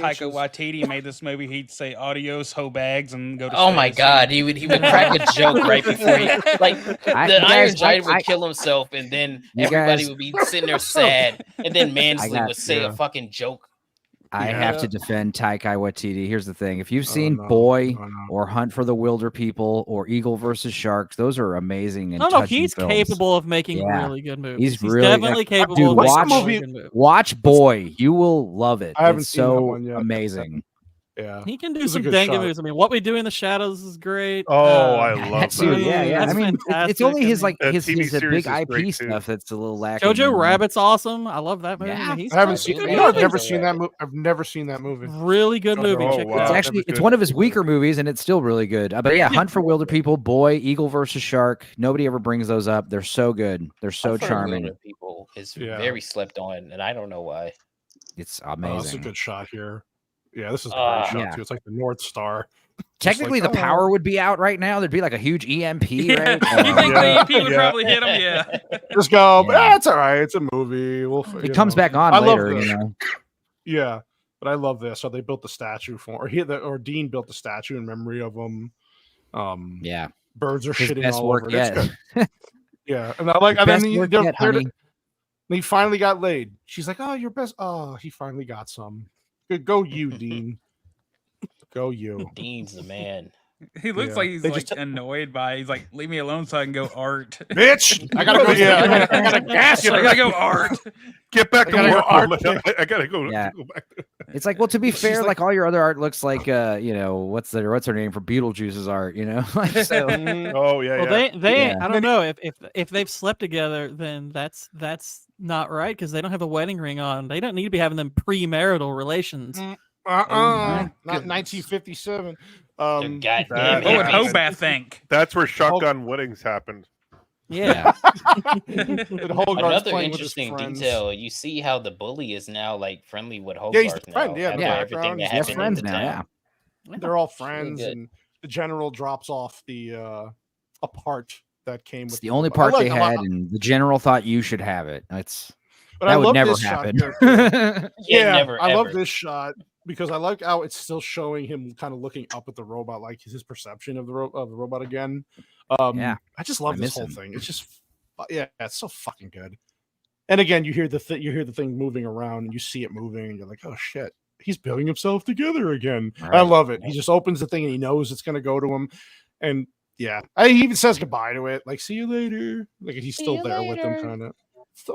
Taika Waititi made this movie, he'd say "Adios, hoe bags" and go to. Oh my God, he would crack a joke right before he the Iron Giant would kill himself, and then everybody would be sitting there sad, and then Mansley would say a fucking joke. I have to defend Taika Waititi. Here's the thing: if you've seen Boy or Hunt for the Wilder People or Eagle versus Sharks, those are amazing. And he's films. capable of making really good movies. He's really definitely capable. Dude, watch Boy. You will love it. I haven't it's seen that so one yet. Amazing. Yeah, He can do This is a some good dang good shot. movies. I mean, What We Do in the Shadows is great. Oh, I love That's that. yeah. That's I mean, it's fantastic. only his I mean, like That his TV his series big is great, IP too. stuff that's a little lacking. Jojo Rabbit's awesome. I love that movie. Yeah. He's I haven't got seen. some it. You good know, I've movies. never seen that movie. I've never seen that movie. Really good movie. Oh, Check wow. it It's out. actually That was it's good. one of his weaker movies, and it's still really good. But yeah, Hunt for Wilder People, Boy, Eagle versus Shark. Nobody ever brings those up. They're so good. They're so Hunt for charming. Wilder People is Yeah. very slept on, and I don't know why. It's Oh, this is a amazing. good shot here. Yeah, this is a great Ah. shot Yeah. too. It's like the North Star. Technically, like, the power would be out right now. There'd be like a huge EMP, Yeah. right? You think the Yeah. EP would Yeah. probably hit him? Yeah. Just go. Yeah. It's all right. It's a movie. It comes back on I love later, this. you know. Yeah, but I love this. So they built the statue for, or Dean built the statue in memory of him. Yeah, Birds are his shitting best all work over. It's yet. good. Yeah, and I like. Your And then best work yet, honey. he finally got laid. She's like, "Oh, your best." Oh, he finally got some. Good, go you, Dean. Go you. Dean's the man. He looks Yeah. like he's They like just- annoyed by. He's like, leave me alone so I can go art. Bitch, I gotta go. Yeah, I gotta gas I her. gotta go art. Get back I to gotta go work. art. woman. I gotta go. Yeah. Go back. It's like, well, to be She's fair, like- like all your other art looks like, you know, what's her name for Beetlejuice's art, you know? Like, so, Oh yeah, Well, yeah. they Yeah. I don't know if they've slept together, then that's not right because they don't have a wedding ring on. They don't need to be having them premarital relations. Not 1957. Goddamn that- What would hippies. Hobath think? That's where shotgun weddings happened. Yeah, And Hogarth's Another playing with his interesting friends. detail, you see how the bully is now like friendly with Yeah, Hogarth he's the friend, now. yeah, after yeah. everything that He's best happened in friends the now, town. yeah. They're all really friends, good. and the general drops off the a part that came It's with the only I part like- they I like- had, and the general thought you should have it. That's but that I would love never this shot happen. here, too. Yeah, never, I love ever. this shot because I like how it's still showing him kind of looking up at the robot, like his perception of the robot again. Yeah. I just love I this miss whole him. thing. It's just, yeah, it's so fucking good. And again, you hear the thing moving around, and you see it moving, and you're like, oh shit, he's building himself together again. I Right. love it. He just opens the thing, and he knows it's gonna go to him, and yeah, he even says goodbye to it, like see you later. Like he's See still you there with them, later. kind of.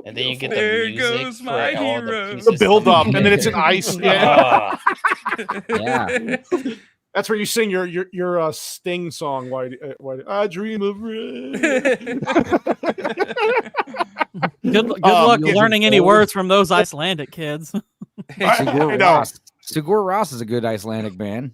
And then you get beautiful. the There music goes for my all the hero. pieces The build up, coming and then it's an together. ice. Yeah, Ah, Yeah. that's where you sing your Sting song. Why I dream of red. good luck yeah. learning any words from those Icelandic kids. I Sigur know. Rós. Sigur Rós is a good Icelandic band.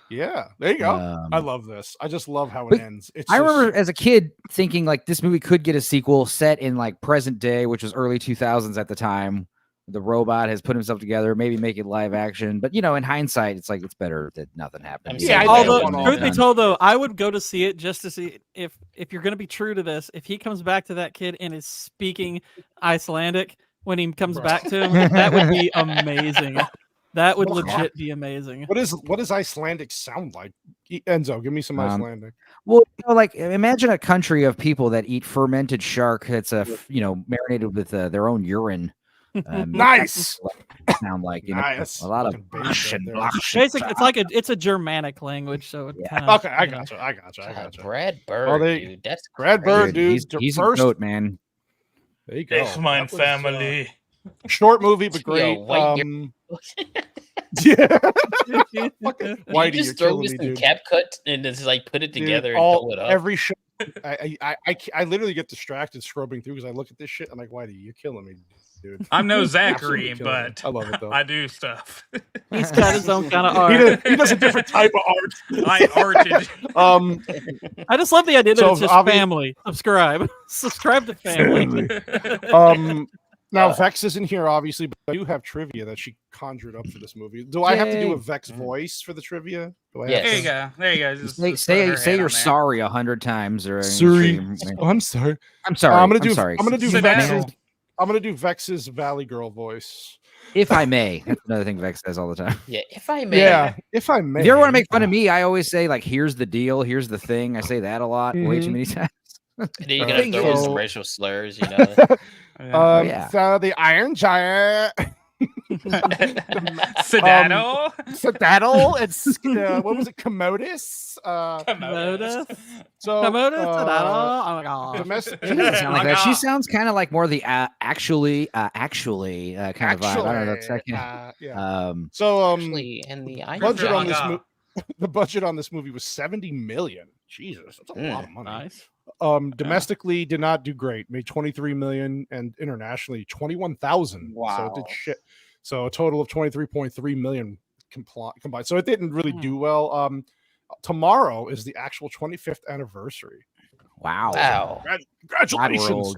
Yeah, there you go. I Um, love this. I just love how it but ends. It's I just- remember as a kid thinking like this movie could get a sequel set in like present day, which was early 2000s at the time. The robot has put himself together, maybe make it live action. But you know, in hindsight, it's like it's better that nothing happened. I'm You saying know, I it Although, want was all truth be done. told, though, I would go to see it just to see if you're going to be true to this. If he comes back to that kid and is speaking Icelandic when he comes back to him, that would be amazing. That would legit be amazing. what does Icelandic sound like? Enzo, give me some Icelandic. Well, you know, like imagine a country of people that eat fermented shark that's marinated with their own urine. Nice. Sound like you know Nice. a lot of Fucking bass right there. Basically, it's a Germanic language, so it Yeah. kind of Okay, I got you. I got you. Brad Bird, Oh, they- dude. That's Brad crazy. Bird, dude. He's first, a goat, man. there you go. It's my That was, family. short movie, but great. Yo, white Yeah. You Whitey, you're just throw killing this me, in dude. cap cut and just like put it Dude, together and pull it up. every show. I literally get distracted scrubbing through because I look at this shit. I'm like, Whitey, you're killing me, dude. I'm no Absolutely Zachary, killing me. but I love it though. I do stuff. he's got his own kind of He art. does a different type of art. I arted. I just love the idea that So it's just obvi- family. Subscribe to family. Now Vex isn't here, obviously, but I do have trivia that she conjured up for this movie. Do I have to do Yay. a Vex voice for the trivia? Do I Yes. There you go. There you go. Just Say put say, her say head you're on there. sorry 100 times or Sorry. I'm Oh, I'm sorry. sorry. I'm gonna do. sorry. I'm gonna do Sit Vex's. down. I'm gonna do Vex's Valley Girl voice. If I may. That's another thing Vex says all the time. Yeah, if I may. Yeah, if I may. If you ever want to make fun of me, I always say like, "Here's the deal. Here's the thing." I say that a lot, way too many times. And then you're Alright, gonna throw in so- some racial slurs, you know. Yeah. So the Iron Giant. Sedaddle. Sedaddle. It's what was it? Commodus. Commodus. So Commodus. Sedaddle. Oh my god. domestic. She doesn't sound like that. She sounds kind of like more the actually kind of vibe. I don't know. Second. Yeah. Actually, in the budget on this the budget on this movie was $70 million. Jesus, that's a lot of money. Nice. Domestically did not do great. Made $23 million, and internationally 21,000. Wow. So it did shit. So a total of 23.3 million combined. So it didn't really do well. Tomorrow is the actual 25th anniversary. Wow. Congratulations.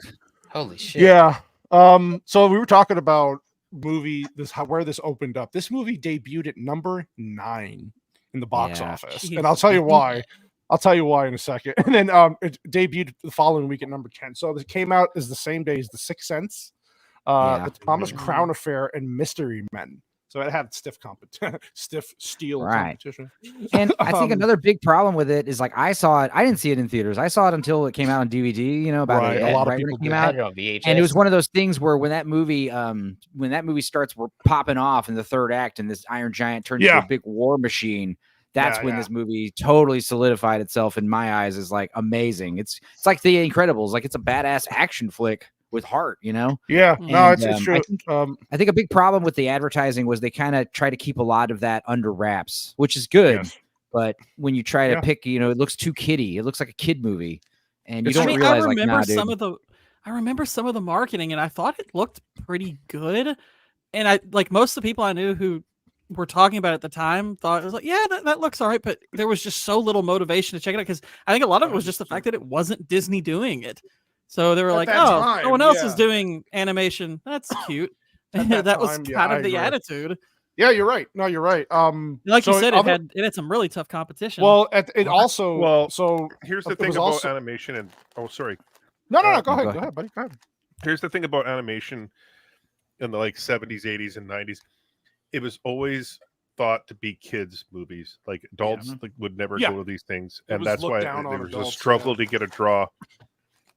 Holy shit. Yeah. So we were talking about where this opened up. This movie debuted at number 9 in the box office. And I'll tell you why. I'll tell you why in a second. And then it debuted the following week at number 10. So it came out as the same day as The Sixth Sense, The Thomas Crown Affair, and Mystery Men. So it had stiff steel competition. And I think another big problem with it is like I saw it. I didn't see it in theaters. I saw it until it came out on DVD. A lot of people came out. On VHS. And it was one of those things where when that movie starts popping off in the third act, and this Iron Giant turns into a big war machine. That's when this movie totally solidified itself in my eyes as like amazing. It's like The Incredibles. Like it's a badass action flick with heart, Yeah. No, it's true. I think a big problem with the advertising was they kind of try to keep a lot of that under wraps, which is good. Yes. But when you try to pick, it looks too kiddie. It looks like a kid movie. And you don't realize I remember some of the marketing, and I thought it looked pretty good. And I like most of the people I knew who were talking about it at the time thought it was like, yeah, that looks all right, but there was just so little motivation to check it out because I think a lot of it was just the fact that it wasn't Disney doing it. So they were like, oh, no one else is doing animation. That's cute. That was kind of the attitude. Yeah, you're right. No, you're right. Like you said, it had some really tough competition. Well, so here's the thing about animation and sorry. No, go ahead, buddy. Go ahead. Here's the thing about animation in the 70s, 80s, and 90s. It was always thought to be kids' movies. Like adults would never go to these things, and that's why there was a struggle to get a draw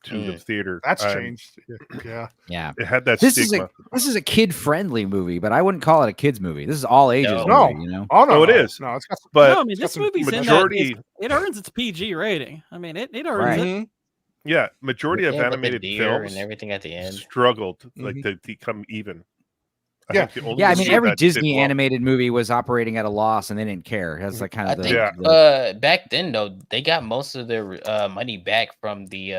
to the theater. That's changed. Yeah. It had that this stigma. This is a kid-friendly movie, but I wouldn't call it a kids movie. This is all ages movie, Oh no, it is. No, it's got some, but this movie's majority. It earns its PG rating. I mean, it earns it. Yeah, majority of animated films and everything at the end struggled to become even. I mean, every Disney animated movie was operating at a loss, and they didn't care. That's like kind of back then, though, they got most of their money back from the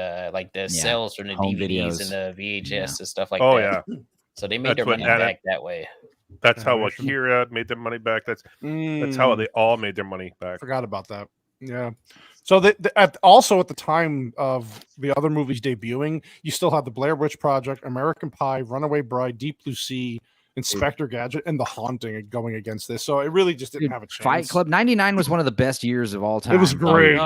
sales from the home DVDs videos. and the VHS and stuff like that. So they made their money back that way. That's how Akira made their money back. That's how they all made their money back. Forgot about that. Yeah. So also at the time of the other movies debuting, you still had the Blair Witch Project, American Pie, Runaway Bride, Deep Blue Sea, Inspector Gadget, and The Haunting going against this. So it really just didn't have a chance. Fight Club 99 was one of the best years of all time. It was great.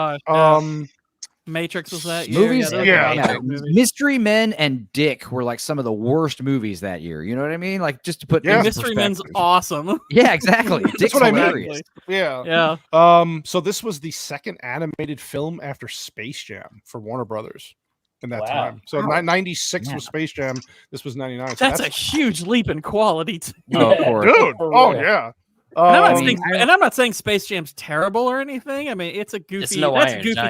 Matrix was that movies. year. Mystery Men and Dick were like some of the worst movies that year. You know what I mean? Like just to put Mystery Men's awesome. Yeah, exactly. Dick's what hilarious. I mean. Yeah. So this was the second animated film after Space Jam for Warner Brothers in that time. So 96 was Space Jam. This was 99. So that's a huge leap in quality. Of course. Dude. Oh yeah. And I'm not saying Space Jam's terrible or anything. I mean, it's a goofy,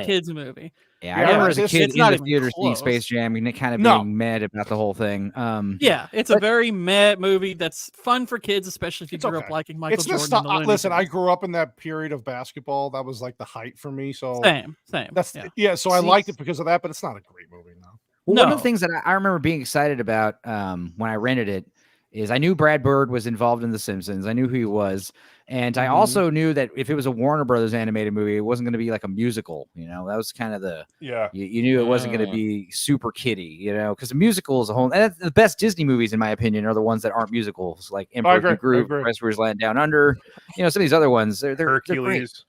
kids movie. Yeah, I remember as a kid in the theater seeing Space Jam and kind of being mad about the whole thing. It's a very mad movie that's fun for kids, especially if you grew up liking Michael Jordan. Listen, I grew up in that period of basketball. That was like the height for me. So same. So I liked it because of that, but it's not a great movie now. Well, one of the things that I remember being excited about when I rented it is I knew Brad Bird was involved in The Simpsons. I knew who he was. And I also knew that if it was a Warner Brothers animated movie, it wasn't going to be like a musical. That was kind of you knew it wasn't going to be super kiddie, because a musical is a whole, and the best Disney movies, in my opinion, are the ones that aren't musicals, like Emperor Groove, Where's Land Down Under, some of these other ones, they're Hercules.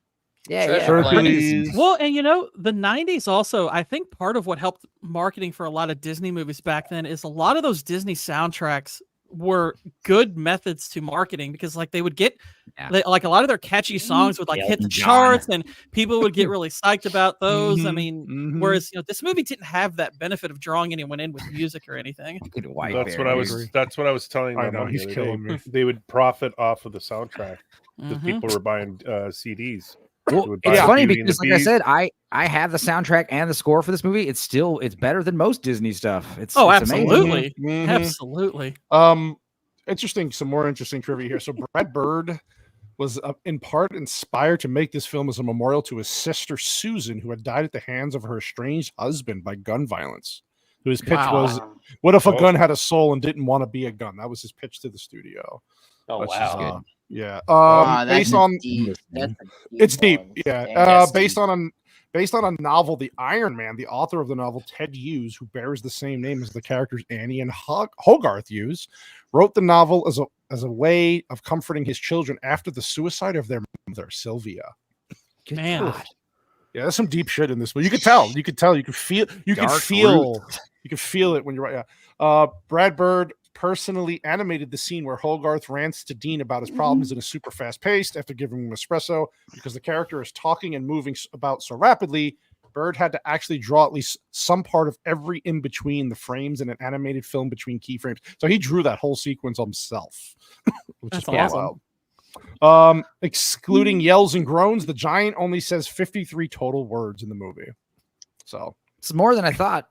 Yeah. Hercules. Well, and the 90s also, I think part of what helped marketing for a lot of Disney movies back then is a lot of those Disney soundtracks were good methods to marketing because they would get like a lot of their catchy songs would like hit the charts, and people would get really psyched about those. I mean, whereas this movie didn't have that benefit of drawing anyone in with music or anything. That's what I was telling them. I know, he's killing me. They would profit off of the soundtrack because people were buying CDs. Well, it's funny because, like I said, I have the soundtrack and the score for this movie. It's better than most Disney stuff. It's absolutely, amazing. Absolutely. Some more interesting trivia here. So Brad Bird was in part inspired to make this film as a memorial to his sister Susan, who had died at the hands of her estranged husband by gun violence. Whose pitch was, "What if a gun had a soul and didn't want to be a gun?" That was his pitch to the studio. Oh, wow. Yeah. Based on it's deep. Yeah. Based on a novel, The Iron Man, the author of the novel, Ted Hughes, who bears the same name as the characters Annie and Hogarth Hughes, wrote the novel as a way of comforting his children after the suicide of their mother, Sylvia. Man. Yeah, there's some deep shit in this, but you could tell. You could feel it when you're right. Yeah. Brad Bird personally animated the scene where Hogarth rants to Dean about his problems in a super fast pace after giving him espresso. Because the character is talking and moving about so rapidly, Bird had to actually draw at least some part of every in between the frames in an animated film between key frames. So he drew that whole sequence himself, which is awesome. Wild. Excluding yells and groans, the giant only says 53 total words in the movie. So it's more than I thought.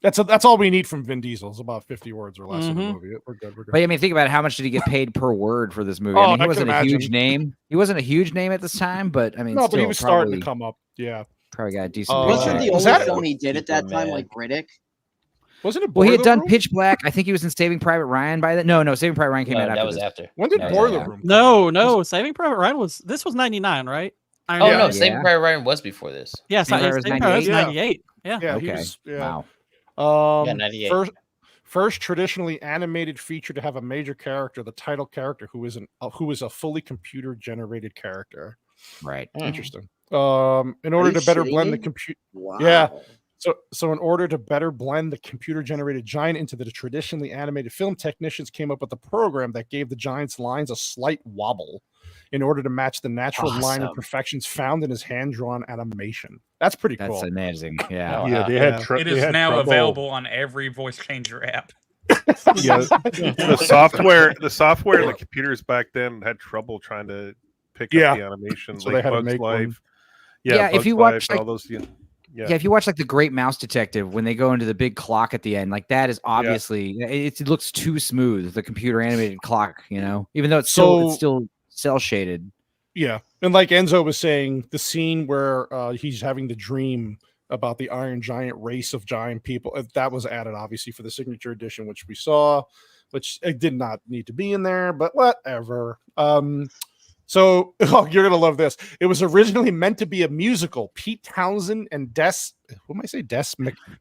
That's all we need from Vin Diesel. It's about 50 words or less in the movie. We're good. But I mean, think about how much did he get paid per word for this movie? I mean, he wasn't a huge name. He wasn't a huge name at this time, but I mean, but he was starting to come up. Yeah, probably got a decent. Wasn't the only film he did at that time like Riddick? Wasn't it? Well, he had done Pitch Black. I think he was in Saving Private Ryan by then. No, Saving Private Ryan came out after. That was after. When did Boiler Room? No, Saving Private Ryan was 99, right? Saving Private Ryan was before this. Yeah, Saving Private Ryan was 98. Yeah. Okay. Wow. 98. First traditionally animated feature to have a major character, the title character, who is a fully computer generated character. Right. Interesting. In order to better blend the computer. Wow. Yeah. So in order to better blend the computer generated giant into the traditionally animated film, technicians came up with a program that gave the giant's lines a slight wobble in order to match the natural line imperfections found in his hand-drawn animation. That's pretty cool. That's amazing. Yeah. They had it is now available on every voice changer app. The software and the computers back then had trouble trying to pick up the animation. So like they had Bugs to make Life. one. Yeah, if you watch all those. Yeah, if you watch like The Great Mouse Detective, when they go into the big clock at the end, like that is obviously it looks too smooth. The computer animated clock, even though it's still cell shaded. Yeah, and like Enzo was saying, the scene where he's having the dream about the Iron Giant race of giant people, that was added obviously for the signature edition, which we saw, which it did not need to be in there, but whatever. So you're going to love this. It was originally meant to be a musical. Pete Townsend and Des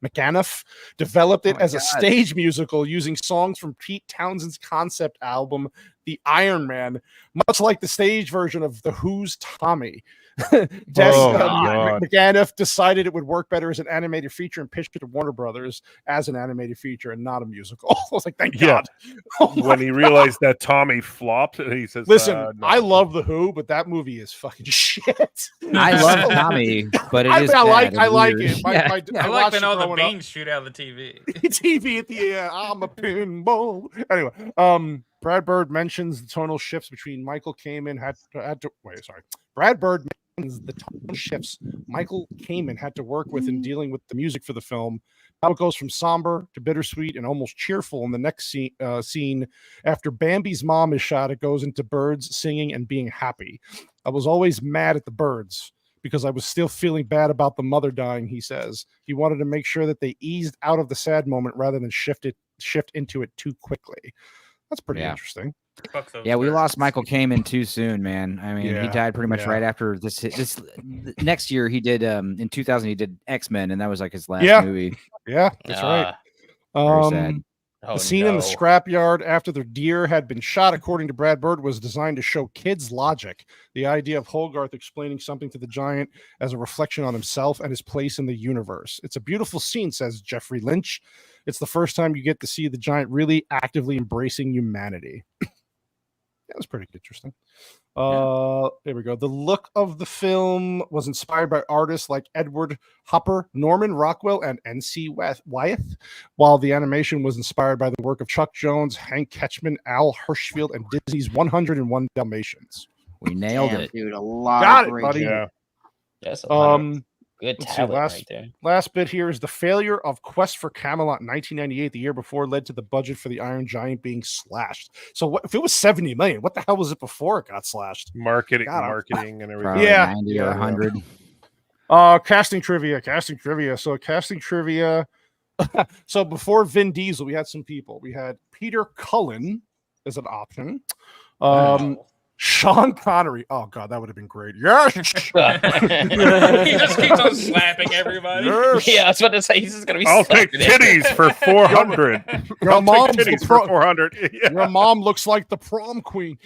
McAnuff developed it as a stage musical using songs from Pete Townsend's concept album, The Iron Man, much like the stage version of The Who's Tommy. McAnuff decided it would work better as an animated feature and pitched it to Warner Brothers as an animated feature and not a musical. I was like, thank God. When he realized that Tommy flopped, he says, listen, no. I love The Who, but that movie is fucking shit. I love Tommy, but it is I like weird. it. I like when all the beans shoot out of the TV. TV at the end. I'm a pinball. Anyway, Brad Bird mentions the tonal shifts between Michael Kamen Brad Bird mentions the tonal shifts Michael Kamen had to work with in dealing with the music for the film. How it goes from somber to bittersweet and almost cheerful in the next scene. After Bambi's mom is shot, it goes into birds singing and being happy. I was always mad at the birds because I was still feeling bad about the mother dying, he says. He wanted to make sure that they eased out of the sad moment rather than shift into it too quickly. That's pretty interesting. Yeah, we lost Michael Kamen too soon, man. I mean, he died pretty much right after this next year. He did in 2000 he did X-Men, and that was like his last movie. Yeah, that's right. Very sad. The scene in the scrapyard after the deer had been shot, according to Brad Bird, was designed to show kids' logic. The idea of Hogarth explaining something to the giant as a reflection on himself and his place in the universe. It's a beautiful scene, says Jeffrey Lynch. It's the first time you get to see the giant really actively embracing humanity. was pretty interesting. There we go. The look of the film was inspired by artists like Edward Hopper, Norman Rockwell, and N.C. Wyeth, while the animation was inspired by the work of Chuck Jones, Hank Ketchman, Al Hirschfeld, and Disney's 101 Dalmatians. We nailed it, dude. A lot. Got of it, great buddy. Yeah. That's a lot of good talent right there. Last bit here is the failure of Quest for Camelot in 1998, the year before, led to the budget for the Iron Giant being slashed. So if it was 70 million, what the hell was it before it got slashed? Marketing and everything. Probably 90 or 100. Casting trivia. So casting trivia. So before Vin Diesel, we had some people. We had Peter Cullen as an option. Sean Connery. Oh God, that would have been great. Yes. He just keeps on slapping everybody. Yes. Yeah, I was about to say he's just gonna be. I'll take titties for 400. Your mom's titties for 400. Yeah. Your mom looks like the prom queen.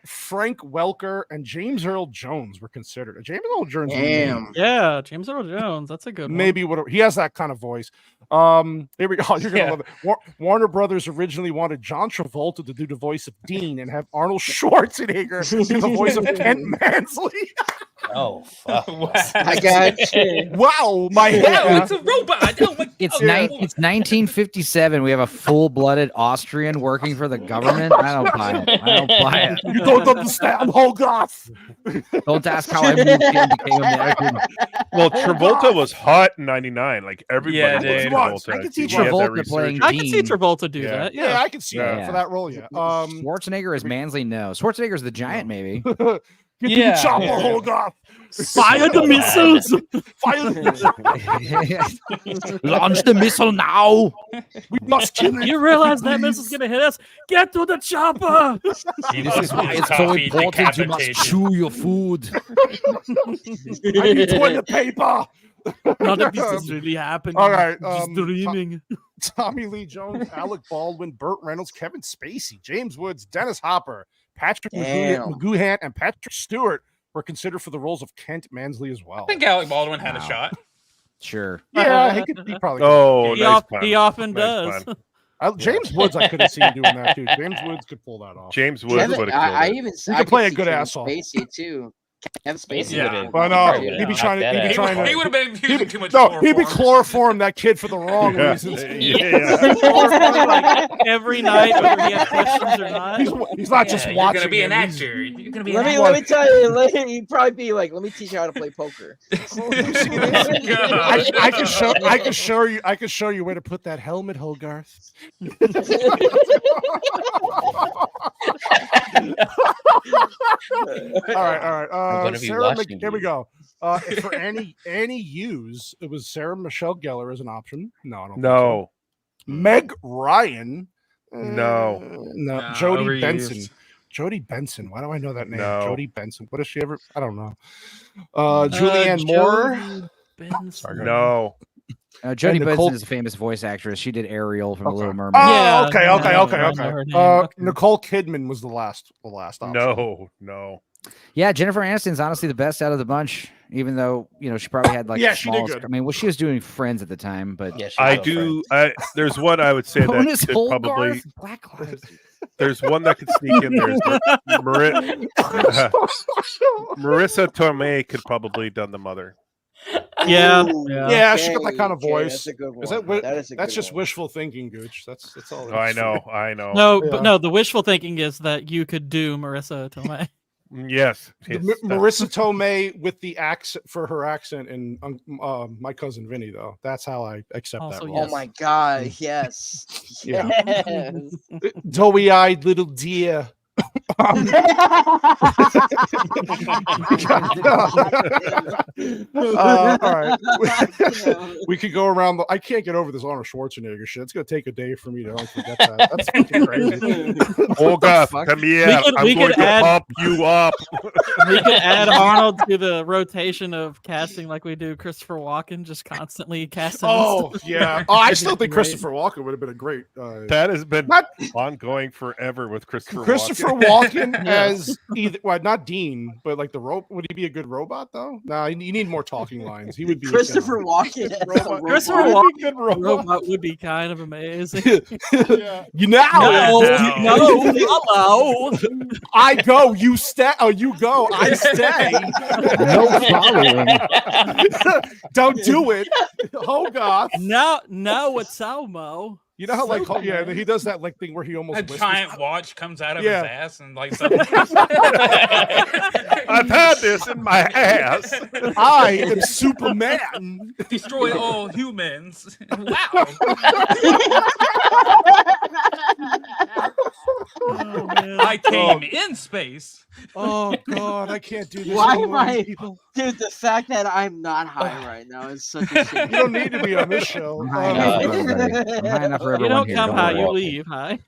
Frank Welker and James Earl Jones were considered. James Earl Jones. Damn. Yeah, James Earl Jones. That's a good one. Maybe what he has that kind of voice. Here we go. You're gonna love it. Warner Brothers originally wanted John Travolta to do the voice of Dean and have Arnold Schwarzenegger do the voice of Kent Mansley. Oh fuck! Wow. I got you. Wow, my head. It's a robot. Oh my, It's 1957. We have a full-blooded Austrian working for the government. I don't buy it. You don't understand, Hogarth. Don't ask how I moved in and became American. Well, Travolta was hot in '99. Like everybody Yeah, was dude. Travolta. I could see He had that Travolta playing resurgence. I can see Dean. Travolta do Yeah. that. Yeah, I can see Yeah. that for that role. Yeah. Schwarzenegger is Mansley. No, Schwarzenegger's the Giant. Maybe. Get to Yeah. the chopper, Hogarth. Fire the missiles. Fire the Launch the missile now. We must kill it. You realize that missile's gonna hit us? Get to the chopper. This is why it's so important. You must chew your food. I need toilet paper. None of this is really happening. All right, Just dreaming. Tommy Lee Jones, Alec Baldwin, Burt Reynolds, Kevin Spacey, James Woods, Dennis Hopper, Patrick McGoohan, and Patrick Stewart were considered for the roles of Kent Mansley as well. I think Alec Baldwin had a shot. Sure. Yeah, he probably could. Oh, He often Nice does. pun. James Woods, I could have seen doing that too. James Woods could pull that off. James Woods would have I killed it. even He I could play a see good Kevin asshole. Spacey too. Kevin Spacey. Yeah. But no, he'd be trying to. He would have been using too much. He'd be chloroform that kid for the wrong reasons. Like every night, whether he has questions or not. He's not just You're watching. gonna be an him. actor. You're gonna be. Let me tell you. He'd probably be like, "Let me teach you how to play poker." I can show you where to put that helmet, Hogarth. All right. Sarah here we go. For Annie Hughes, it was Sarah Michelle Gellar as an option. No, I don't. No. Meg Ryan. No. No. Jodie Benson. Jodie Benson. Why do I know that name? No. Jodie Benson. What is she ever? I don't know. Julianne Moore. No. Jodie Benson is a famous voice actress. She did Ariel from The Little Mermaid. Oh, okay. Nicole Kidman was the last option. No. Yeah, Jennifer Aniston's honestly the best out of the bunch, even though she probably had like she did good. I mean, she was doing Friends at the time, but There's one I would say that could probably Black Lives. There's one that could sneak in. There's Marissa Tomei could probably done the mother. Yeah, she got that kind of voice. That's a good one. That's just wishful thinking, Gooch. That's all. I know. No, but no, the wishful thinking is that you could do Marissa Tomei. Yes, Marissa Tomei with the accent for her accent in My Cousin Vinny, though. That's how I accept that role. Oh my God! Yes. Yeah. Doughy-eyed little deer. All right. We could go around. I can't get over this Arnold Schwarzenegger shit. It's gonna take a day for me to forget that. That's fucking crazy. Olga, come here. I'm going to pop you up. We could add Arnold to the rotation of casting like we do Christopher Walken, just constantly casting. Yeah. Oh, I still think Christopher Walken would have been a great. That has been ongoing forever with Christopher Walken. Walken as either, well, not Dean, but like the rope. Would he be a good robot though? No, you need more talking lines. He would be Christopher Walken. as a robot. Christopher Walken robot would be kind of amazing. You know, no, hello. I go, you stay. Oh, you go, I stay. No following. Don't do it, Hogarth. No, it's Elmo. You know how he does that like thing where he almost A whispers. giant watch comes out of his ass and like something. I've had this in my ass. I am Superman. Destroy all humans. Wow. Oh, man. I came in space. Oh God, I can't do this. Why anymore, am I, people. dude? The fact that I'm not high right now is such a shame. You don't need to be on this show. I'm high enough for everybody. I'm high enough for You everyone don't here. come high, worry. you leave high.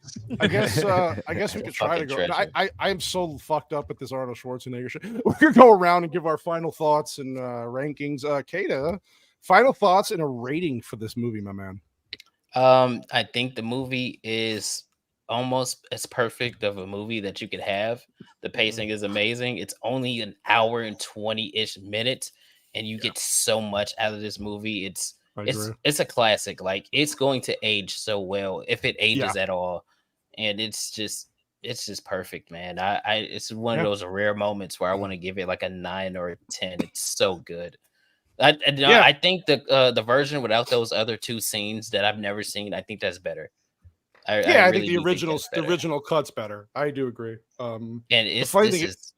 I guess we could try to go. Fucking treasure. I am so fucked up with this Arnold Schwarzenegger shit. We're gonna go around and give our final thoughts and rankings. Kata, final thoughts and a rating for this movie, my man. I think the movie is almost as perfect of a movie that you could have. The pacing is amazing. It's only an hour and 20-ish minutes, and you get so much out of this movie. It's a classic. Like, it's going to age so well if it ages at all, and it's just perfect, man. It's one of those rare moments where I want to give it like a 9 or a 10. It's so good. I think the version without those other two scenes that I've never seen, I think that's better. I think the original cut's better. I do agree. And this is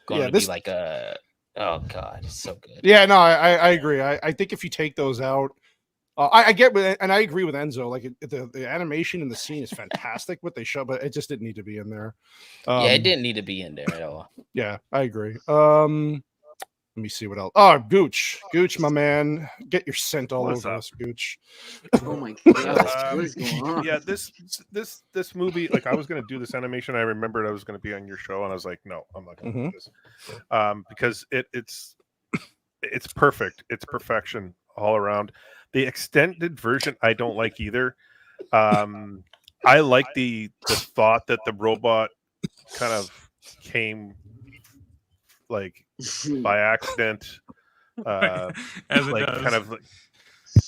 going to be like a, oh God, it's so good. Yeah, no, I agree. I think if you take those out, I get with, and I agree with Enzo. Like the animation in the scene is fantastic. What they show, but it just didn't need to be in there. It didn't need to be in there at all. Yeah, I agree. Let me see what else. Oh, Gooch, my man, get your scent all over us, Gooch. Oh my God, what is going on? Yeah, this movie, like I was gonna do this animation. I remembered I was gonna be on your show, and I was like, no, I'm not gonna do this, because it's perfect. It's perfection all around. The extended version, I don't like either. I like the thought that the robot kind of came like by accident, As it like does. kind of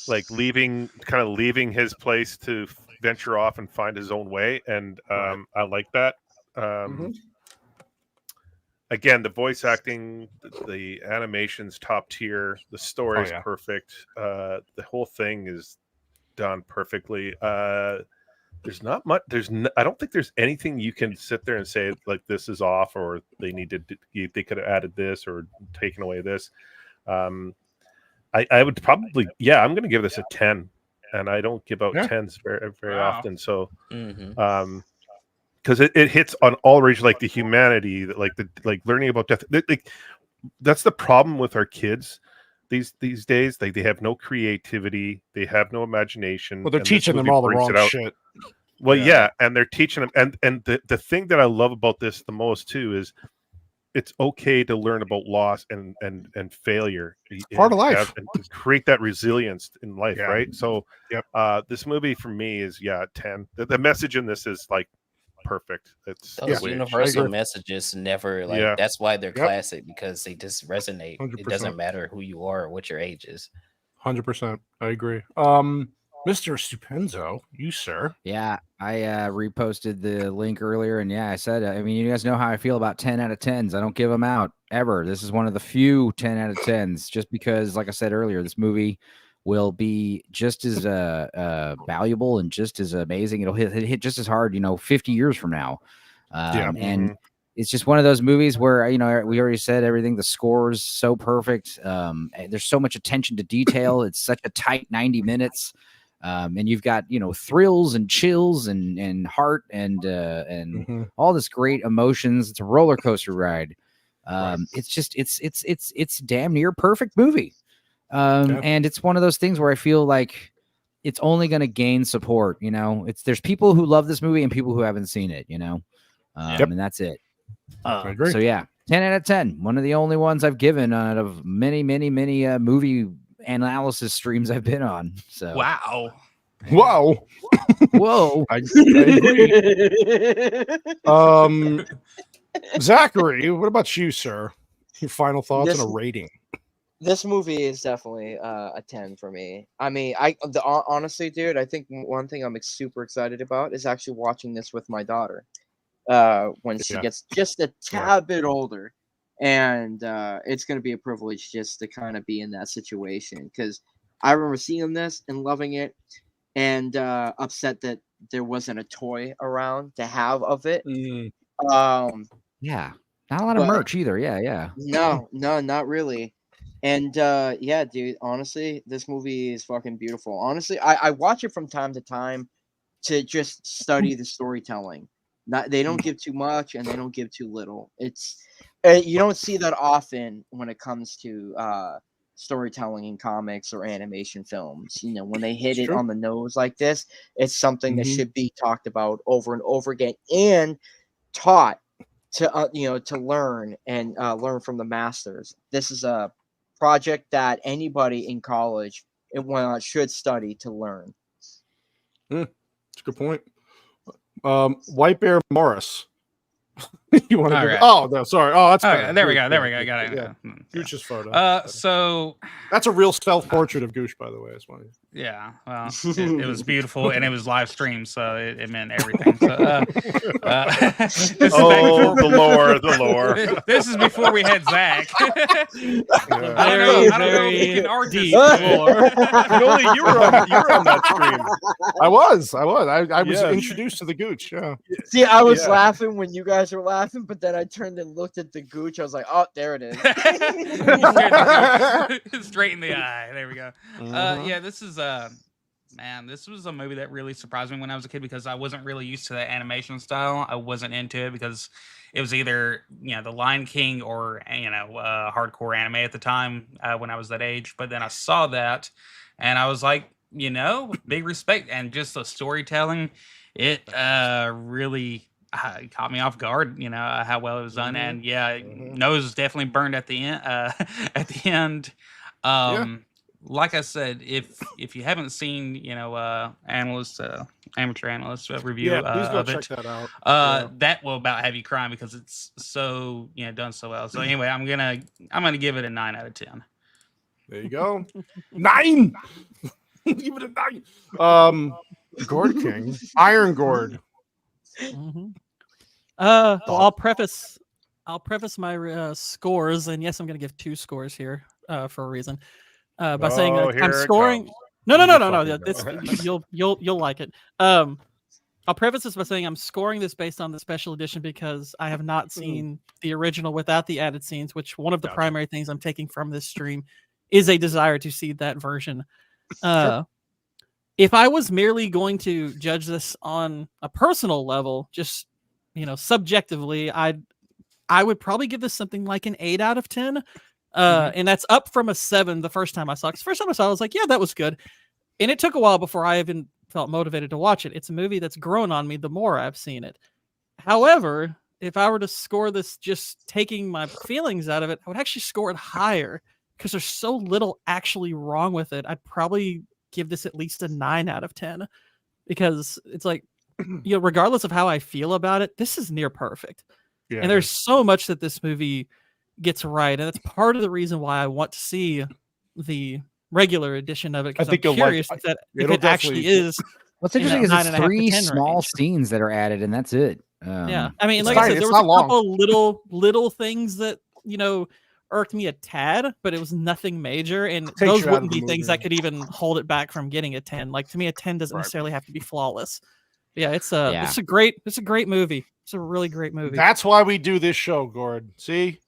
like leaving his place to venture off and find his own way, and I like that. Again, the voice acting, the animation's top tier, the story is perfect, the whole thing is done perfectly. There's not much. I don't think there's anything you can sit there and say like this is off, or they they could have added this or taken away this. I would probably, I'm going to give this a 10, and I don't give out 10s very often. So, because it hits on all ranges, like the humanity, like learning about death. That's the problem with our kids these days. They have no creativity, they have no imagination. Well, they're teaching them all the wrong shit. Well, and they're teaching them, and the thing that I love about this the most too is it's okay to learn about loss and failure. Part of life, and to create that resilience in life, right? So, this movie for me is 10. The message in this is like perfect. It's those universal messages never that's why they're classic, because they just resonate. 100%. It doesn't matter who you are or what your age is. 100%. I agree. Mr. Stupenzo, you sir. Yeah, I reposted the link earlier, and I said, I mean, you guys know how I feel about 10 out of 10s. I don't give them out ever. This is one of the few 10 out of 10s, just because, like I said earlier, this movie will be just as valuable and just as amazing. It'll hit just as hard, 50 years from now. And it's just one of those movies where, we already said everything. The score is so perfect. There's so much attention to detail. It's such a tight 90 minutes. And you've got, thrills and chills and heart and all this great emotions. It's a roller coaster ride. It's just, it's damn near perfect movie. And it's one of those things where I feel like it's only going to gain support. There's people who love this movie and people who haven't seen it, and that's it. I agree. So 10 out of 10, one of the only ones I've given out of many, many, many movie analysis streams I've been on. So wow. Whoa. Whoa. I agree. Zachary, what about you, sir? Your final thoughts and a rating. This movie is definitely a 10 for me. I mean, honestly, dude, I think one thing I'm super excited about is actually watching this with my daughter when she gets just a tad bit older. And it's going to be a privilege just to kind of be in that situation, because I remember seeing this and loving it, and upset that there wasn't a toy around to have of it. Yeah, not a lot of merch either. Yeah. No, not really. And yeah, dude, honestly, this movie is fucking beautiful. Honestly, I watch it from time to time to just study the storytelling. They don't give too much and they don't give too little. It's you don't see that often when it comes to storytelling in comics or animation films. You know, when they hit it on the nose like this, it's something that should be talked about over and over again and taught to to learn and learn from the masters. This is a project that anybody in college should study to learn. That's a good point. White Bear Morris. You want to? Right. Oh no, sorry. Oh, that's better. There we go. Got it. Yeah. Gooch's photo. So that's a real self-portrait of Gooch, by the way. It's funny. Yeah, well, it was beautiful, and it was live streamed, so it meant everything. So, the lore. This is before we had Zach. I don't know if you can argue lore. Only you were on that stream. I was introduced to the Gooch. Yeah. See, I was laughing when you guys were laughing, but then I turned and looked at the Gooch. I was like, oh, there it is. Straight in the eye. There we go. Yeah, this is this was a movie that really surprised me when I was a kid, because I wasn't really used to the animation style. I wasn't into it because it was either The Lion King or hardcore anime at the time when I was that age. But then I saw that and I was like, big respect, and just the storytelling, it really caught me off guard. How well it was done, and nose was definitely burned at the end. Like I said, if you haven't seen amateur analyst review please go of check it, that out. that will about have you crying because it's so done so well. So anyway, I'm gonna give it a 9 out of 10. There you go. 9. Give it a 9. Gourd King, Iron Gourd. Well, I'll preface my scores, and yes, I'm going to give 2 scores here for a reason. By saying I'm scoring. No. You'll like it. I'll preface this by saying I'm scoring this based on the special edition because I have not seen the original without the added scenes, which one of the primary things I'm taking from this stream is a desire to see that version. If I was merely going to judge this on a personal level, just subjectively, I would probably give this something like an 8 out of 10. And that's up from a 7 the first time I saw it. 'Cause first time I saw it, I was like, yeah, that was good. And it took a while before I even felt motivated to watch it. It's a movie that's grown on me the more I've seen it. However, if I were to score this just taking my feelings out of it, I would actually score it higher because there's so little actually wrong with it. I'd probably give this at least a 9 out of 10 because it's like, regardless of how I feel about it, this is near perfect. Yeah. And there's so much that this movie gets right, and that's part of the reason why I want to see the regular edition of it, because I'm curious if it actually is. What's interesting is it's 3 small scenes that are added, and that's it. Yeah, I mean, like I said, there was a couple little things that irked me a tad, but it was nothing major, and those wouldn't be things that could even hold it back from getting a 10. Like, to me, a 10 doesn't necessarily have to be flawless. Yeah, it's a great movie. It's a really great movie. That's why we do this show, Gord. See?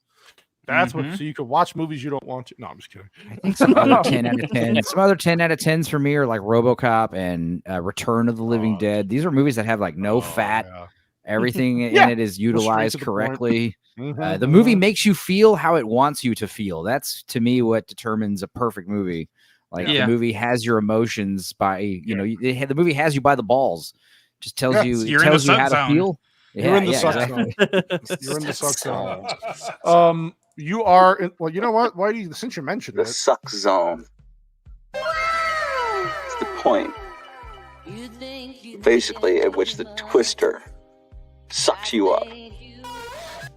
That's what, so you can watch movies you don't want to. No, I'm just kidding. I think some other 10 out of 10. Some other 10 out of 10s for me are like RoboCop and Return of the Living Dead. These are movies that have like no fat. Yeah. Everything in it is utilized correctly. The movie makes you feel how it wants you to feel. That's, to me, what determines a perfect movie. Like the movie has your emotions by, the movie has you by the balls. Just tells you, it tells you how to feel. You're in the suck zone. You're in the suck zone. You are. Well, you know what? Why do you? Since you mentioned the it, suck zone. That's the point. basically at which the twister sucks you up.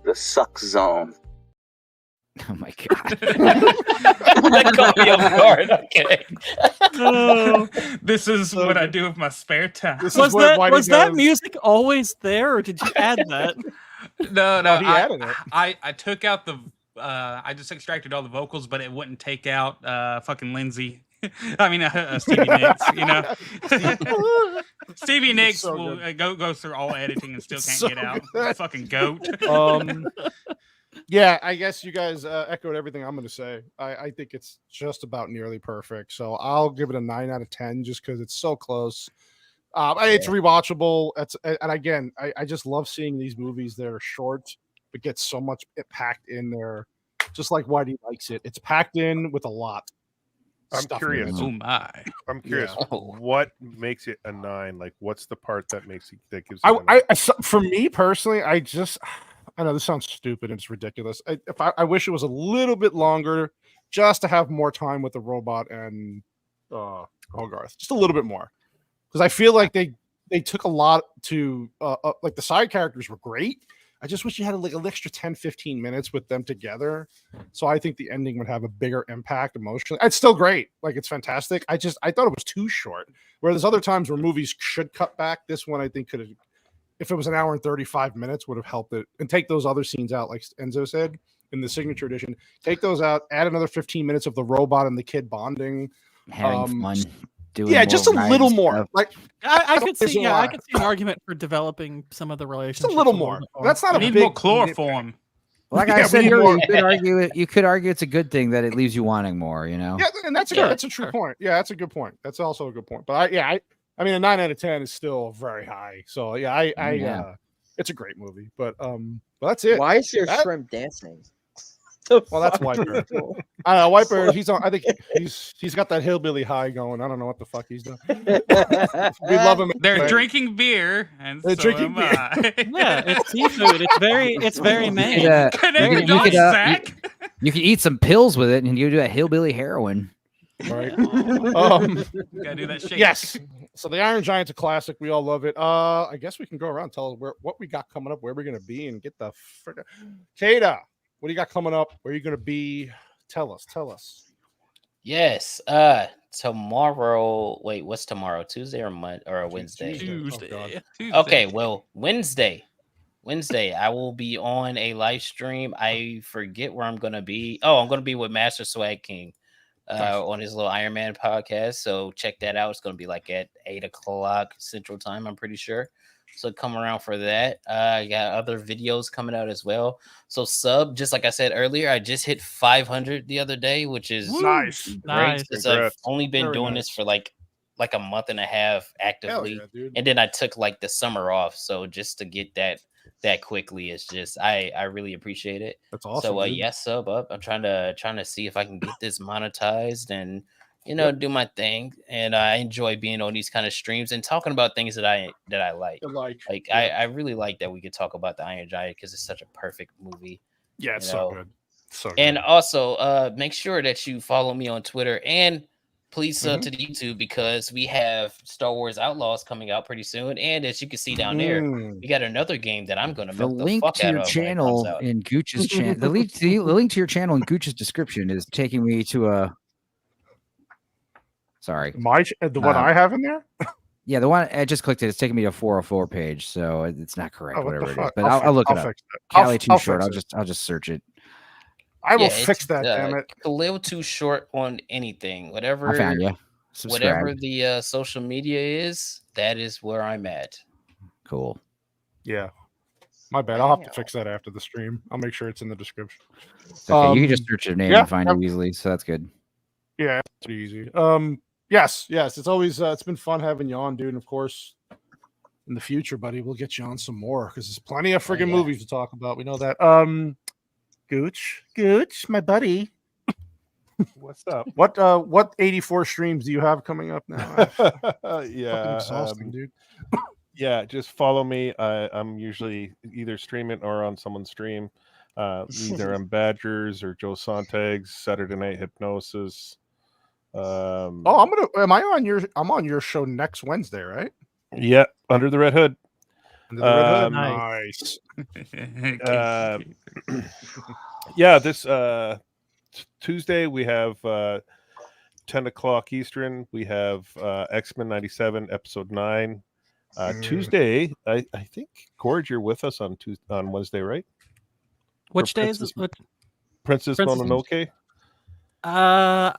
The suck zone. Oh my god. That caught me off guard. Okay. This is what I do with my spare time. Was that music always there, or did you add that? No, he added it. I took out the I just extracted all the vocals, but it wouldn't take out fucking Lindsay. I mean Stevie Nicks, you know. Stevie Nicks so will go through all editing and still can't So get out. good. Fucking goat. Yeah, I guess you guys echoed everything I'm going to say. I think it's just about nearly perfect. So I'll give it a 9 out of 10 just because it's so close. It's rewatchable. And again, I just love seeing these movies that are short but get so much packed in there, just like Whitey likes it. It's packed in with a lot. I'm curious. Oh my! I'm curious. Yeah. What makes it a 9? Like, what's the part that makes it that gives? For me personally, I know this sounds stupid and it's ridiculous. I wish it was a little bit longer, just to have more time with the robot and Hogarth, just a little bit more, because I feel like they took a lot to like the side characters were great. I just wish you had like an extra 10-15 minutes with them together. So I think the ending would have a bigger impact emotionally. It's still great. Like, it's fantastic. I thought it was too short. Where there's other times where movies should cut back. This one I think could have, if it was an hour and 35 minutes, would have helped it. And take those other scenes out, like Enzo said, in the signature edition. Take those out, add another 15 minutes of the robot and the kid bonding. Having fun. Just a little more. Stuff. Like, I could see an argument for developing some of the relationships. Just a little more. That's not We a need big more chloroform. Like I said earlier, you could argue it's a good thing that it leaves you wanting more, you know? Yeah, and that's a true point. Yeah, that's a good point. That's also a good point. But I mean, a 9 out of 10 is still very high. So yeah, it's a great movie. But that's it. Why is there shrimp dancing? Well, that's Whitebeard. I don't know. Whitebeard, he's on. I think he's got that hillbilly high going. I don't know what the fuck he's doing. We love him. They're drinking beer, and they're drinking beer. Yeah, it's seafood. It's very Maine. You can eat some pills with it, and you do that hillbilly heroin. Right. Gotta do that shake. Yes. So the Iron Giant's a classic. We all love it. I guess we can go around and tell us what we got coming up, where we're gonna be, and get the frick. Kada, what do you got coming up? Where are you going to be? Tell us. Yes. Tomorrow. Wait, what's tomorrow? Tuesday or Wednesday? Tuesday. Okay, well, Wednesday. I will be on a live stream. I forget where I'm going to be. Oh, I'm going to be with Master Swag King on his little Iron Man podcast. So check that out. It's going to be like at 8:00 Central Time, I'm pretty sure. So come around for that. I got other videos coming out as well. So just like I said earlier, I just hit 500 the other day, which is nice. Great. I've only been doing this for like a month and a half actively, and then I took like the summer off. So just to get that quickly is just I really appreciate it. That's awesome. So sub up. I'm trying to see if I can get this monetized and do my thing, and I enjoy being on these kind of streams and talking about things that I like. I really like that we could talk about the Iron Giant because it's such a perfect movie. Yeah, it's so good. So good. And also, make sure that you follow me on Twitter and please sub to the YouTube because we have Star Wars Outlaws coming out pretty soon. And as you can see down there, we got another game that I'm going to milk the fuck out of. The link to your channel in Gooch's channel. The link to your channel in Gooch's description is taking me to a. Sorry. The one I have in there? Yeah, the one I just clicked it. It's taking me to a 404 page, so it's not correct, whatever it is. But I'll look it up. Fix it. Callie too short. I'll just search it. I will fix that, damn it. A little too short on anything. Whatever I found you. Whatever the social media is, that is where I'm at. Cool. Yeah. My bad. I'll have to fix that after the stream. I'll make sure it's in the description. Okay, you can just search your name and find it easily, so that's good. Yeah, it's pretty easy. Yes. It's always it's been fun having you on, dude. And of course, in the future, buddy, we'll get you on some more because there's plenty of friggin' movies to talk about. We know that. Gooch, my buddy. What's up? What 84 streams do you have coming up now? Yeah, exhausting, dude. Yeah, just follow me. I'm usually either streaming or on someone's stream. Either on Badgers or Joe Sontag's Saturday Night Hypnosis. I'm on your show next Wednesday, right? Yeah, Under the Red Hood. Under the Red Hood. Nice. Yeah, this Tuesday we have 10 o'clock Eastern. We have X-Men 97 episode 9. Tuesday, I think Gorge, you're with us on Wednesday, right? Which day is it? Princess Mononoke. Not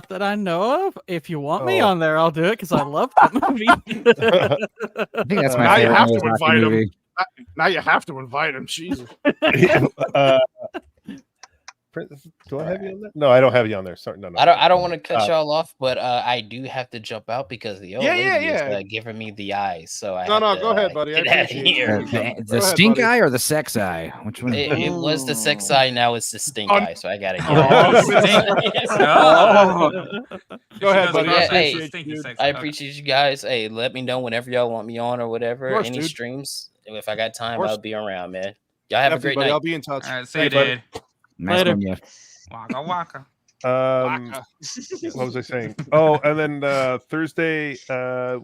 that I know of. If you want me on there, I'll do it because I love that movie. I think that's my favorite. Now you have to invite him. Now you have to invite him. Jesus. Do I have you on there? No, I don't have you on there. Sorry, no. I don't want to cut y'all off, but I do have to jump out because the old lady is giving me the eyes. So I go ahead, buddy. Get out of here. The stink eye or the sex eye? Which one? It was the sex eye. Now it's the stink eye. So I gotta get Go ahead, buddy. I appreciate you guys. Hey, let me know whenever y'all want me on or whatever. Course, any dude. streams. If I got time, I'll be around, man. Y'all have a great night. I'll be in touch. All right, see you, dude. Nice Later. one, yeah. Waka waka. What was I saying? Oh, and then Thursday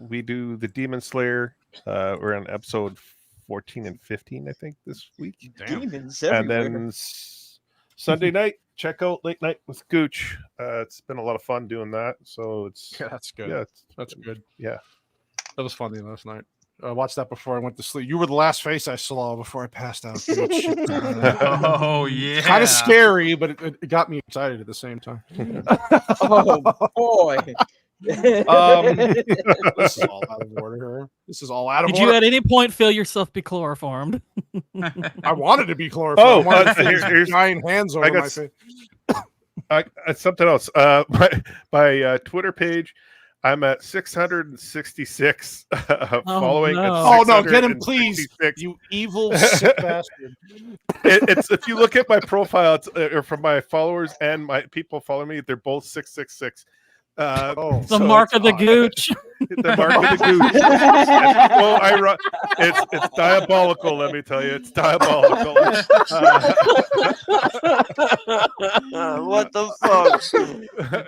we do the Demon Slayer. We're on episode 14 and 15, I think, this week. Demons And everywhere. then Sunday night, check out Late Night with Gooch. It's been a lot of fun doing that. So it's that's good. Yeah, that's good. Yeah, that was funny last night. I watched that before I went to sleep. You were the last face I saw before I passed out. Oh yeah, kind of scary, but it got me excited at the same time. Oh boy. This is all out of order. This is all out of Did order. you at any point feel yourself be chloroformed? I wanted to be chloroformed. I wanted to feel here's giant hands over my face. Something else. My Twitter page, I'm at 666 following. Oh no, get him, please! You evil sick bastard. It's if you look at my profile, it's or from my followers and my people following me, they're both 666. The mark of the gooch. The mark of the gooch. It's diabolical. Let me tell you, it's diabolical. What the fuck?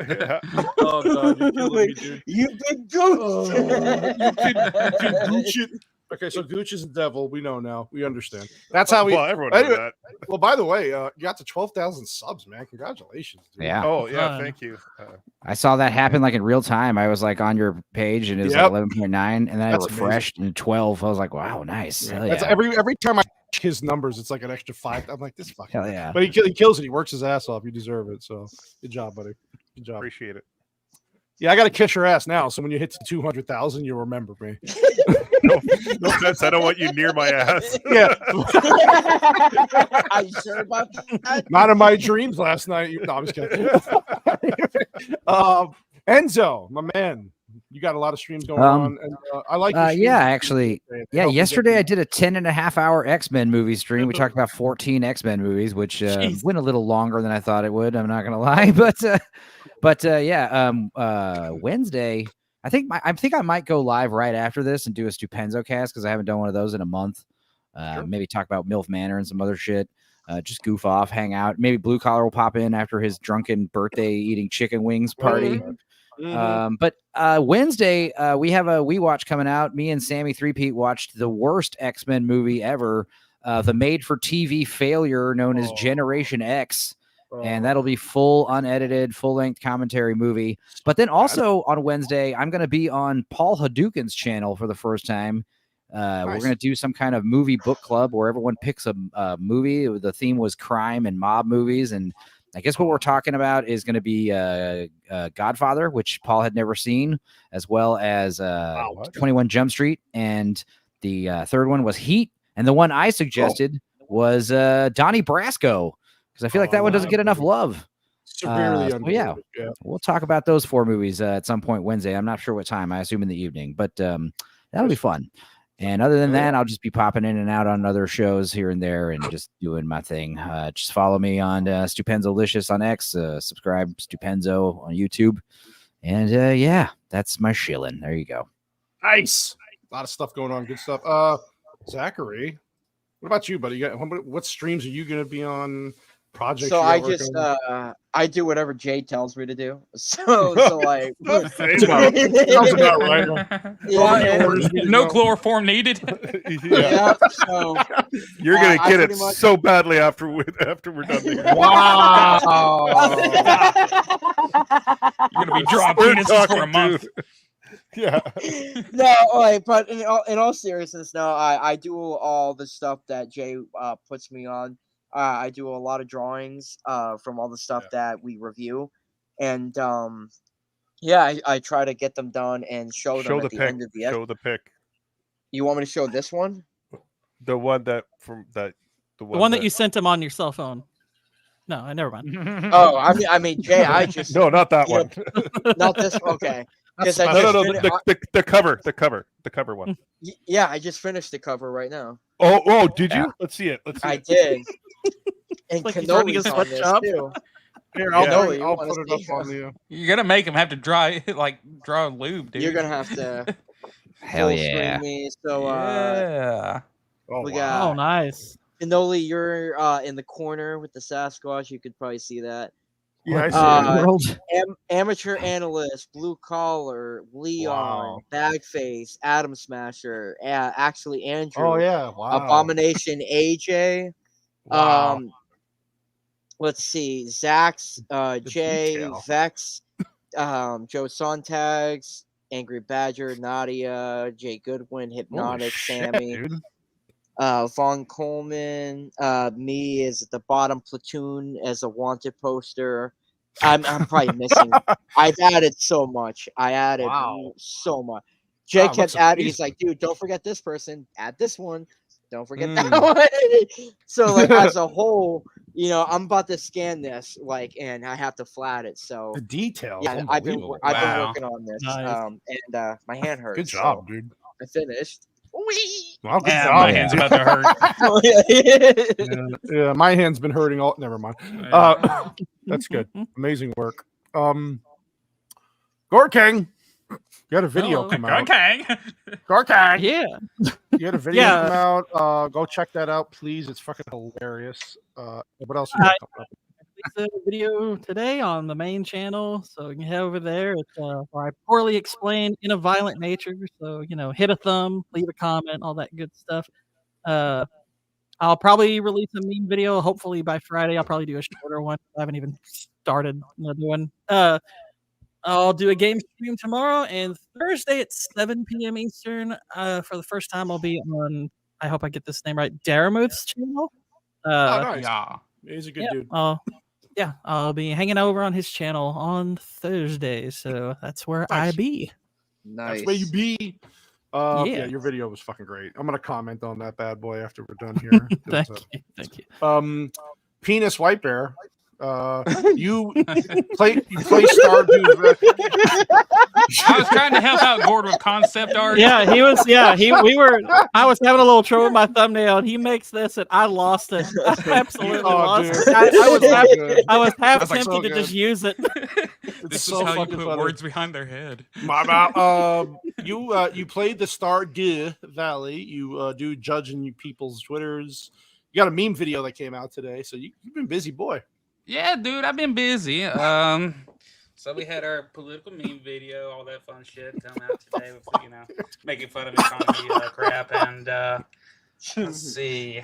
Yeah. Oh god, you're killing me, dude. You big gooch. You can gooch it. Okay, so Gooch is the devil. We know now. We understand. That's how we. Well, everyone knows that. Well, by the way, you got to 12,000 subs, man. Congratulations. Dude. Yeah. Oh yeah, thank you. I saw that happen like in real time. I was like on your page and it was like 11.9, and then I refreshed and 12. I was like, wow, nice. Yeah. Hell That's yeah. every time I check his numbers, it's like an extra 5. I'm like, this fucking. Hell yeah. But he kills it. He works his ass off. You deserve it. So good job, buddy. Good job. Appreciate it. Yeah, I got to kiss your ass now. So when you hit 200,000, you'll remember me. No offense, I don't want you near my ass. Yeah. Are you sure about that? Not in my dreams last night. No, I'm just kidding. Enzo, my man, you got a lot of streams going on. And, I like your streams. Yeah, actually. Yeah, yesterday I did a 10.5-hour X-Men movie stream. We talked about 14 X-Men movies, which went a little longer than I thought it would. I'm not going to lie. But Wednesday, I think I might go live right after this and do a Stupenzo cast because I haven't done one of those in a month. Maybe talk about MILF Manor and some other shit. Just goof off, hang out. Maybe Blue Collar will pop in after his drunken birthday eating chicken wings party. But Wednesday, we have a We Watch coming out. Me and Sammy Threepeat watched the worst X-Men movie ever, the made-for-TV failure known as Generation X. And that'll be full, unedited, full-length commentary movie. But then also on Wednesday, I'm going to be on Paul Hadouken's channel for the first time. We're going to do some kind of movie book club where everyone picks a movie. The theme was crime and mob movies. And I guess what we're talking about is going to be Godfather, which Paul had never seen, as well as 21 Jump Street. And the third one was Heat. And the one I suggested was Donnie Brasco. Because I feel like that one doesn't get enough love. Severely yeah, we'll talk about those 4 movies at some point Wednesday. I'm not sure what time. I assume in the evening, but that'll be fun. And other than that, I'll just be popping in and out on other shows here and there and just doing my thing. Just follow me on Stupenzolicious on X. Subscribe Stupenzo on YouTube. And yeah, that's my shilling. There you go. Nice. A lot of stuff going on. Good stuff. Zachary, what about you, buddy? What streams are you going to be on project. So I just I do whatever Jay tells me to do. So like sounds about right. No chloroform needed. Yeah. So you're gonna get it much... so badly after we're done here. Wow. You're gonna be drawing penises for a month. Yeah. No, like, but in all seriousness, no, I do all the stuff that Jay puts me on. I do a lot of drawings from all the stuff that we review, and I try to get them done and show them at the end of the show the pic. You want me to show this one? The one that the one that you sent him on your cell phone. No, I never mind. Oh, I mean, Jay, I just no, not that one. Not this. Okay. The cover one. Yeah, I just finished the cover right now. Oh, did you? Let's see it. I did. And like Cannoli's on this too. Here, I'll put it up on you. You're gonna make him have to draw lube, dude. You're gonna have to. Hell yeah. Me. So yeah. We got. Oh, nice. Cannoli, you're in the corner with the Sasquatch. You could probably see that. Yeah, I see amateur analyst, blue collar, Leon, Bagface, Atom Smasher, actually Andrew. Oh yeah, wow. Abomination, AJ. Wow. Let's see, Zax, Jay, detail. Vex, Joe Sontags, Angry Badger, Nadia, Jay Goodwin, Hypnotic, Sammy. Dude. Vaughn Coleman, me is at the bottom platoon as a wanted poster. I'm probably missing. I've added so much. I added so much. Jay kept adding. He's like, dude, don't forget this person. Add this one. Don't forget that one. So like as a whole, I'm about to scan this and I have to flat it. So the details. Yeah, I've been working on this. Nice. And my hand hurts. Good job, dude. I finished. Well, good Yeah, job. my hand's about to hurt. Yeah, my hand's been hurting all. Never mind. That's good. Amazing work. Gorkang, you had a video come out. Gorkang. Yeah. You had a video come out. Go check that out, please. It's fucking hilarious. What else? A video today on the main channel, so you can head over there. It's where I poorly explain in a violent nature. So hit a thumb, leave a comment, all that good stuff. I'll probably release a meme video. Hopefully by Friday, I'll probably do a shorter one. I haven't even started another one. I'll do a game stream tomorrow and Thursday at 7 p.m. Eastern. For the first time, I'll be on. I hope I get this name right. Daramuth's channel. Nice. Yeah, he's a good dude. Yeah, I'll be hanging over on his channel on Thursday, so that's where I be. Nice. That's where you be. Yeah, your video was fucking great. I'm gonna comment on that bad boy after we're done here. Thank you. Penis White Bear. You play Stardew. I was trying to help out Gord with concept art. Yeah, he was. Yeah, we were. I was having a little trouble with my thumbnail, and he makes this, and I lost it. I absolutely lost it. I was half tempted to just use it. This is how you put words behind their head. You played the Stardew Valley. You do judging people's Twitters. You got a meme video that came out today, so you've been busy, boy. Yeah, dude, I've been busy. So we had our political meme video, all that fun shit coming out today with, making fun of economy crap. And let's see.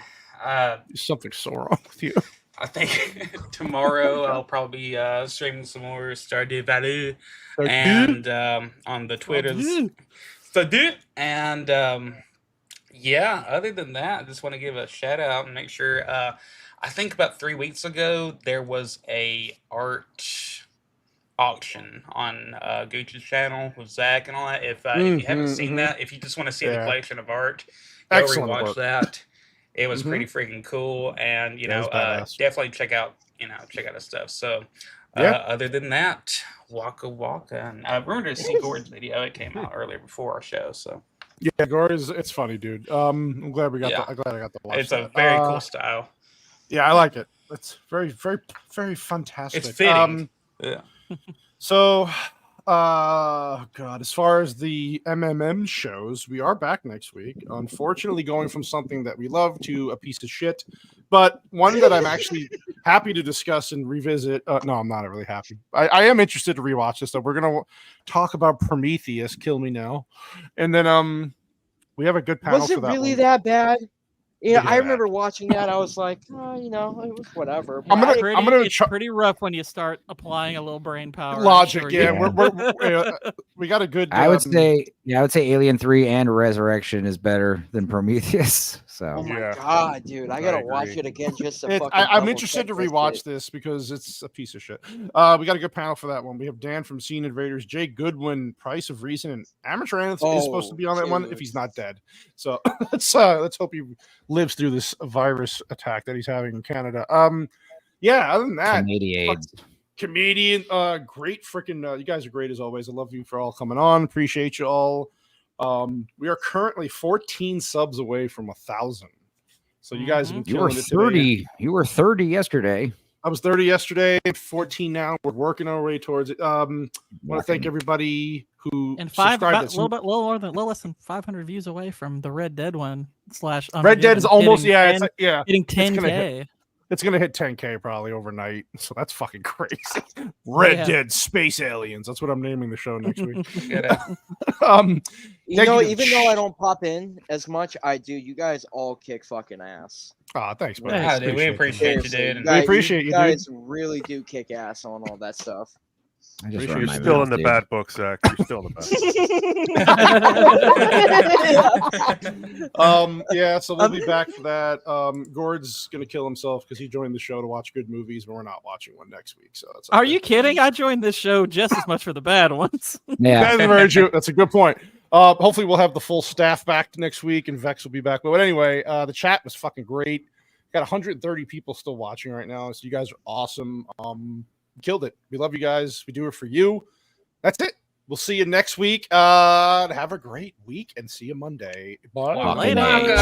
Something's so wrong with you. I think tomorrow I'll probably be streaming some more Stardew Valley and on the Twitters. Stardew. And other than that, I just want to give a shout out and make sure. I think about 3 weeks ago there was a art auction on Gooch's channel with Zach and all that. If you haven't seen that, if you just want to see the collection of art, go rewatch that. It was pretty freaking cool, and definitely check out his stuff. So other than that, Waka Waka, and I remember to see Gord's video. It came out earlier before our show, so. Yeah, Gord it's funny, dude. I'm glad I got to watch. It's a very cool style. Yeah, I like it. It's very, very, very fantastic. It's fitting. So, God, as far as the MMM shows, we are back next week. Unfortunately, going from something that we love to a piece of shit, but one that I'm actually happy to discuss and revisit. No, I'm not really happy. I am interested to rewatch this. So we're gonna talk about Prometheus, Kill Me Now, and then we have a good panel. Was it for that really one. that bad? Yeah, Yeah. I remember watching that. I was like, oh, you know, it was whatever. I'm gonna it's pretty rough when you start applying a little brain power. Logic. I'm Yeah, sure. we got a good. I would say Alien 3 and Resurrection is better than Prometheus. So Oh my god, dude! I gotta watch it again just to fucking. I'm interested to rewatch this because it's a piece of shit. We got a good panel for that one. We have Dan from Scene Invaders, Jay Goodwin, Price of Reason, and Amateur Anth is supposed to be on that one if he's not dead. So let's hope he lives through this virus attack that he's having in Canada. Yeah. Other than that, comedian, great freaking. You guys are great as always. I love you for all coming on. Appreciate you all. We are currently 14 subs away from 1,000. So you guys have been killing it today. You were 30 yesterday. I was 30 yesterday, 14 now. We're working our way towards it. I want to thank everybody who and subscribed. a little less than 500 views away from the Red Dead one / Red Dead is almost hitting 10K. It's gonna hit 10K probably overnight. So that's fucking crazy. Red Dead Space Aliens. That's what I'm naming the show next week. You know, even though I don't pop in as much, I do. You guys all kick fucking ass. Oh, thanks, buddy. Yeah, dude, we appreciate you, dude. We appreciate you, dude. You guys really do kick ass on all that stuff. You're still in the bad book, Zach. You're still in the bad. Yeah, so we'll be back for that. Gord's gonna kill himself because he joined the show to watch good movies, but we're not watching one next week. So that's Are you kidding? I joined this show just as much for the bad ones. Yeah, that's very true. That's a good point. Hopefully we'll have the full staff back next week, and Vex will be back. But anyway, the chat was fucking great. Got 130 people still watching right now, so you guys are awesome. Killed it. We love you guys. We do it for you. That's it. We'll see you next week. Have a great week and see you Monday. Bye. Later.